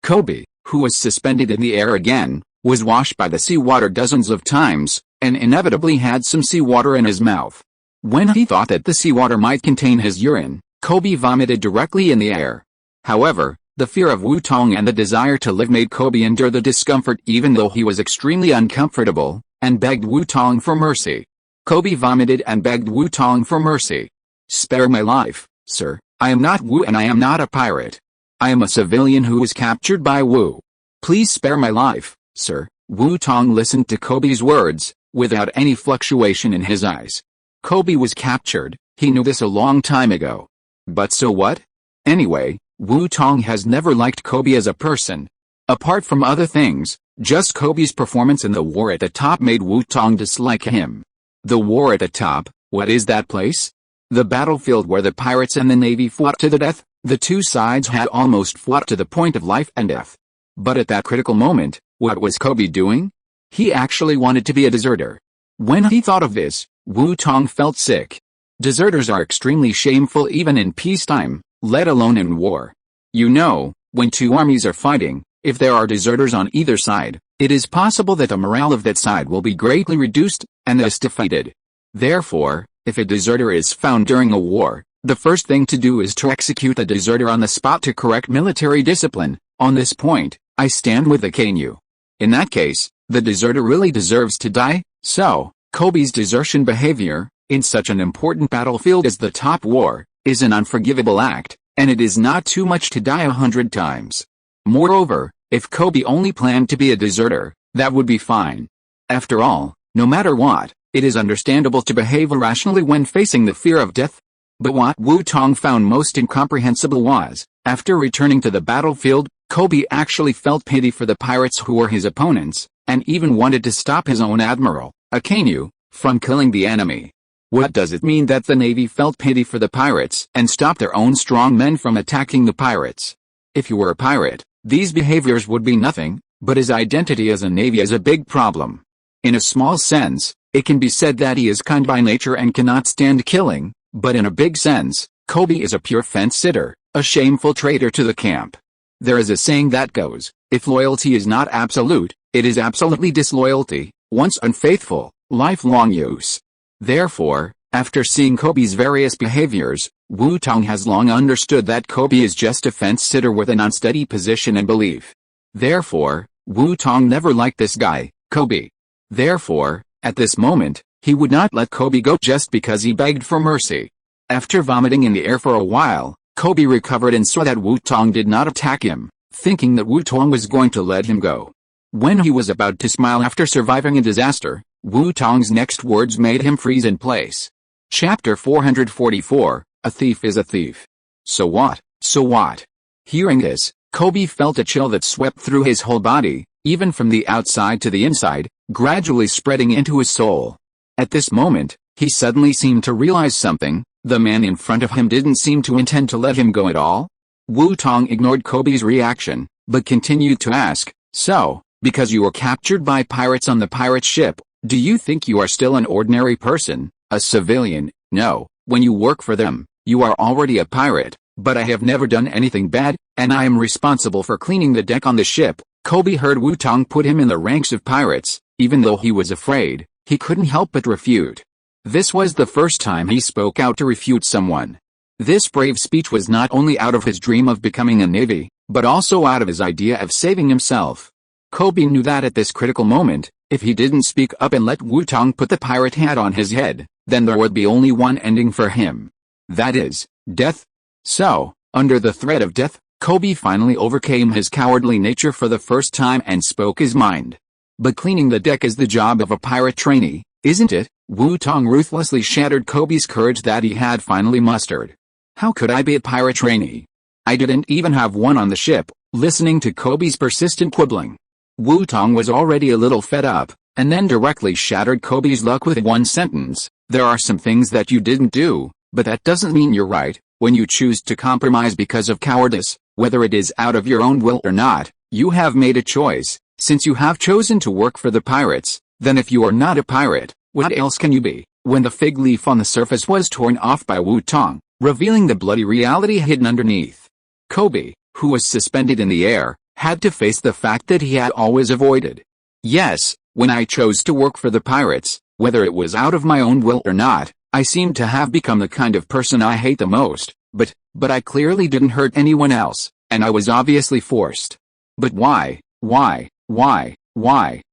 Kobe, who was suspended in the air again, was washed by the seawater dozens of times, and inevitably had some seawater in his mouth. When he thought that the seawater might contain his urine, Kobe vomited directly in the air. However, the fear of Wu Tong and the desire to live made Kobe endure the discomfort even though he was extremely uncomfortable, and begged Wu Tong for mercy. Kobe vomited and begged Wu Tong for mercy. "Spare my life, sir. I am not Wu and I am not a pirate. I am a civilian who was captured by Wu. Please spare my life, sir." Wu Tong listened to Kobe's words, without any fluctuation in his eyes. Kobe was captured, he knew this a long time ago. But so what? Anyway, Wu Tong has never liked Kobe as a person. Apart from other things, just Kobe's performance in the war at the top made Wu Tong dislike him. The war at the top, what is that place? The battlefield where the pirates and the navy fought to the death. The two sides had almost fought to the point of life and death. But at that critical moment, what was Kobe doing? He actually wanted to be a deserter. When he thought of this, Wu Tong felt sick. Deserters are extremely shameful even in peacetime, let alone in war. You know, when two armies are fighting, if there are deserters on either side, it is possible that the morale of that side will be greatly reduced, and thus defeated. Therefore, if a deserter is found during a war, the first thing to do is to execute the deserter on the spot to correct military discipline. On this point, I stand with the Kanyu. In that case, the deserter really deserves to die. So, Kobe's desertion behavior, in such an important battlefield as the top war, is an unforgivable act, and it is not too much to die 100 times. Moreover, if Kobe only planned to be a deserter, that would be fine. After all, no matter what, it is understandable to behave irrationally when facing the fear of death. But what Wu Tong found most incomprehensible was, after returning to the battlefield, Kobe actually felt pity for the pirates who were his opponents, and even wanted to stop his own admiral, Kanyu, from killing the enemy. What does it mean that the navy felt pity for the pirates and stopped their own strong men from attacking the pirates? If you were a pirate, these behaviors would be nothing, but his identity as a navy is a big problem. In a small sense, it can be said that he is kind by nature and cannot stand killing, but in a big sense, Kobe is a pure fence-sitter, a shameful traitor to the camp. There is a saying that goes, if loyalty is not absolute, it is absolutely disloyalty, once unfaithful, lifelong use. Therefore, after seeing Kobe's various behaviors, Wu Tong has long understood that Kobe is just a fence-sitter with an unsteady position and belief. Therefore, Wu Tong never liked this guy, Kobe. Therefore, at this moment, he would not let Kobe go just because he begged for mercy. After vomiting in the air for a while, Kobe recovered and saw that Wu Tong did not attack him, thinking that Wu Tong was going to let him go. When he was about to smile after surviving a disaster, Wu Tong's next words made him freeze in place. Chapter 444, A Thief is a Thief. So what? So what? Hearing this, Kobe felt a chill that swept through his whole body, even from the outside to the inside, gradually spreading into his soul. At this moment, he suddenly seemed to realize something. The man in front of him didn't seem to intend to let him go at all. Wu Tong ignored Kobe's reaction, but continued to ask, "So, because you were captured by pirates on the pirate ship, do you think you are still an ordinary person, a civilian?" "No, when you work for them, you are already a pirate, but I have never done anything bad, and I am responsible for cleaning the deck on the ship." Kobe heard Wu Tong put him in the ranks of pirates. Even though he was afraid, he couldn't help but refute. This was the first time he spoke out to refute someone. This brave speech was not only out of his dream of becoming a navy, but also out of his idea of saving himself. Kobe knew that at this critical moment, if he didn't speak up and let Wu Tong put the pirate hat on his head, then there would be only one ending for him. That is, death. So, under the threat of death, Kobe finally overcame his cowardly nature for the first time and spoke his mind. "But cleaning the deck is the job of a pirate trainee, isn't it?" Wu Tong ruthlessly shattered Kobe's courage that he had finally mustered. "How could I be a pirate trainee? I didn't even have one on the ship." Listening to Kobe's persistent quibbling, Wu Tong was already a little fed up, and then directly shattered Kobe's luck with one sentence. "There are some things that you didn't do, but that doesn't mean you're right. When you choose to compromise because of cowardice, whether it is out of your own will or not, you have made a choice. Since you have chosen to work for the pirates, then if you are not a pirate, what else can you be?" When the fig leaf on the surface was torn off by Wu Tong, revealing the bloody reality hidden underneath, Kobe, who was suspended in the air, had to face the fact that he had always avoided. "Yes, when I chose to work for the pirates, whether it was out of my own will or not, I seemed to have become the kind of person I hate the most, but I clearly didn't hurt anyone else, and I was obviously forced. But why?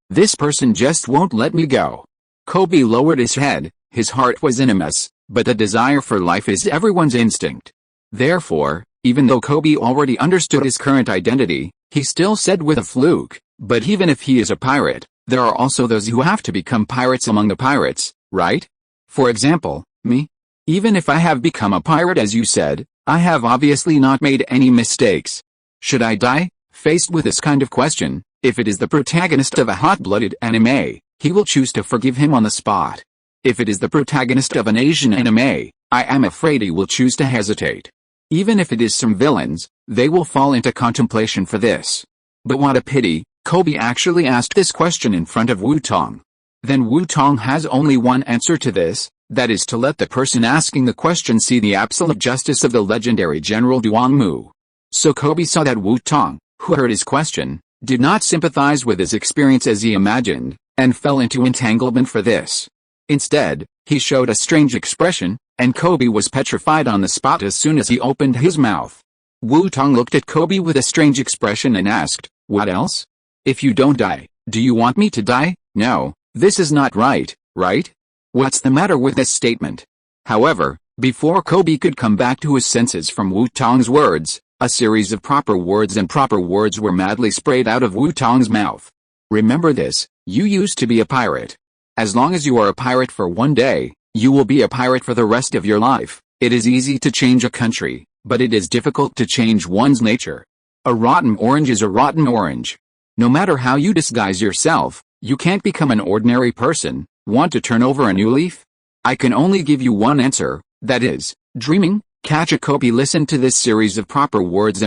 This person just won't let me go." Kobe lowered his head, His heart was in a mess, but the desire for life is everyone's instinct. Therefore, even though Kobe already understood his current identity, he still said with a fluke, "But even if he is a pirate, there are also those who have to become pirates among the pirates, right? For example, me? Even if I have become a pirate as you said, I have obviously not made any mistakes. Should I die?" Faced with this kind of question, if it is the protagonist of a hot-blooded anime, he will choose to forgive him on the spot. If it is the protagonist of an Asian anime, I am afraid he will choose to hesitate. Even if it is some villains, they will fall into contemplation for this. But what a pity, Kobe actually asked this question in front of Wu Tong. Then Wu Tong has only one answer to this, that is to let the person asking the question see the absolute justice of the legendary General Duangmu. So Kobe saw that Wu Tong, who heard his question, did not sympathize with his experience as he imagined, and fell into entanglement for this. Instead, he showed a strange expression, and Kobe was petrified on the spot as soon as he opened his mouth. Wu Tong looked at Kobe with a strange expression and asked, "What else? If you don't die, do you want me to die?" No, this is not right, right? What's the matter with this statement? However, before Kobe could come back to his senses from Wu Tong's words, a series of proper words and proper words were madly sprayed out of Wu Tong's mouth. Remember this, you used to be a pirate. As long as you are a pirate for one day, you will be a pirate for the rest of your life. It is easy to change a country, but it is difficult to change one's nature. A rotten orange is a rotten orange. No matter how you disguise yourself, you can't become an ordinary person. Want to turn over a new leaf? I can only give you one answer, that is, dreaming. Kobe listened to this series of proper words,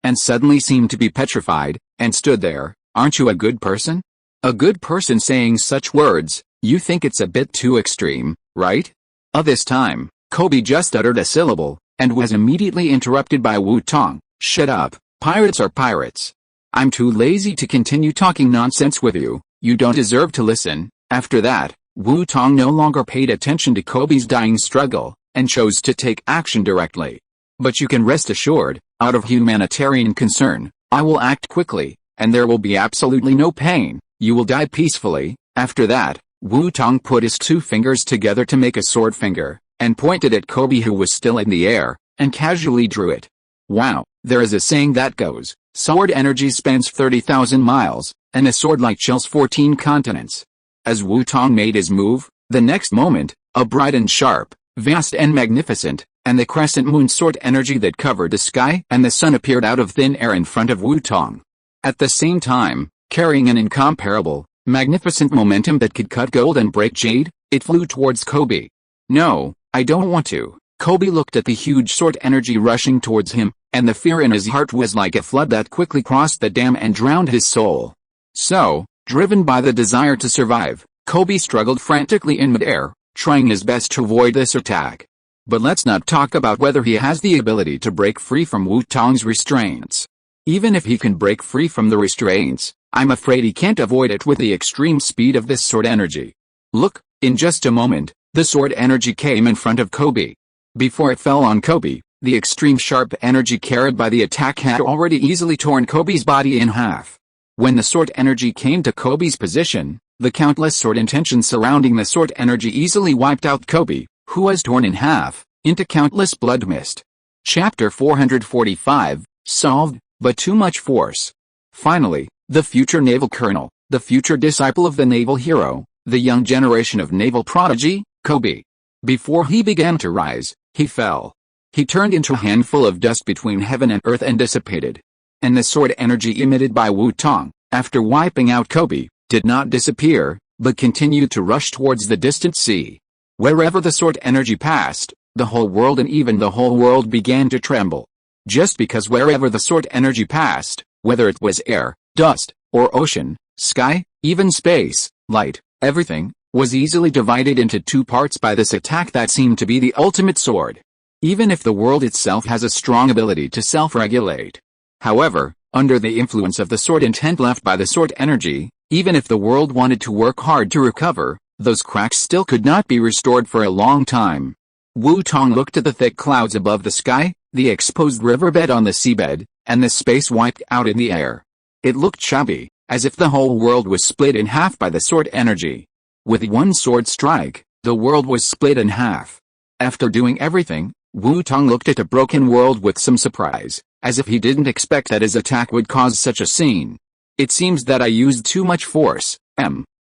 and suddenly seemed to be petrified, and stood there. Aren't you a good person? A good person saying such words, you think it's a bit too extreme, right? This time, Kobe just uttered a syllable, and was immediately interrupted by Wu Tong. "Shut up, pirates are pirates. I'm too lazy to continue talking nonsense with you, you don't deserve to listen." After that, Wu Tong no longer paid attention to Kobe's dying struggle, and chose to take action directly. But you can rest assured, out of humanitarian concern, I will act quickly, and there will be absolutely no pain, you will die peacefully. After that, Wu Tong put his two fingers together to make a sword finger, and pointed at Kobe who was still in the air, and casually drew it. Wow, there is a saying that goes, sword energy spans 30,000 miles, and a sword light chills 14 continents. As Wu Tong made his move, the next moment, a bright and sharp, vast and magnificent, and the crescent moon sword energy that covered the sky and the sun appeared out of thin air in front of Wu Tong. At the same time, carrying an incomparable, magnificent momentum that could cut gold and break jade, it flew towards Kobe. "No, I don't want to." Kobe looked at the huge sword energy rushing towards him, and the fear in his heart was like a flood that quickly crossed the dam and drowned his soul. So, driven by the desire to survive, Kobe struggled frantically in midair, trying his best to avoid this attack. But let's not talk about whether he has the ability to break free from Wu Tong's restraints. Even if he can break free from the restraints, I'm afraid he can't avoid it with the extreme speed of this sword energy. Look, in just a moment, the sword energy came in front of Kobe. Before it fell on Kobe, the extreme sharp energy carried by the attack had already easily torn Kobe's body in half. When the sword energy came to Kobe's position, the countless sword intentions surrounding the sword energy easily wiped out Kobe, who was torn in half, into countless blood mist. Chapter 445, solved, but too much force. Finally, the future naval colonel, the future disciple of the naval hero, the young generation of naval prodigy, Kobe. Before he began to rise, he fell. He turned into a handful of dust between heaven and earth and dissipated. And the sword energy emitted by Wu Tong, after wiping out Kobe, did not disappear, but continued to rush towards the distant sea. Wherever the sword energy passed, the whole world and even the whole world began to tremble. Just because wherever the sword energy passed, whether it was air, dust, or ocean, sky, even space, light, everything, was easily divided into two parts by this attack that seemed to be the ultimate sword. Even if the world itself has a strong ability to self-regulate. However, under the influence of the sword intent left by the sword energy, even if the world wanted to work hard to recover, those cracks still could not be restored for a long time. Wu Tong looked at the thick clouds above the sky, the exposed riverbed on the seabed, and the space wiped out in the air. It looked shabby, as if the whole world was split in half by the sword energy. With one sword strike, The world was split in half. After doing everything, Wu Tong looked at the broken world with some surprise, as if he didn't expect that his attack would cause such a scene. It seems that I used too much force.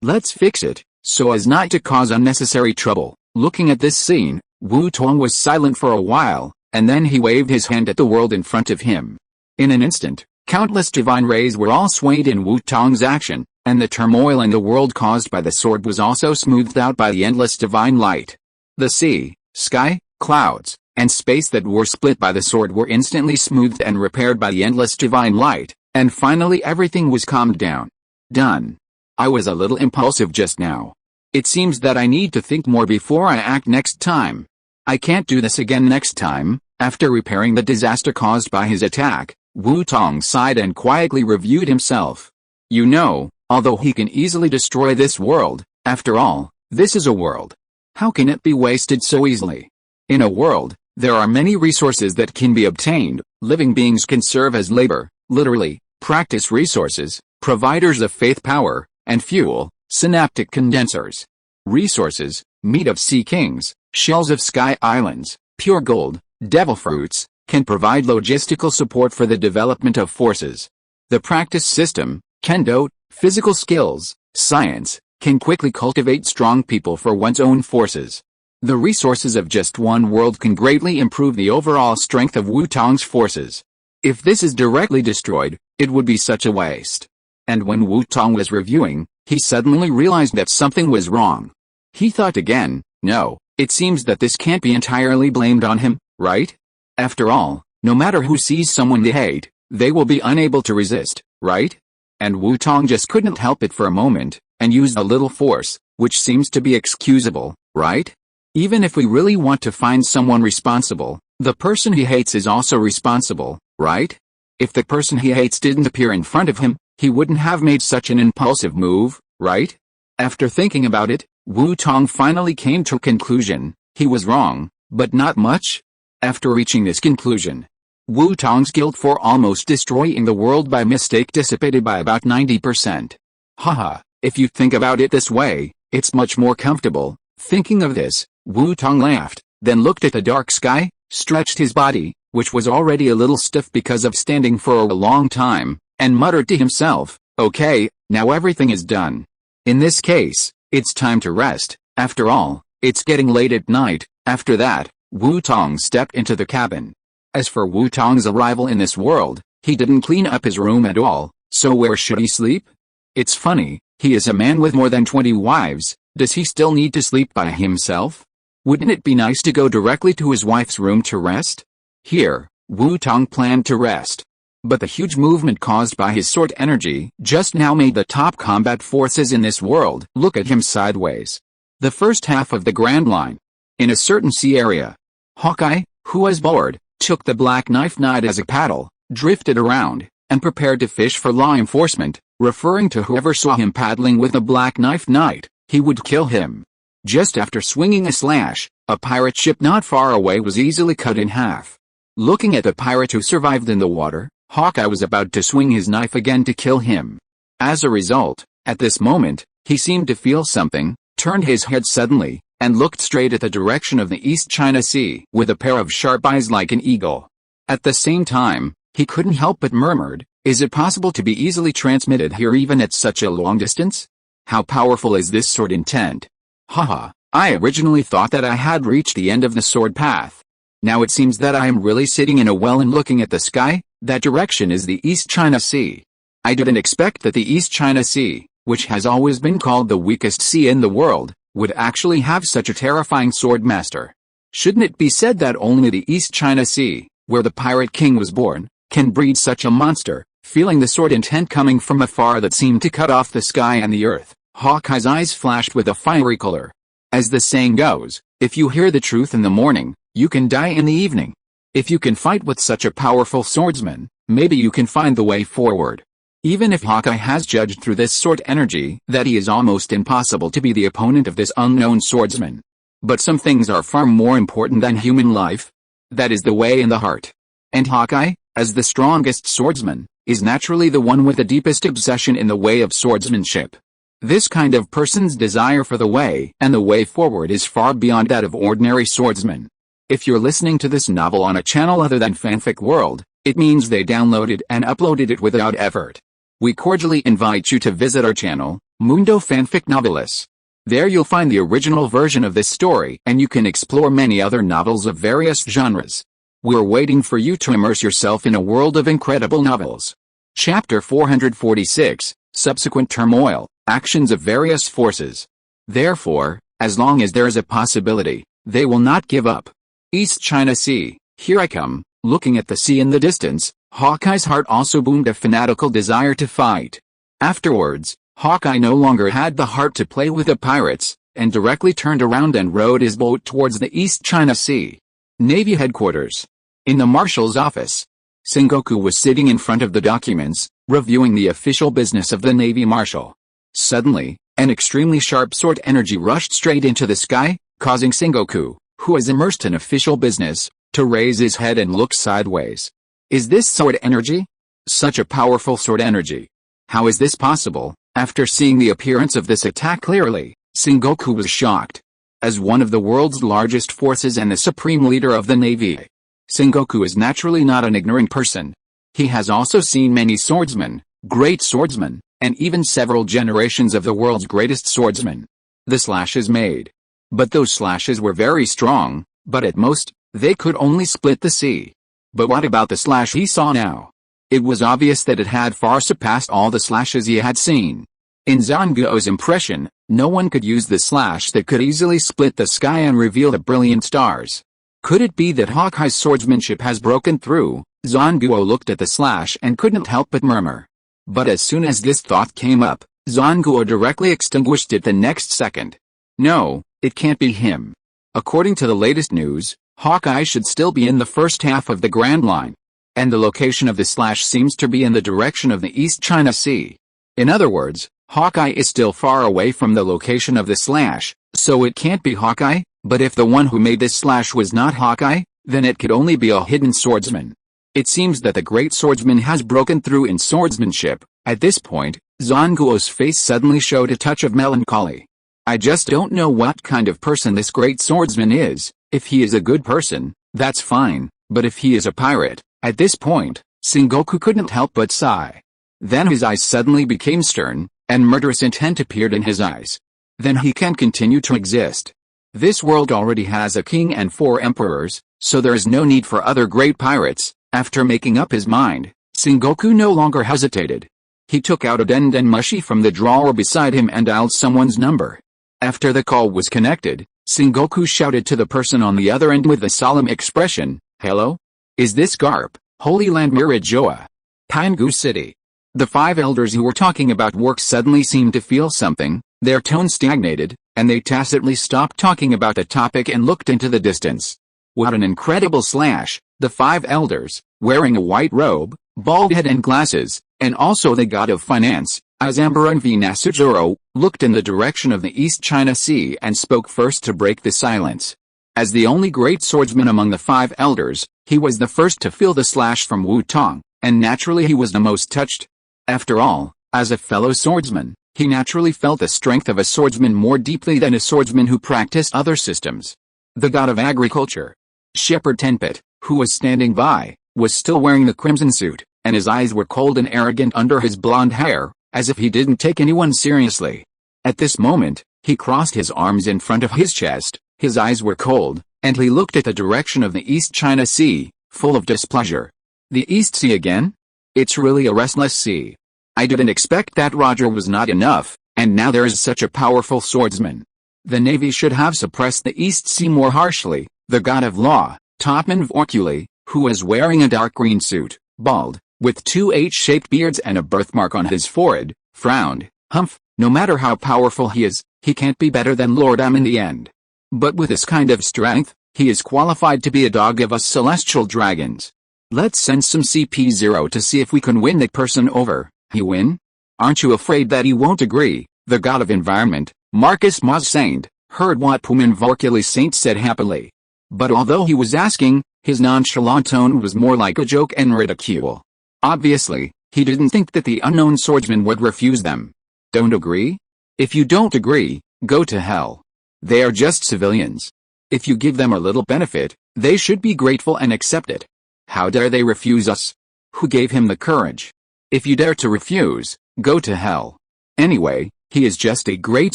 Let's fix it, so as not to cause unnecessary trouble. Looking at this scene, Wu Tong was silent for a while, and then he waved his hand at the world in front of him. In an instant, countless divine rays were all swayed in Wu Tong's action, and the turmoil in the world caused by the sword was also smoothed out by the endless divine light. The sea, sky, clouds, and space that were split by the sword were instantly smoothed and repaired by the endless divine light, and finally everything was calmed down. Done. I was a little impulsive just now. It seems that I need to think more before I act next time. I can't do this again next time. After repairing the disaster caused by his attack, Wu Tong sighed and quietly reviewed himself. You know, although he can easily destroy this world, after all, this is a world. How can it be wasted so easily? In a world, there are many resources that can be obtained. Living beings can serve as labor, literally, practice resources, providers of faith power, and fuel, synaptic condensers. Resources, meat of sea kings, shells of sky islands, pure gold, devil fruits, can provide logistical support for the development of forces. The practice system, kendo, physical skills, science, can quickly cultivate strong people for one's own forces. The resources of just one world can greatly improve the overall strength of Wu Tong's forces. If this is directly destroyed, it would be such a waste. And when Wu Tong was reviewing, he suddenly realized that something was wrong. He thought again, no, it seems that this can't be entirely blamed on him, right? After all, no matter who sees someone they hate, they will be unable to resist, right? And Wu Tong just couldn't help it for a moment, and used a little force, which seems to be excusable, right? Even if we really want to find someone responsible, the person he hates is also responsible, right? If the person he hates didn't appear in front of him, he wouldn't have made such an impulsive move, right? After thinking about it, Wu Tong finally came to a conclusion. He was wrong, but not much. After reaching this conclusion, Wu Tong's guilt for almost destroying the world by mistake dissipated by about 90%. Haha, if you think about it this way, it's much more comfortable. Thinking of this, Wu Tong laughed, then looked at the dark sky, stretched his body, which was already a little stiff because of standing for a long time, and muttered to himself, okay, now everything is done. In this case, it's time to rest. After all, it's getting late at night. After that, Wu Tong stepped into the cabin. As for Wu Tong's arrival in this world, he didn't clean up his room at all, so where should he sleep? It's funny, he is a man with more than 20 wives, does he still need to sleep by himself? Wouldn't it be nice to go directly to his wife's room to rest? Here, Wu Tong planned to rest. But the huge movement caused by his sword energy just now made the top combat forces in this world look at him sideways. The first half of the Grand Line. In a certain sea area, Hawkeye, who was bored, took the black knife knight as a paddle, drifted around, and prepared to fish for law enforcement, referring to whoever saw him paddling with the black knife knight, he would kill him. Just after swinging a slash, a pirate ship not far away was easily cut in half. Looking at the pirate who survived in the water, Hawkeye was about to swing his knife again to kill him. As a result, at this moment, he seemed to feel something, turned his head suddenly, and looked straight at the direction of the East China Sea with a pair of sharp eyes like an eagle. At the same time, he couldn't help but murmured, is it possible to be easily transmitted here even at such a long distance? How powerful is this sword intent? Haha, I originally thought that I had reached the end of the sword path. Now it seems that I am really sitting in a well and looking at the sky. That direction is the East China Sea. I didn't expect that the East China Sea, which has always been called the weakest sea in the world, would actually have such a terrifying sword master. Shouldn't it be said that only the East China Sea, where the pirate king was born, can breed such a monster? Feeling the sword intent coming from afar that seemed to cut off the sky and the earth, Hawkeye's eyes flashed with a fiery color. As the saying goes, if you hear the truth in the morning, you can die in the evening. If you can fight with such a powerful swordsman, maybe you can find the way forward. Even if Hawkeye has judged through this sword energy that he is almost impossible to be the opponent of this unknown swordsman. But some things are far more important than human life. That is the way in the heart. And Hawkeye, as the strongest swordsman, is naturally the one with the deepest obsession in the way of swordsmanship. This kind of person's desire for the way and the way forward is far beyond that of ordinary swordsmen. If you're listening to this novel on a channel other than Fanfic World, it means they downloaded and uploaded it without effort. We cordially invite you to visit our channel, Mundo Fanfic Novelis. There you'll find the original version of this story and you can explore many other novels of various genres. We're waiting for you to immerse yourself in a world of incredible novels. Chapter 446, Subsequent Turmoil, Actions of Various Forces. Therefore, as long as there is a possibility, they will not give up. East China Sea, here I come. Looking at the sea in the distance, Hawkeye's heart also boomed a fanatical desire to fight. Afterwards, Hawkeye no longer had the heart to play with the pirates, and directly turned around and rowed his boat towards the East China Sea. Navy headquarters. In the marshal's office, Sengoku was sitting in front of the documents, reviewing the official business of the Navy marshal. Suddenly, an extremely sharp sword energy rushed straight into the sky, causing Sengoku, who was immersed in official business, to raise his head and look sideways. Is this sword energy? Such a powerful sword energy. How is this possible? After seeing the appearance of this attack clearly, Sengoku was shocked. As one of the world's largest forces and the supreme leader of the Navy, Sengoku is naturally not an ignorant person. He has also seen many swordsmen, great swordsmen, and even several generations of the world's greatest swordsmen. The slashes made. But those slashes were very strong, but at most, they could only split the sea. But what about the slash he saw now? It was obvious that it had far surpassed all the slashes he had seen. In Zanguo's impression, no one could use the slash that could easily split the sky and reveal the brilliant stars. Could it be that Hawkeye's swordsmanship has broken through? Zanguo looked at the slash and couldn't help but murmur. But as soon as this thought came up, Zanguo directly extinguished it the next second. No, it can't be him. According to the latest news, Hawkeye should still be in the first half of the Grand Line. And the location of the slash seems to be in the direction of the East China Sea. In other words, Hawkeye is still far away from the location of the slash, so it can't be Hawkeye, but if the one who made this slash was not Hawkeye, then it could only be a hidden swordsman. It seems that the great swordsman has broken through in swordsmanship. At this point, Zanguo's face suddenly showed a touch of melancholy. I just don't know what kind of person this great swordsman is. If he is a good person, that's fine, but if he is a pirate, at this point, Sengoku couldn't help but sigh. Then his eyes suddenly became stern, and murderous intent appeared in his eyes. Then he can't continue to exist. This world already has a king and 4 emperors, so there is no need for other great pirates. After making up his mind, Sengoku no longer hesitated. He took out a den mushi from the drawer beside him and dialed someone's number. After the call was connected, Sengoku shouted to the person on the other end with a solemn expression, "Hello? Is this Garp, Holy Land Mirajoa? Pangu City?" The 5 elders who were talking about work suddenly seemed to feel something, their tone stagnated, and they tacitly stopped talking about the topic and looked into the distance. What an incredible slash! The 5 elders, wearing a white robe, bald head and glasses, and also the god of finance, Azambaran V. Nasujuro, looked in the direction of the East China Sea and spoke first to break the silence. As the only great swordsman among the 5 elders, he was the first to feel the slash from Wu Tong, and naturally he was the most touched. After all, as a fellow swordsman, he naturally felt the strength of a swordsman more deeply than a swordsman who practiced other systems. The god of agriculture, Shepherd Tenpet, who was standing by, was still wearing the crimson suit, and his eyes were cold and arrogant under his blonde hair, as if he didn't take anyone seriously. At this moment, he crossed his arms in front of his chest, his eyes were cold, and he looked at the direction of the East China Sea, full of displeasure. The East Sea again? It's really a restless sea. I didn't expect that Roger was not enough, and now there is such a powerful swordsman. The Navy should have suppressed the East Sea more harshly. The god of law, Topman Vorkuli, who was wearing a dark green suit, bald, with 2 H-shaped beards and a birthmark on his forehead, frowned. Humph, no matter how powerful he is, he can't be better than Lord Am in the end. But with this kind of strength, he is qualified to be a dog of us celestial dragons. Let's send some CP0 to see if we can win that person over. He win? Aren't you afraid that he won't agree? The god of environment, Marcus Maz Saint, heard what Puman Vorkuli Saint said happily. But although he was asking, his nonchalant tone was more like a joke and ridicule. Obviously, he didn't think that the unknown swordsman would refuse them. Don't agree? If you don't agree, go to hell. They are just civilians. If you give them a little benefit, they should be grateful and accept it. How dare they refuse us? Who gave him the courage? If you dare to refuse, go to hell. Anyway, he is just a great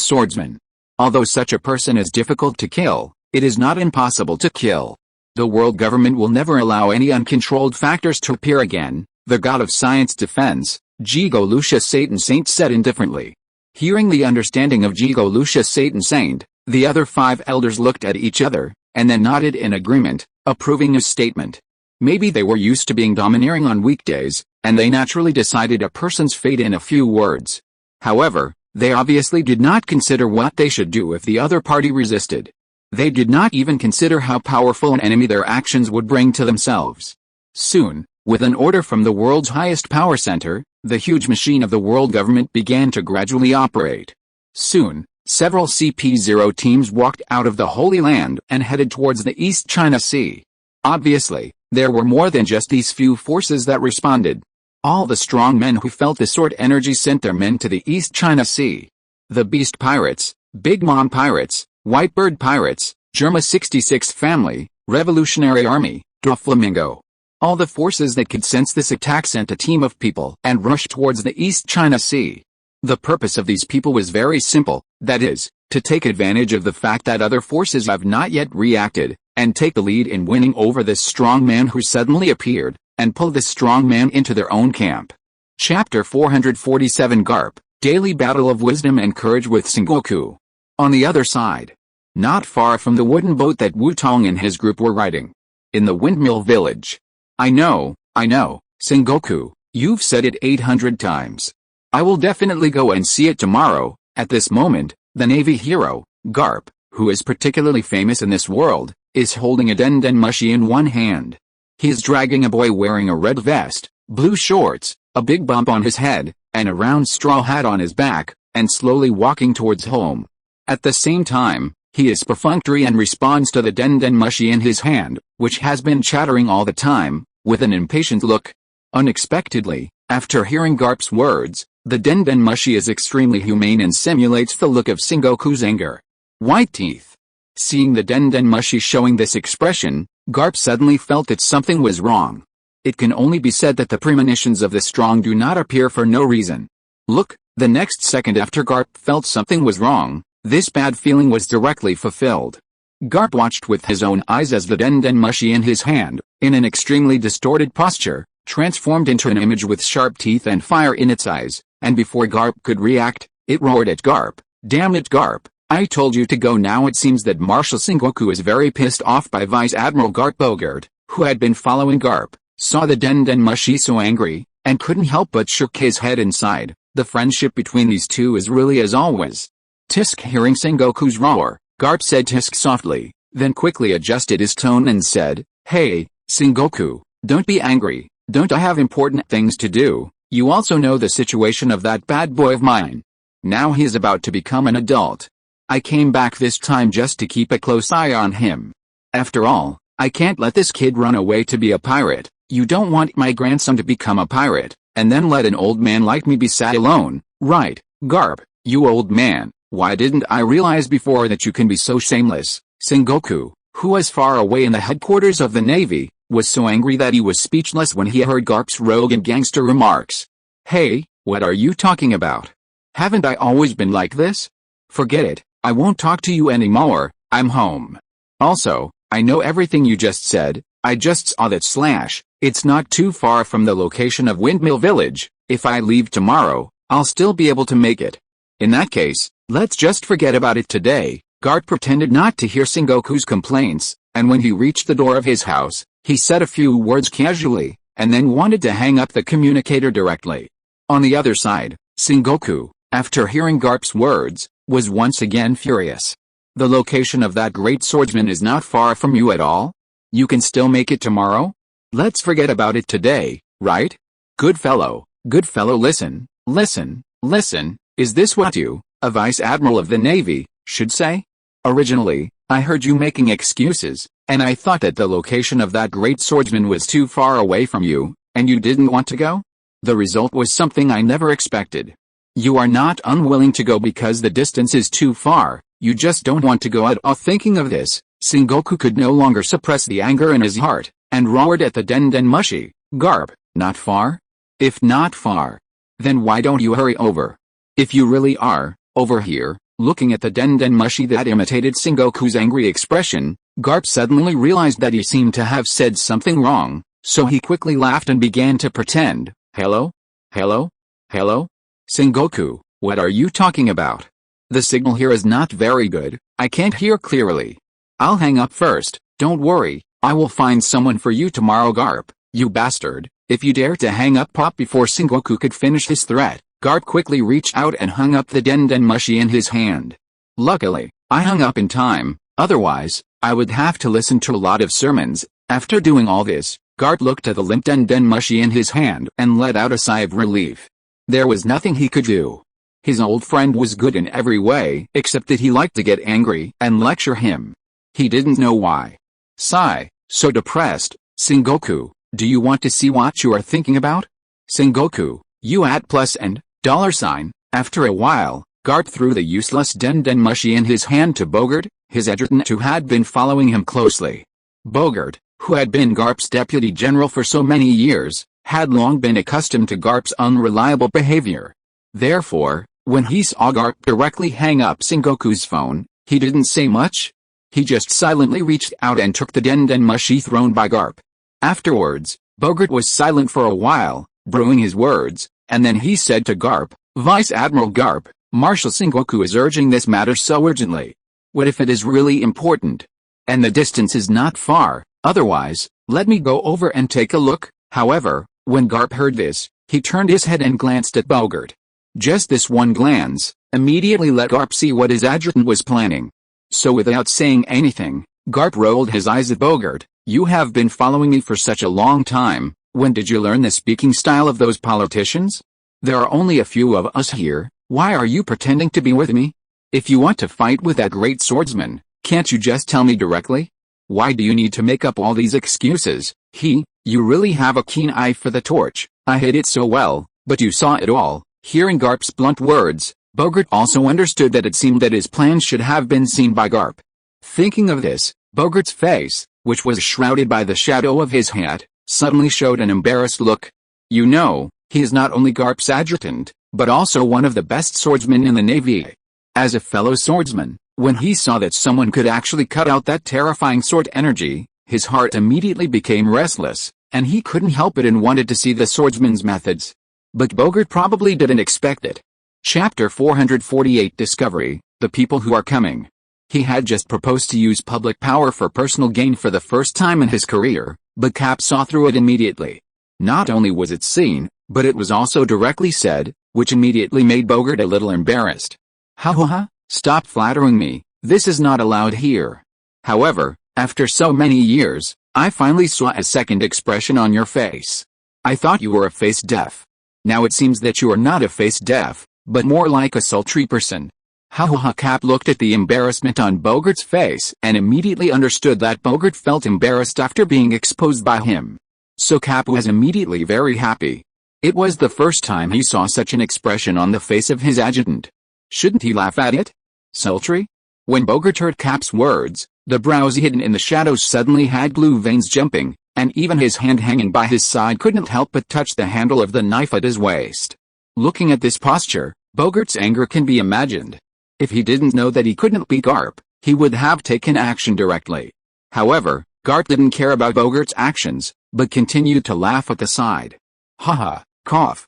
swordsman. Although such a person is difficult to kill, it is not impossible to kill. The world government will never allow any uncontrolled factors to appear again, the god of science defends, Jigo Lucia Satan Saint said indifferently. Hearing the understanding of Jigo Lucia Satan Saint, the other 5 elders looked at each other, and then nodded in agreement, approving his statement. Maybe they were used to being domineering on weekdays, and they naturally decided a person's fate in a few words. However, they obviously did not consider what they should do if the other party resisted. They did not even consider how powerful an enemy their actions would bring to themselves. Soon, with an order from the world's highest power center, the huge machine of the world government began to gradually operate. Soon, several CP0 teams walked out of the Holy Land and headed towards the East China Sea. Obviously, there were more than just these few forces that responded. All the strong men who felt the sword energy sent their men to the East China Sea. The Beast Pirates, Big Mom Pirates, Whitebird Pirates, Germa 66th Family, Revolutionary Army, Doflamingo. All the forces that could sense this attack sent a team of people and rushed towards the East China Sea. The purpose of these people was very simple, that is, to take advantage of the fact that other forces have not yet reacted, and take the lead in winning over this strong man who suddenly appeared, and pull this strong man into their own camp. Chapter 447 Garp, Daily Battle of Wisdom and Courage with Sengoku. On the other side. Not far from the wooden boat that Wu Tong and his group were riding. In the windmill village. I know, Sengoku, you've said it 800 times. I will definitely go and see it tomorrow. At this moment, the Navy hero, Garp, who is particularly famous in this world, is holding a denden mushi in one hand. He is dragging a boy wearing a red vest, blue shorts, a big bump on his head, and a round straw hat on his back, and slowly walking towards home. At the same time, he is perfunctory and responds to the denden mushi in his hand, which has been chattering all the time, with an impatient look. Unexpectedly, after hearing Garp's words, the denden mushi is extremely humane and simulates the look of Sengoku's anger. White teeth. Seeing the denden mushi showing this expression, Garp suddenly felt that something was wrong. It can only be said that the premonitions of the strong do not appear for no reason. Look, the next second after Garp felt something was wrong, this bad feeling was directly fulfilled. Garp watched with his own eyes as the denden mushi in his hand, in an extremely distorted posture, transformed into an image with sharp teeth and fire in its eyes, and before Garp could react, it roared at Garp, "Damn it Garp, I told you to go now." It seems that Marshal Sengoku is very pissed off by Vice Admiral Garp Bogart, who had been following Garp, saw the denden mushi so angry, and couldn't help but shook his head inside. The friendship between these two is really as always. Tisk. Hearing Sengoku's roar, Garp said tisk softly, then quickly adjusted his tone and said, "Hey, Sengoku, don't be angry, don't I have important things to do? You also know the situation of that bad boy of mine. Now he is about to become an adult. I came back this time just to keep a close eye on him. After all, I can't let this kid run away to be a pirate. You don't want my grandson to become a pirate, and then let an old man like me be sad alone, right, Garp, you old man? Why didn't I realize before that you can be so shameless?" Sengoku, who was far away in the headquarters of the Navy, was so angry that he was speechless when he heard Garp's rogue and gangster remarks. "Hey, what are you talking about? Haven't I always been like this? Forget it, I won't talk to you anymore, I'm home. Also, I know everything you just said, I just saw that / it's not too far from the location of Windmill Village. If I leave tomorrow, I'll still be able to make it. In that case, let's just forget about it today." Garp pretended not to hear Sengoku's complaints, and when he reached the door of his house, he said a few words casually, and then wanted to hang up the communicator directly. On the other side, Sengoku, after hearing Garp's words, was once again furious. "The location of that great swordsman is not far from you at all? You can still make it tomorrow? Let's forget about it today, right? Good fellow, listen, is this what you, a Vice Admiral of the Navy, should say? Originally, I heard you making excuses, and I thought that the location of that great swordsman was too far away from you, and you didn't want to go? The result was something I never expected. You are not unwilling to go because the distance is too far, you just don't want to go at all. Thinking of this, Sengoku could no longer suppress the anger in his heart, and roared at the Den Mushi. Garp, not far? If not far, then why don't you hurry over? If you really are, over here. Looking at the Den Mushi that imitated Sengoku's angry expression, Garp suddenly realized that he seemed to have said something wrong, so he quickly laughed and began to pretend, hello? Hello? Hello? Sengoku, what are you talking about? The signal here is not very good, I can't hear clearly. I'll hang up first, don't worry, I will find someone for you tomorrow. Garp, you bastard, if you dare to hang up pop. Before Sengoku could finish his threat, Garp quickly reached out and hung up the Den Mushi in his hand. Luckily, I hung up in time, otherwise, I would have to listen to a lot of sermons. After doing all this, Garp looked at the limp Den Mushi in his hand and let out a sigh of relief. There was nothing he could do. His old friend was good in every way except that he liked to get angry and lecture him. He didn't know why. Sigh, so depressed. Sengoku, do you want to see what you are thinking about? Sengoku, you at plus and $. After a while, Garp threw the useless Den Mushi in his hand to Bogart, his adjutant who had been following him closely. Bogart, who had been Garp's deputy general for so many years, had long been accustomed to Garp's unreliable behavior. Therefore, when he saw Garp directly hang up Sengoku's phone, he didn't say much. He just silently reached out and took the Den Mushi thrown by Garp. Afterwards, Bogart was silent for a while, brewing his words, and then he said to Garp, Vice Admiral Garp, Marshal Sengoku is urging this matter so urgently. What if it is really important? And the distance is not far, otherwise, let me go over and take a look. However, when Garp heard this, he turned his head and glanced at Bogart. Just this one glance immediately let Garp see what his adjutant was planning. So without saying anything, Garp rolled his eyes at Bogart. You have been following me for such a long time, when did you learn the speaking style of those politicians? There are only a few of us here, why are you pretending to be with me? If you want to fight with that great swordsman, can't you just tell me directly? Why do you need to make up all these excuses? You really have a keen eye for the torch, I hid it so well, but you saw it all. Hearing Garp's blunt words, Bogart also understood that it seemed that his plan should have been seen by Garp. Thinking of this, Bogart's face, which was shrouded by the shadow of his hat, suddenly showed an embarrassed look. You know, he is not only Garp's adjutant, but also one of the best swordsmen in the Navy. As a fellow swordsman, when he saw that someone could actually cut out that terrifying sword energy, his heart immediately became restless, and he couldn't help it and wanted to see the swordsman's methods. But Bogart probably didn't expect it. Chapter 448 Discovery, The People Who Are Coming. He had just proposed to use public power for personal gain for the first time in his career, but Cap saw through it immediately. Not only was it seen, but it was also directly said, which immediately made Bogart a little embarrassed. Ha, stop flattering me, this is not allowed here. However, after so many years, I finally saw a second expression on your face. I thought you were a face deaf. Now it seems that you are not a face deaf, but more like a sultry person. Ha. Cap looked at the embarrassment on Bogart's face and immediately understood that Bogart felt embarrassed after being exposed by him. So Cap was immediately very happy. It was the first time he saw such an expression on the face of his adjutant. Shouldn't he laugh at it? Sultry? When Bogart heard Cap's words, the brows hidden in the shadows suddenly had blue veins jumping, and even his hand hanging by his side couldn't help but touch the handle of the knife at his waist. Looking at this posture, Bogart's anger can be imagined. If he didn't know that he couldn't beat Garp, he would have taken action directly. However, Garp didn't care about Bogart's actions, but continued to laugh at the side. Ha, cough.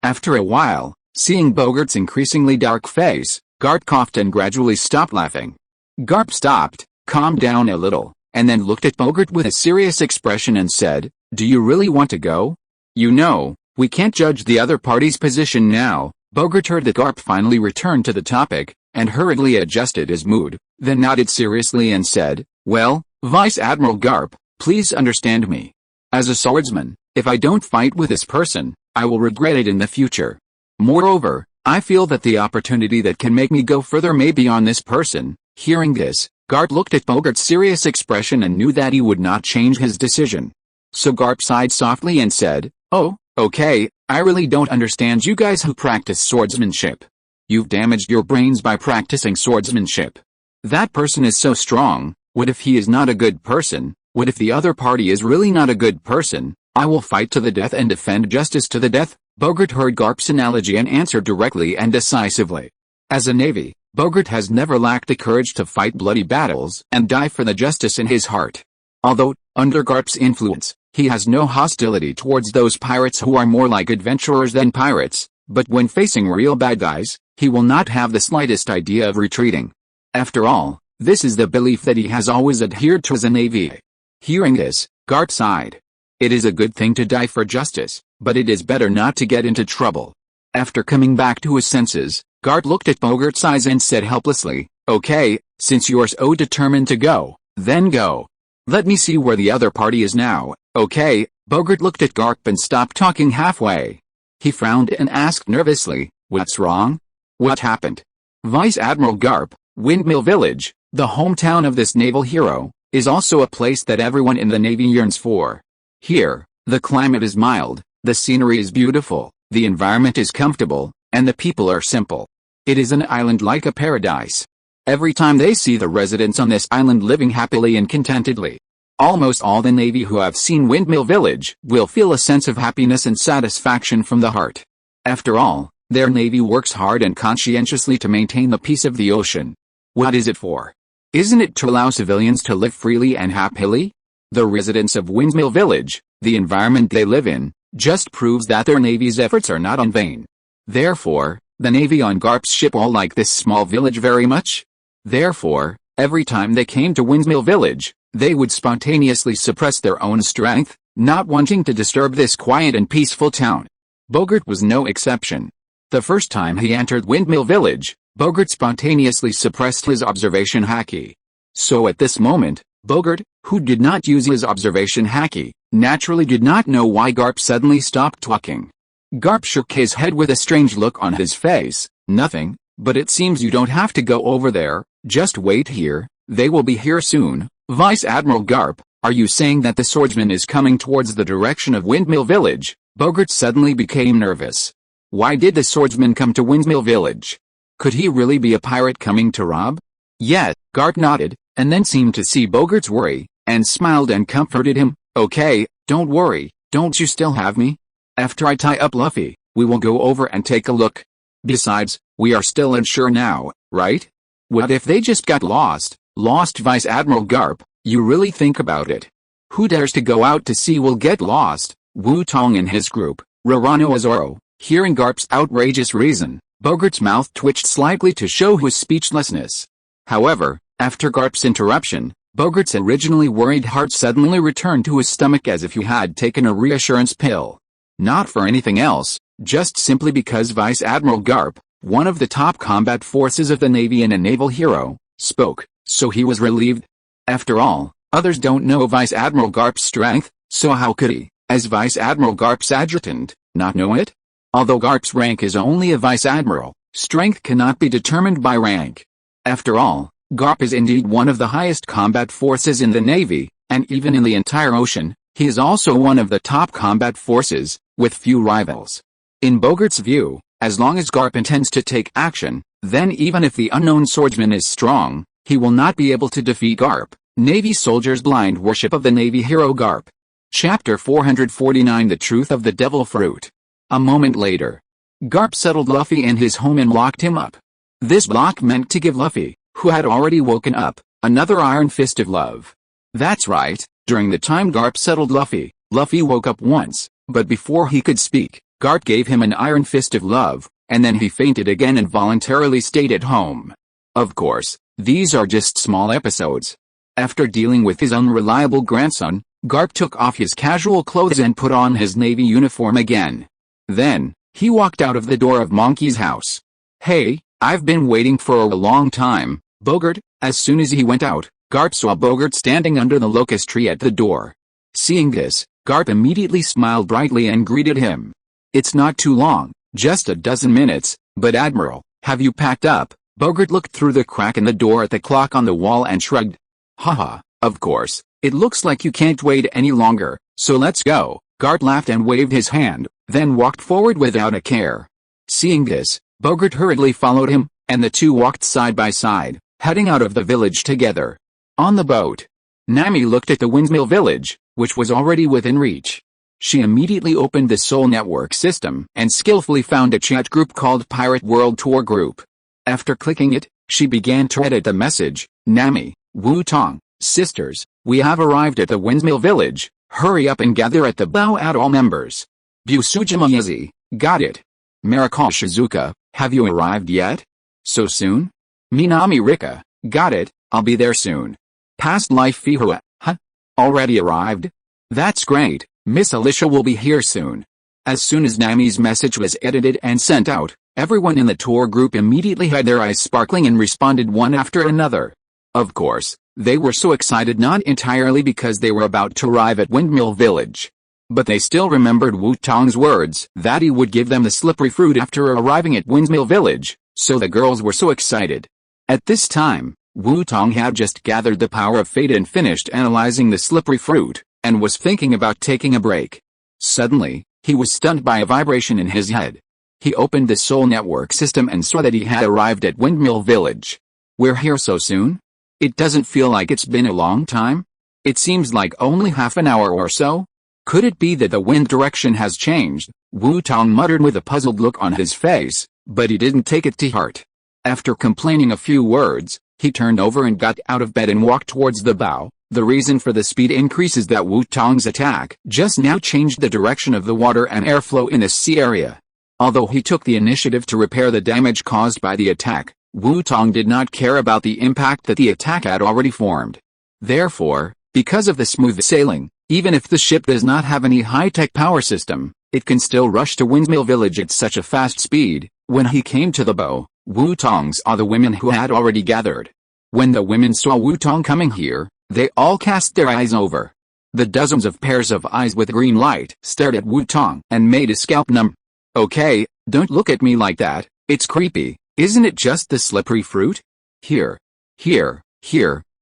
After a while, seeing Bogart's increasingly dark face, Garp coughed and gradually stopped laughing. Garp stopped, calmed down a little, and then looked at Bogart with a serious expression and said, Do you really want to go? You know, we can't judge the other party's position now. Bogart heard that Garp finally returned to the topic, and hurriedly adjusted his mood, then nodded seriously and said, Well, Vice Admiral Garp, please understand me. As a swordsman, if I don't fight with this person, I will regret it in the future. Moreover, I feel that the opportunity that can make me go further may be on this person. Hearing this, Garp looked at Bogart's serious expression and knew that he would not change his decision. So Garp sighed softly and said, Oh, okay, I really don't understand you guys who practice swordsmanship. You've damaged your brains by practicing swordsmanship. That person is so strong. What if he is not a good person? What if the other party is really not a good person? I will fight to the death and defend justice to the death. Bogart heard Garp's analogy and answered directly and decisively. As a Navy, Bogart has never lacked the courage to fight bloody battles and die for the justice in his heart. Although, under Garp's influence, he has no hostility towards those pirates who are more like adventurers than pirates, but when facing real bad guys, he will not have the slightest idea of retreating. After all, this is the belief that he has always adhered to as a Navy. Hearing this, Garp sighed. It is a good thing to die for justice, but it is better not to get into trouble. After coming back to his senses, Garp looked at Bogart's eyes and said helplessly, "Okay, since you're so determined to go, then go. Let me see where the other party is now." "Okay." Bogart looked at Garp and stopped talking halfway. He frowned and asked nervously, "What's wrong? What happened?" Vice Admiral Garp, Windmill Village, the hometown of this naval hero, is also a place that everyone in the Navy yearns for. Here, the climate is mild, the scenery is beautiful, the environment is comfortable, and the people are simple. It is an island like a paradise. Every time they see the residents on this island living happily and contentedly, almost all the Navy who have seen Windmill Village will feel a sense of happiness and satisfaction from the heart. After all, their Navy works hard and conscientiously to maintain the peace of the ocean. What is it for? Isn't it to allow civilians to live freely and happily? The residents of Windmill Village, the environment they live in, just proves that their Navy's efforts are not in vain. Therefore, the Navy on Garp's ship all like this small village very much. Therefore, every time they came to Windmill Village, they would spontaneously suppress their own strength, not wanting to disturb this quiet and peaceful town. Bogart was no exception. The first time he entered Windmill Village, Bogart spontaneously suppressed his observation haki. So at this moment, Bogart, who did not use his observation haki, naturally did not know why Garp suddenly stopped talking. Garp shook his head with a strange look on his face. "Nothing, but it seems you don't have to go over there, just wait here, they will be here soon." "Vice Admiral Garp, are you saying that the swordsman is coming towards the direction of Windmill Village?" Bogart suddenly became nervous. Why did the swordsman come to Windmill Village? Could he really be a pirate coming to rob? Yes, Garp nodded, and then seemed to see Bogart's worry, and smiled and comforted him. "Okay, don't worry, don't you still have me? After I tie up Luffy, we will go over and take a look. Besides, we are still unsure now, right? What if they just got lost?" "Lost?" Vice Admiral Garp, you really think about it. Who dares to go out to sea will get lost. Wu Tong and his group, Rarano Azoro. Hearing Garp's outrageous reason, Bogart's mouth twitched slightly to show his speechlessness. However, after Garp's interruption, Bogart's originally worried heart suddenly returned to his stomach as if he had taken a reassurance pill. Not for anything else, just simply because Vice Admiral Garp, one of the top combat forces of the Navy and a naval hero, spoke, so he was relieved. After all, others don't know Vice Admiral Garp's strength, so how could he, as Vice Admiral Garp's adjutant, not know it? Although Garp's rank is only a Vice Admiral, strength cannot be determined by rank. After all, Garp is indeed one of the highest combat forces in the Navy, and even in the entire ocean, he is also one of the top combat forces, with few rivals. In Bogart's view, as long as Garp intends to take action, then even if the unknown swordsman is strong, he will not be able to defeat Garp. Navy soldiers' blind worship of the Navy hero Garp. Chapter 449 The Truth of the Devil Fruit. A moment later, Garp settled Luffy in his home and locked him up. This block meant to give Luffy, who had already woken up, another iron fist of love. That's right, during the time Garp settled Luffy, Luffy woke up once, but before he could speak, Garp gave him an iron fist of love, and then he fainted again and voluntarily stayed at home. Of course, these are just small episodes. After dealing with his unreliable grandson, Garp took off his casual clothes and put on his Navy uniform again. Then, he walked out of the door of Monkey's house. "Hey, I've been waiting for a long time, Bogart." As soon as he went out, Garp saw Bogart standing under the locust tree at the door. Seeing this, Garp immediately smiled brightly and greeted him. "It's not too long, just a dozen minutes, but Admiral, have you packed up?" Bogart looked through the crack in the door at the clock on the wall and shrugged. "Haha, of course, it looks like you can't wait any longer, so let's go." Garp laughed and waved his hand. then walked forward without a care. Seeing this, Bogart hurriedly followed him, and the two walked side by side, heading out of the village together. On the boat, Nami looked at the windmill village, which was already within reach. She immediately opened the Soul Network system and skillfully found a chat group called Pirate World Tour Group. After clicking it, she began to edit the message. Nami, Wu Tong, sisters, we have arrived at the windmill village. Hurry up and gather at the bow at all members. Busujima Yezi, got it. Miracle Shizuka, have you arrived yet? So soon? Minami Rika, got it, I'll be there soon. Past life Fihua, huh? Already arrived? That's great, Miss Alicia will be here soon. As soon as Nami's message was edited and sent out, everyone in the tour group immediately had their eyes sparkling and responded one after another. Of course, they were so excited not entirely because they were about to arrive at Windmill Village. But they still remembered Wu Tong's words that he would give them the slippery fruit after arriving at Windmill Village, so the girls were so excited. At this time, Wu Tong had just gathered the power of fate and finished analyzing the slippery fruit, and was thinking about taking a break. Suddenly, he was stunned by a vibration in his head. He opened the Soul Network system and saw that he had arrived at Windmill Village. We're here so soon? It doesn't feel like it's been a long time? It seems like only half an hour or so? Could it be that the wind direction has changed? Wu Tong muttered with a puzzled look on his face, but he didn't take it to heart. After complaining a few words, he turned over and got out of bed and walked towards the bow. The reason for the speed increase is that Wu Tong's attack just now changed the direction of the water and airflow in this sea area. Although he took the initiative to repair the damage caused by the attack, Wu Tong did not care about the impact that the attack had already formed. Therefore, because of the smooth sailing, even if the ship does not have any high-tech power system, it can still rush to Windmill Village at such a fast speed. When he came to the bow, Wu Tong saw the women who had already gathered. When the women saw Wu Tong coming here, they all cast their eyes over. The dozens of pairs of eyes with green light stared at Wu Tong and made his scalp numb. Okay, don't look at me like that, it's creepy. Isn't it just the slippery fruit? Here.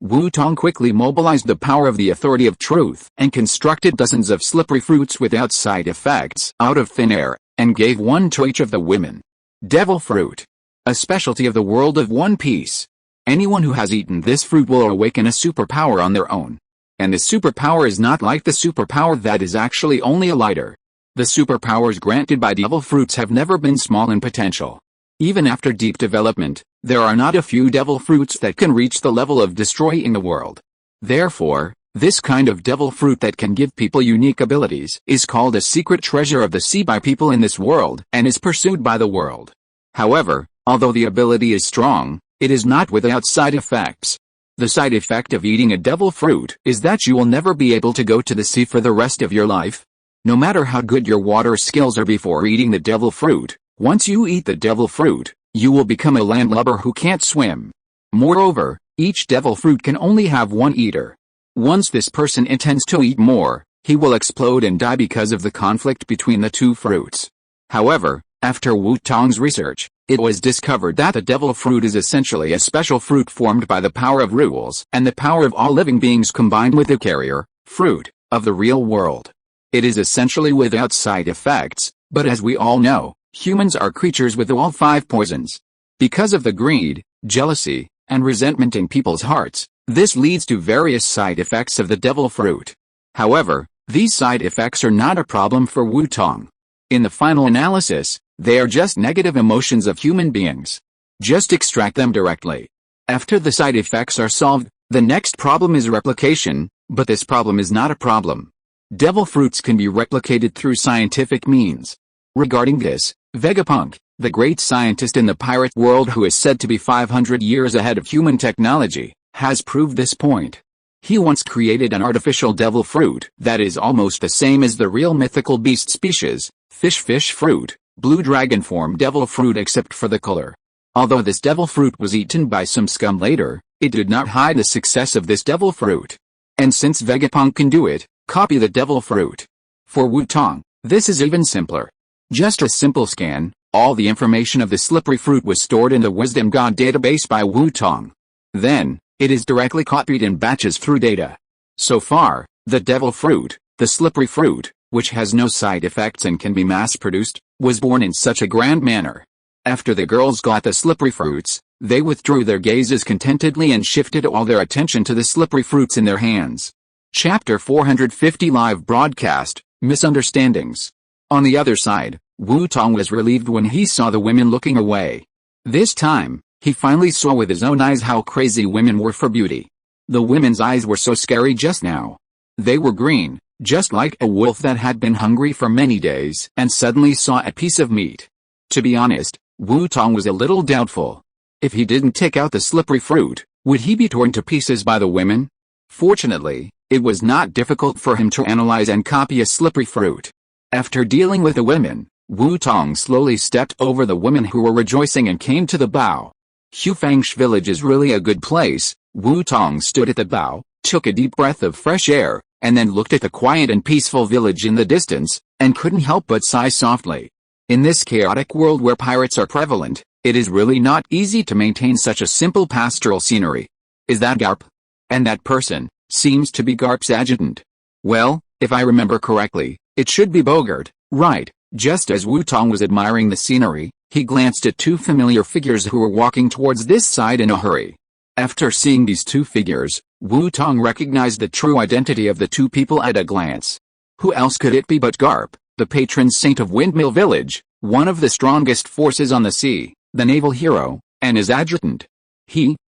Wu Tong quickly mobilized the power of the authority of truth and constructed dozens of slippery fruits without side effects out of thin air, and gave one to each of the women. Devil fruit. A specialty of the world of One Piece. Anyone who has eaten this fruit will awaken a superpower on their own. And the superpower is not like the superpower that is actually only a lighter. The superpowers granted by devil fruits have never been small in potential. Even after deep development, there are not a few devil fruits that can reach the level of destroying the world. Therefore, this kind of devil fruit that can give people unique abilities is called a secret treasure of the sea by people in this world and is pursued by the world. However, although the ability is strong, it is not without side effects. The side effect of eating a devil fruit is that you will never be able to go to the sea for the rest of your life. No matter how good your water skills are before eating the devil fruit, once you eat the devil fruit, you will become a landlubber who can't swim. Moreover, each devil fruit can only have one eater. Once this person intends to eat more, he will explode and die because of the conflict between the two fruits. However, after Wu Tong's research, it was discovered that the devil fruit is essentially a special fruit formed by the power of rules and the power of all living beings combined with the carrier, fruit, of the real world. It is essentially without side effects, but as we all know, humans are creatures with all five poisons. Because of the greed, jealousy, and resentment in people's hearts, this leads to various side effects of the devil fruit. However, these side effects are not a problem for Wu Tong. In the final analysis, they are just negative emotions of human beings. Just extract them directly. After the side effects are solved, the next problem is replication, but this problem is not a problem. Devil fruits can be replicated through scientific means. Regarding this, Vegapunk, the great scientist in the pirate world who is said to be 500 years ahead of human technology, has proved this point. He once created an artificial devil fruit that is almost the same as the real mythical beast species, fish fruit, blue dragon form devil fruit except for the color. Although this devil fruit was eaten by some scum later, it did not hide the success of this devil fruit. And since Vegapunk can do it, copy the devil fruit. For Wu Tong, this is even simpler. Just a simple scan, all the information of the slippery fruit was stored in the Wisdom God database by Wu Tong. Then, it is directly copied in batches through data. So far, the devil fruit, the slippery fruit, which has no side effects and can be mass-produced, was born in such a grand manner. After the girls got the slippery fruits, they withdrew their gazes contentedly and shifted all their attention to the slippery fruits in their hands. Chapter 450 Live Broadcast, Misunderstandings. On the other side, Wu Tong was relieved when he saw the women looking away. This time, he finally saw with his own eyes how crazy women were for beauty. The women's eyes were so scary just now. They were green, just like a wolf that had been hungry for many days and suddenly saw a piece of meat. To be honest, Wu Tong was a little doubtful. If he didn't take out the slippery fruit, would he be torn to pieces by the women? Fortunately, it was not difficult for him to analyze and copy a slippery fruit. After dealing with the women, Wu Tong slowly stepped over the women who were rejoicing and came to the bow. Hufang's village is really a good place. Wu Tong stood at the bow, took a deep breath of fresh air, and then looked at the quiet and peaceful village in the distance, and couldn't help but sigh softly. In this chaotic world where pirates are prevalent, it is really not easy to maintain such a simple pastoral scenery. Is that Garp? And that person seems to be Garp's adjutant. Well, if I remember correctly, it should be Bogart, right? Just as Wu Tong was admiring the scenery, he glanced at two familiar figures who were walking towards this side in a hurry. After seeing these two figures, Wu Tong recognized the true identity of the two people at a glance. Who else could it be but Garp, the patron saint of Windmill Village, one of the strongest forces on the sea, the naval hero, and his adjutant?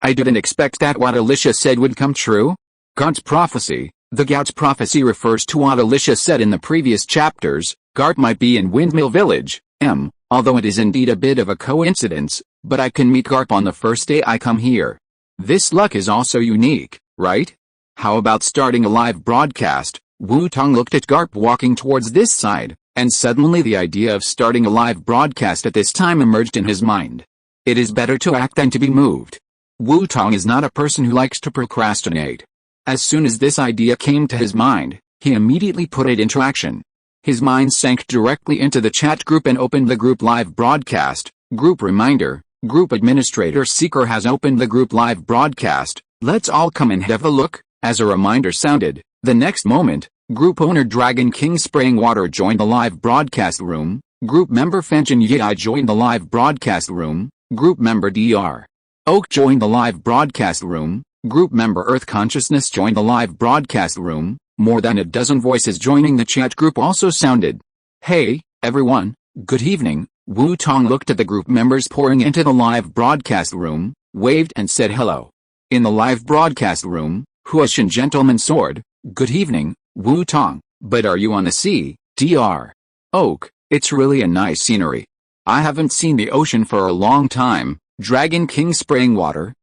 I didn't expect that what Alicia said would come true. Garp's prophecy. The Gout's prophecy refers to what Alicia said in the previous chapters. Garp might be in Windmill Village, although it is indeed a bit of a coincidence, but I can meet Garp on the first day I come here. This luck is also unique, right? How about starting a live broadcast? Wu Tong looked at Garp walking towards this side, and suddenly the idea of starting a live broadcast at this time emerged in his mind. It is better to act than to be moved. Wu Tong is not a person who likes to procrastinate. As soon as this idea came to his mind, he immediately put it into action. His mind sank directly into the chat group and opened the group live broadcast. Group reminder, Group Administrator Seeker has opened the group live broadcast. Let's all come and have a look. As a reminder sounded, the next moment, Group Owner Dragon King Spraying Water joined the live broadcast room. Group Member Fenton Yi joined the live broadcast room. Group Member Dr. Oak joined the live broadcast room. Group Member Earth Consciousness joined the live broadcast room. More than a dozen voices joining the chat group also sounded. Hey, everyone, good evening. Wu Tong looked at the group members pouring into the live broadcast room, waved and said hello. In the live broadcast room, Huashan Gentleman Sword, good evening, Wu Tong, but are you on the sea, Dr. Oak? It's really a nice scenery. I haven't seen the ocean for a long time. Dragon King Spraying Water,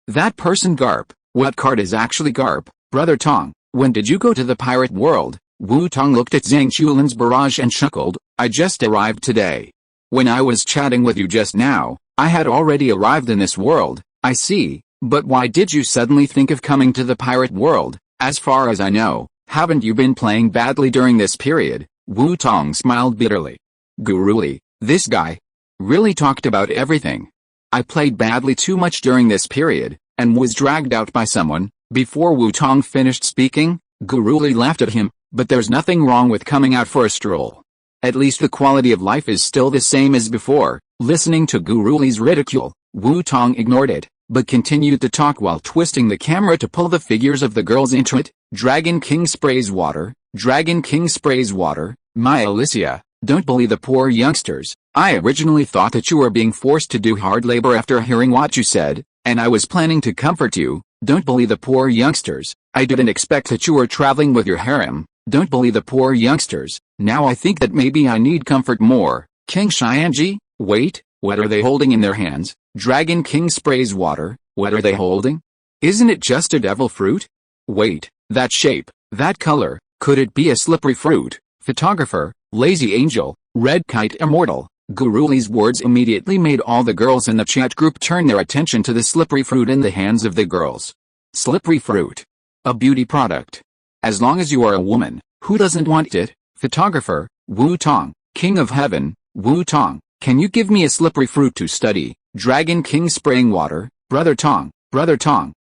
That person Garp. What card is actually Garp, Brother Tong? When did you go to the pirate world? Wu Tong looked at Zhang Chulin's barrage and chuckled. I just arrived today. When I was chatting with you just now, I had already arrived in this world. I see, but why did you suddenly think of coming to the pirate world? As far as I know, haven't you been playing badly during this period? Wu Tong smiled bitterly. Guruli, this guy really talked about everything. I played badly too much during this period, and was dragged out by someone. Before Wu Tong finished speaking, Guruli laughed at him, but there's nothing wrong with coming out for a stroll. At least the quality of life is still the same as before. Listening to Guruli's ridicule, Wu Tong ignored it, but continued to talk while twisting the camera to pull the figures of the girls into it. Dragon King sprays water, Dragon King sprays water. My Alicia, don't bully the poor youngsters. I originally thought that you were being forced to do hard labor after hearing what you said, and I was planning to comfort you. Don't bully the poor youngsters. I didn't expect that you were traveling with your harem. Don't bully the poor youngsters. Now I think that maybe I need comfort more. King Xianji, wait, what are they holding in their hands? Dragon King sprays water, what are they holding? Isn't it just a devil fruit? Wait, that shape, that color, could it be a slippery fruit? Photographer, Lazy Angel, Red Kite Immortal. Guruli's words immediately made all the girls in the chat group turn their attention to the slippery fruit in the hands of the girls. Slippery fruit. A beauty product. As long as you are a woman, who doesn't want it? Photographer, Wu Tong, King of Heaven. Wu Tong, can you give me a slippery fruit to study? Dragon King spraying water. Brother Tong,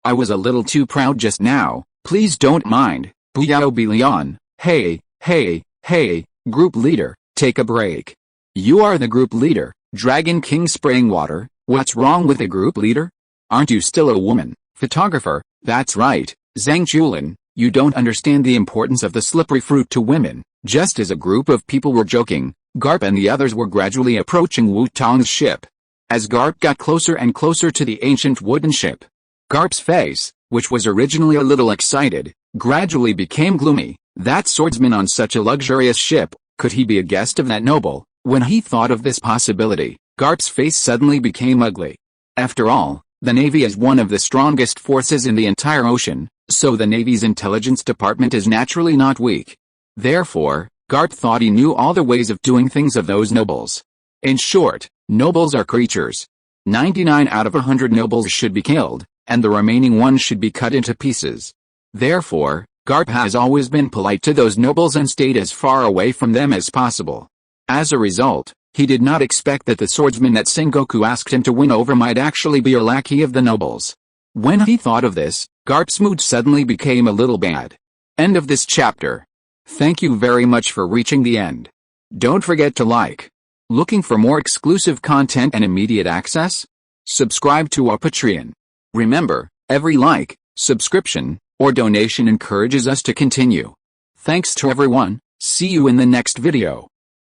I was a little too proud just now, please don't mind. Buyao Bilion, hey, Hey, group leader, take a break. You are the group leader, Dragon King spraying water. What's wrong with a group leader? Aren't you still a woman? Photographer, that's right, Zhang Chulin, you don't understand the importance of the slippery fruit to women. Just as a group of people were joking, Garp and the others were gradually approaching Wu Tong's ship. As Garp got closer and closer to the ancient wooden ship, Garp's face, which was originally a little excited, gradually became gloomy. That swordsman on such a luxurious ship, could he be a guest of that noble? When he thought of this possibility, Garp's face suddenly became ugly. After all, the Navy is one of the strongest forces in the entire ocean, so the Navy's intelligence department is naturally not weak. Therefore, Garp thought he knew all the ways of doing things of those nobles. In short, nobles are creatures. 99 out of 100 nobles should be killed, and the remaining one should be cut into pieces. Therefore, Garp has always been polite to those nobles and stayed as far away from them as possible. As a result, he did not expect that the swordsman that Sengoku asked him to win over might actually be a lackey of the nobles. When he thought of this, Garp's mood suddenly became a little bad. End of this chapter. Thank you very much for reaching the end. Don't forget to like. Looking for more exclusive content and immediate access? Subscribe to our Patreon. Remember, every like, subscription, or donation encourages us to continue. Thanks to everyone, see you in the next video.